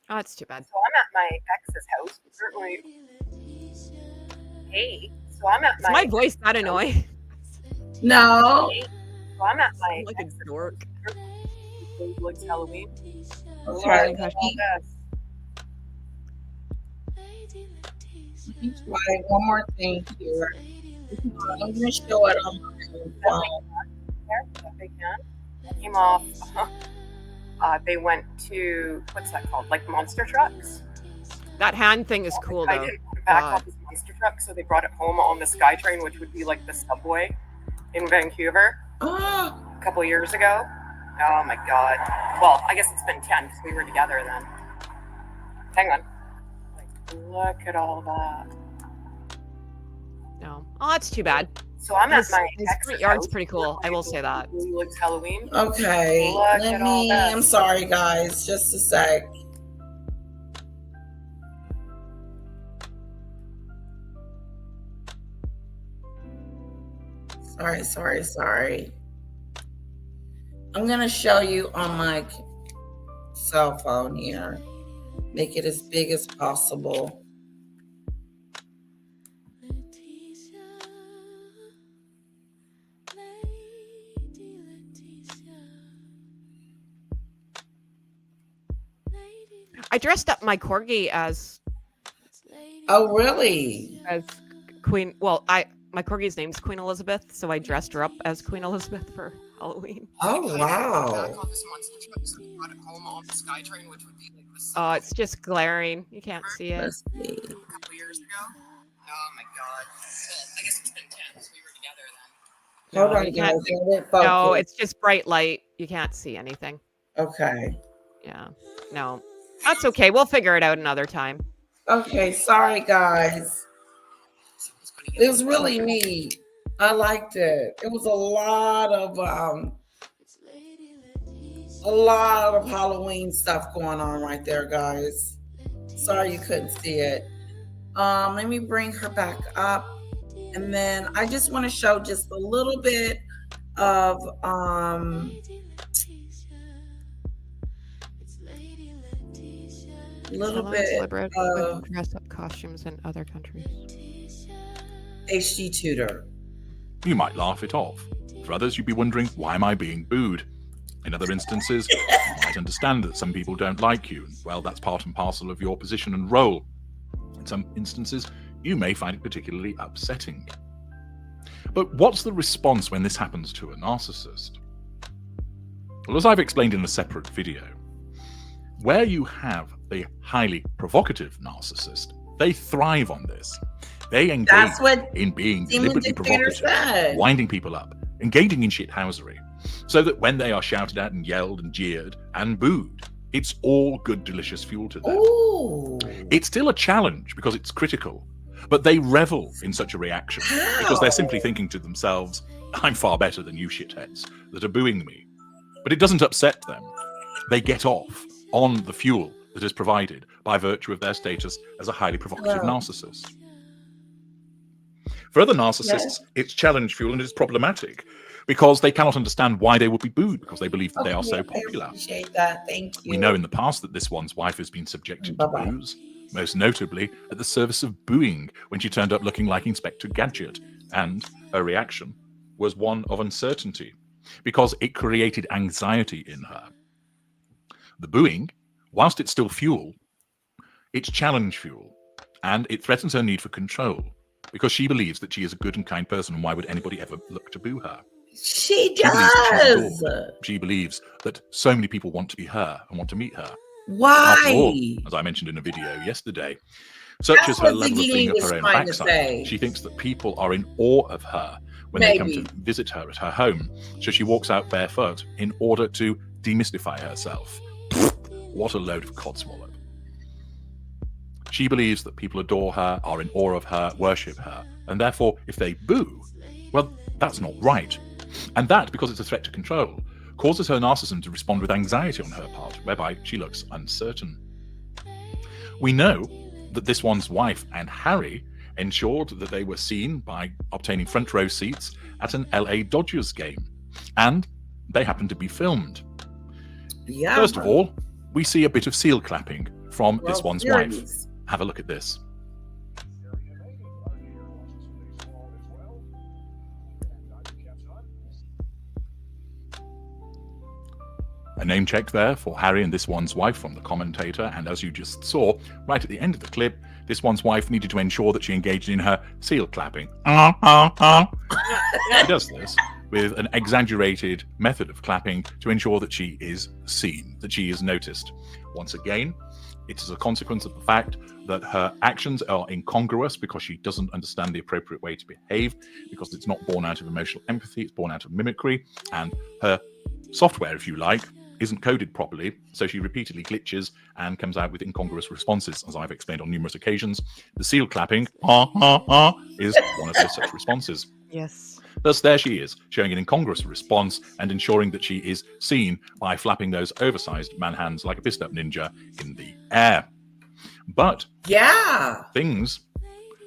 Oh, it's too bad. So I'm at my ex's house. Certainly. Hey, so I'm at my voice that annoying? No. Hey, so I'm at my like a dork. Looks Halloween. I'll try one more thing here. I'm gonna show it on my phone. That big hand came off. They went to, what's that called? Like monster trucks. That hand thing is cool though. I didn't want to back off his monster truck, so they brought it home on the SkyTrain, which would be like the subway in Vancouver a couple years ago. Oh my God. Well, I guess it's been 10 because we were together then. Hang on. Like, look at all that. No. Oh, that's too bad. So I'm at my his front yard's pretty cool. I will say that. Looks Halloween. Okay. Let me. I'm sorry, guys. Just a sec. Sorry. I'm gonna show you on my cell phone here. Make it as big as possible. I dressed up my corgi as. Oh, really? As Queen. Well, my corgi's name's Queen Elizabeth, so I dressed her up as Queen Elizabeth for Halloween. Oh, wow. Oh, it's just glaring. You can't see it. Let's see. A couple years ago. Oh my God. I guess it's been 10 because we were together then. Hold on, you guys. can't see. No, it's just bright light. You can't see anything. Okay. Yeah. No. That's okay. We'll figure it out another time. Okay. Sorry, guys. It was really neat. I liked it. It was a lot of Halloween stuff going on right there, guys. Sorry you couldn't see it. Let me bring her back up. And then I just want to show just a little bit of with dress-up costumes in other countries. HD Tutor. You might laugh it off. For others, you'd be wondering, why am I being booed? In other instances, you might understand that some people don't like you. Well, that's part and parcel of your position and role. In some instances, you may find it particularly upsetting. But what's the response when this happens to a narcissist? Well, as I've explained in a separate video, where you have a highly provocative narcissist, they thrive on this. They engage in being deliberately provocative, winding people up, engaging in shithousery, so that when they are shouted at and yelled and jeered and booed, it's all good, delicious fuel to them. Ooh. It's still a challenge because it's critical, but they revel in such a reaction because they're simply thinking to themselves, I'm far better than you shitheads that are booing me. But it doesn't upset them. They get off on the fuel that is provided by virtue of their status as a highly provocative narcissist. For other narcissists, it's challenge fuel and it's problematic because they cannot understand why they would be booed because they believe that they are so popular. I appreciate that. Thank you. We know in the past that this one's wife has been subjected to boos, most notably at the service of booing when she turned up looking like Inspector Gadget, and her reaction was one of uncertainty because it created anxiety in her. The booing, whilst it's still fuel, it's challenge fuel, and it threatens her need for control because she believes that she is a good and kind person, and why would anybody ever look to boo her? She does. She believes that so many people want to be her and want to meet her. Why? After all, as I mentioned in a video yesterday, such is her level of being up her own backside. She thinks that people are in awe of her when they come to visit her at her home, so she walks out barefoot in order to demystify herself. What a load of codswallop. She believes that people adore her, are in awe of her, worship her, and therefore, if they boo, well, that's not right. And that, because it's a threat to control, causes her narcissism to respond with anxiety on her part, whereby she looks uncertain. We know that this one's wife and Harry ensured that they were seen by obtaining front row seats at an LA Dodgers game, and they happened to be filmed. Yeah. First of all, we see a bit of seal clapping from this one's wife. Have a look at this. A name check there for Harry and this one's wife from the commentator, and as you just saw, right at the end of the clip, this one's wife needed to ensure that she engaged in her seal clapping. She does this with an exaggerated method of clapping to ensure that she is seen, that she is noticed. Once again, it is a consequence of the fact that her actions are incongruous because she doesn't understand the appropriate way to behave, because it's not born out of emotional empathy, it's born out of mimicry, and her software, if you like, isn't coded properly, so she repeatedly glitches and comes out with incongruous responses, as I've explained on numerous occasions. The seal clapping, is one of those such responses. Yes. Thus, there she is, showing an incongruous response and ensuring that she is seen by flapping those oversized man hands like a pissed-up ninja in the air. But things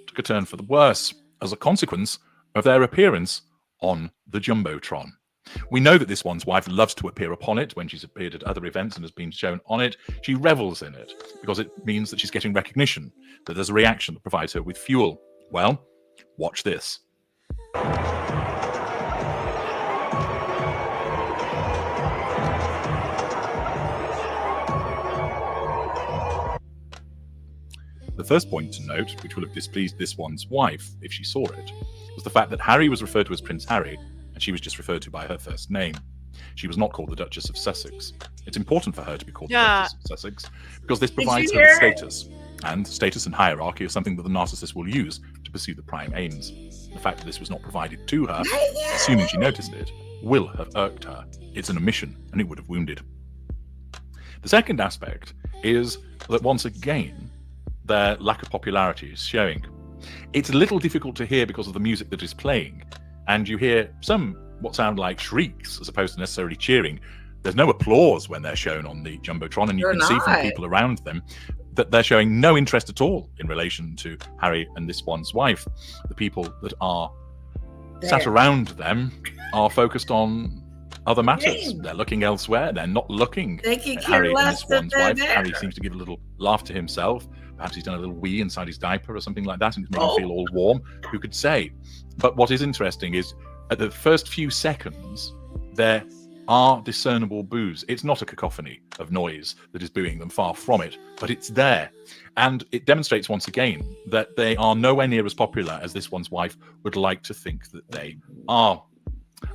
took a turn for the worse as a consequence of their appearance on the Jumbotron. We know that this one's wife loves to appear upon it when she's appeared at other events and has been shown on it. She revels in it because it means that she's getting recognition, that there's a reaction that provides her with fuel. Well, watch this. The first point to note, which will have displeased this one's wife if she saw it, was the fact that Harry was referred to as Prince Harry, and she was just referred to by her first name. She was not called the Duchess of Sussex. It's important for her to be called the Duchess of Sussex because this provides her with status, and status and hierarchy is something that the narcissist will use to pursue the prime aims. The fact that this was not provided to her, assuming she noticed it, will have irked her. It's an omission, and it would have wounded. The second aspect is that once again, their lack of popularity is showing. It's a little difficult to hear because of the music that is playing, and you hear some what sound like shrieks as opposed to necessarily cheering. There's no applause when they're shown on the Jumbotron, and you can see from people around them that they're showing no interest at all in relation to Harry and this one's wife. The people that are sat around them are focused on other matters. They're looking elsewhere. They're not looking at Harry and this one's wife. Harry seems to give a little laugh to himself. Perhaps he's done a little wee inside his diaper or something like that, and it's making him feel all warm. Who could say? But what is interesting is at the first few seconds, there are discernible boos. It's not a cacophony of noise that is booing them, far from it, but it's there. And it demonstrates once again that they are nowhere near as popular as this one's wife would like to think that they are.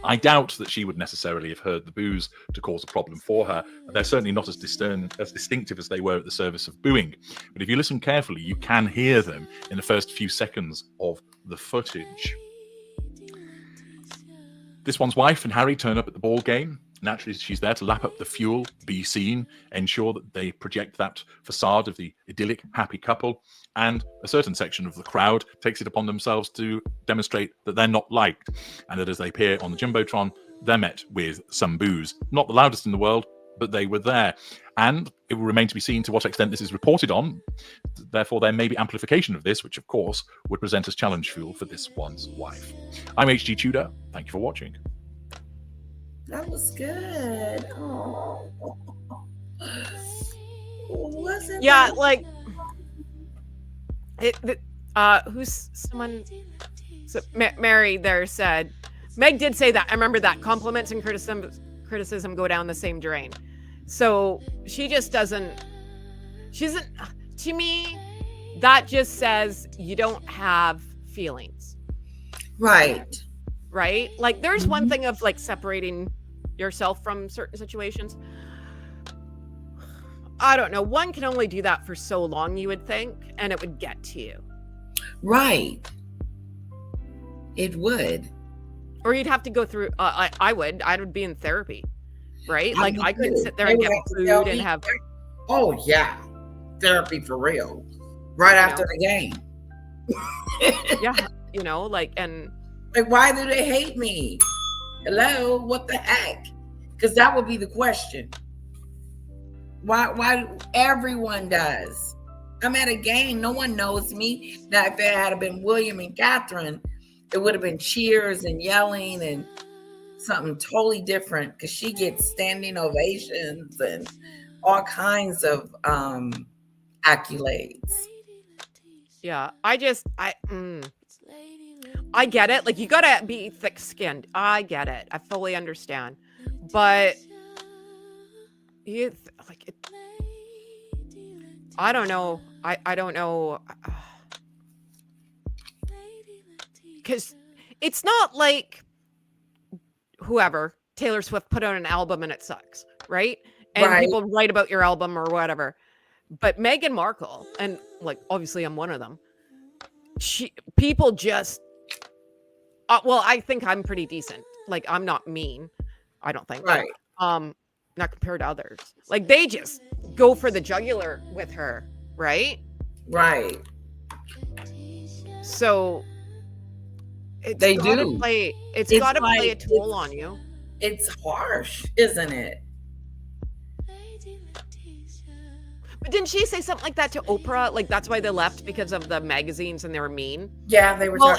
I doubt that she would necessarily have heard the boos to cause a problem for her. They're certainly not as distinctive as they were at the service of booing. But if you listen carefully, you can hear them in the first few seconds of the footage. This one's wife and Harry turn up at the ball game. Naturally, she's there to lap up the fuel, be seen, ensure that they project that facade of the idyllic, happy couple. And a certain section of the crowd takes it upon themselves to demonstrate that they're not liked, and that as they appear on the Jumbotron, they're met with some boos. Not the loudest in the world, but they were there. And it will remain to be seen to what extent this is reported on. Therefore, there may be amplification of this, which, of course, would present as challenge fuel for this one's wife. I'm HG Tudor. Thank you for watching. That was good. Oh, wasn't yeah, that... like who's someone? So, Mary there said, Meg did say that. I remember that compliments and criticism go down the same drain. So she just doesn't. She doesn't. To me, that just says you don't have feelings. Right. Right. Like there's one thing of like separating yourself from certain situations. I don't know. One can only do that for so long, you would think, and it would get to you. Right. It would. Or you'd have to go through, I would be in therapy, right? Like I couldn't sit there and get food and have. Oh yeah. Therapy for real. Right after the game. Yeah. You know, like, and. Like, why do they hate me? Hello? What the heck? Because that would be the question. Why everyone does. I'm at a game. No one knows me. Now, if it had been William and Catherine, it would have been cheers and yelling and something totally different because she gets standing ovations and all kinds of accolades. Yeah, I get it. Like, you gotta be thick-skinned. I get it. I fully understand. But I don't know. I don't know. Because it's not like whoever, Taylor Swift, put out an album and it sucks, right? And people write about your album or whatever. But Meghan Markle, and like, obviously I'm one of them, people just, well, I think I'm pretty decent. Like, I'm not mean. I don't think. Right. Not compared to others. Like, they just go for the jugular with her, right? Right. So it's they gotta do. Play. It's got to play a toll on you. It's harsh, isn't it? But didn't she say something like that to Oprah? Like, that's why they left, because of the magazines and they were mean? Yeah, they were. Well,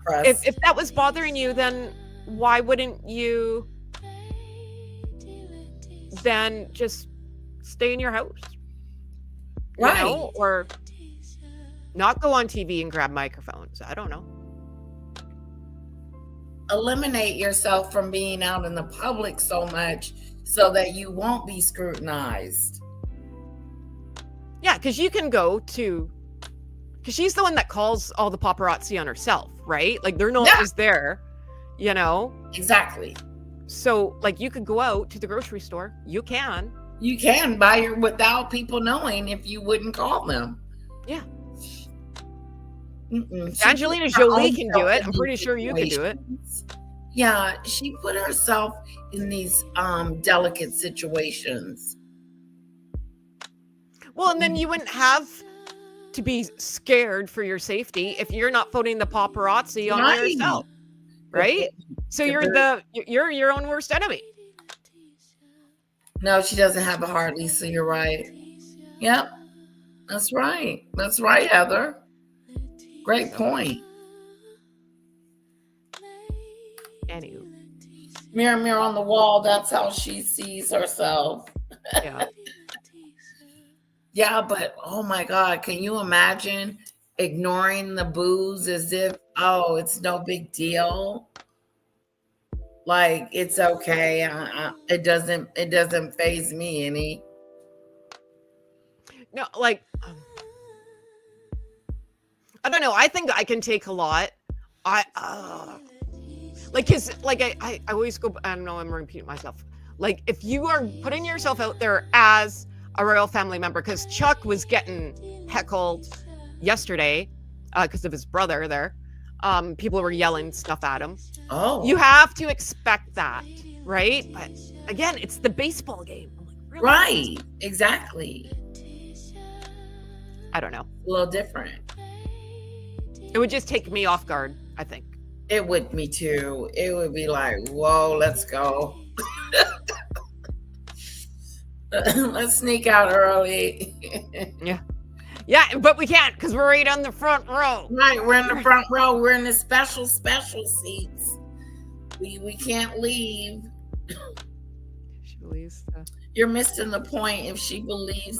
if that was bothering you, then why wouldn't you then just stay in your house? Right. You know? Or not go on TV and grab microphones. I don't know. Eliminate yourself from being out in the public so much so that you won't be scrutinized. Yeah, because you can go to, because she's the one that calls all the paparazzi on herself, right? Like, they're not always there, you know? Exactly. So, like, you could go out to the grocery store. You can buy without people knowing if you wouldn't call them. Yeah. Angelina Jolie can do it. I'm pretty sure you can do it. Yeah, she put herself in these delicate situations. Well, and then you wouldn't have to be scared for your safety if you're not putting the paparazzi on Right. yourself, right? So you're your own worst enemy. No, she doesn't have a heart, Lisa. You're right. Yep. That's right. That's right, Heather. Great point. Anywho. Mirror, mirror on the wall. That's how she sees herself. Yeah. Yeah, but oh my God, can you imagine ignoring the booze as if, oh, it's no big deal? Like, it's okay. It doesn't faze me any. No, like, I don't know. I think I can take a lot. I always go, I don't know, I'm repeating myself. Like, if you are putting yourself out there as a royal family member, because Chuck was getting heckled yesterday because of his brother there. People were yelling stuff at him. Oh. You have to expect that, right? But again, it's the baseball game. I'm like, really? Right. Exactly. I don't know. A little different. It would just take me off guard, I think. It would, me too. It would be like, whoa, let's go. Let's sneak out early. Yeah. Yeah, but we can't because we're right on the front row. Right, we're in the front row. We're in the special seats. We can't leave. She believes that. You're missing the point. If she believes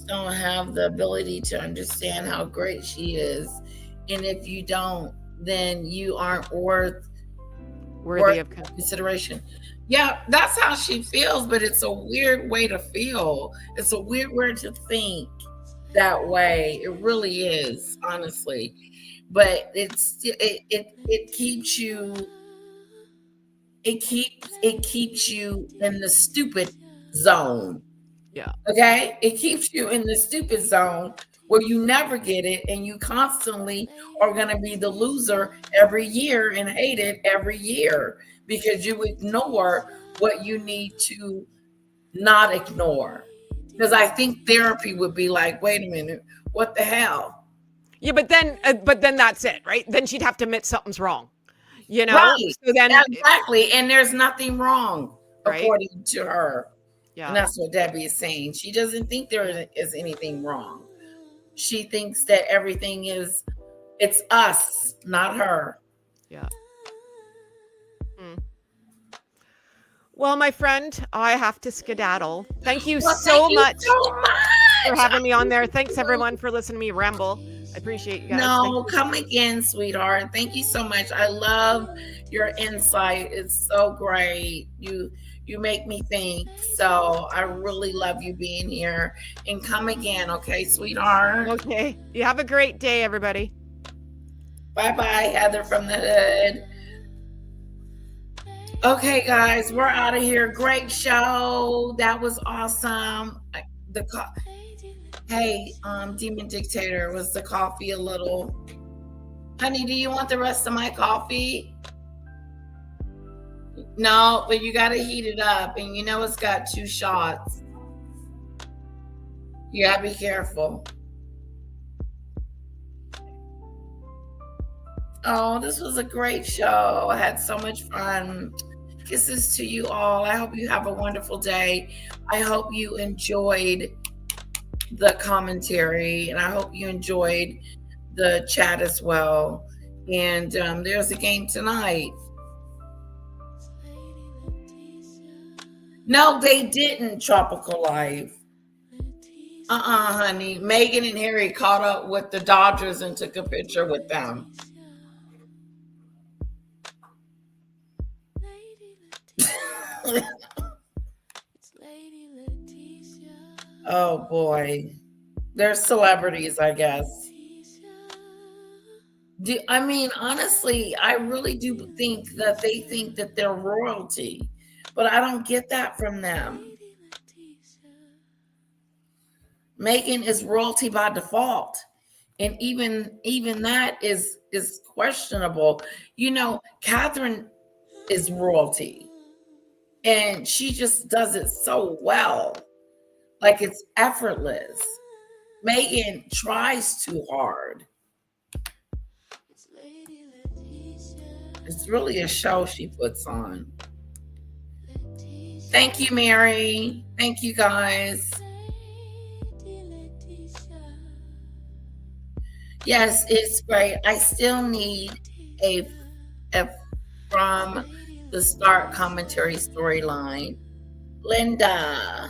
don't have the ability to understand how great she is, and if you don't, then you aren't worthy of consideration. Yeah, that's how she feels, but it's a weird way to feel. It's a weird way to think that way. It really is, honestly. But it keeps you in the stupid zone. Yeah. Okay? It keeps you in the stupid zone where you never get it and you constantly are going to be the loser every year and hate it every year because you ignore what you need to not ignore. Because I think therapy would be like, wait a minute, what the hell? Yeah, but then that's it, right? Then she'd have to admit something's wrong, you know? Right. So then, exactly. And there's nothing wrong, right? According to her. Yeah. And that's what Debbie is saying. She doesn't think there is anything wrong. She thinks that everything it's us, not her. Yeah. Well, my friend, I have to skedaddle. Thank you so much for having me on there. Thanks everyone for listening to me ramble. I appreciate you guys. No, come again, sweetheart. Thank you so much. I love your insight. It's so great. You make me think. So I really love you being here. And come again, okay, sweetheart? Okay. You have a great day, everybody. Bye-bye, Heather from the hood. Okay, guys, we're out of here. Great show. That was awesome. Hey, Demon Dictator, was the coffee a little... Honey, do you want the rest of my coffee? No, but you got to heat it up. And you know it's got 2 shots. You got to be careful. Oh, this was a great show. I had so much fun. Kisses to you all. I hope you have a wonderful day. I hope you enjoyed the commentary, and I hope you enjoyed the chat as well. And there's a game tonight. No, they didn't, Tropical Life. Honey. Meghan and Harry caught up with the Dodgers and took a picture with them. Oh boy, they're celebrities, I guess. I mean, honestly, I really do think that they think that they're royalty, but I don't get that from them. Meghan is royalty by default, and even that is questionable. You know, Catherine is royalty. And she just does it so well. Like it's effortless. Meghan tries too hard. It's really a show she puts on. Thank you, Mary. Thank you, guys. Yes, it's great. I still need a from the start commentary storyline. Linda.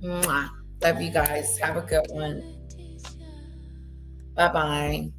Mwah. Love you guys. Have a good one. Bye-bye.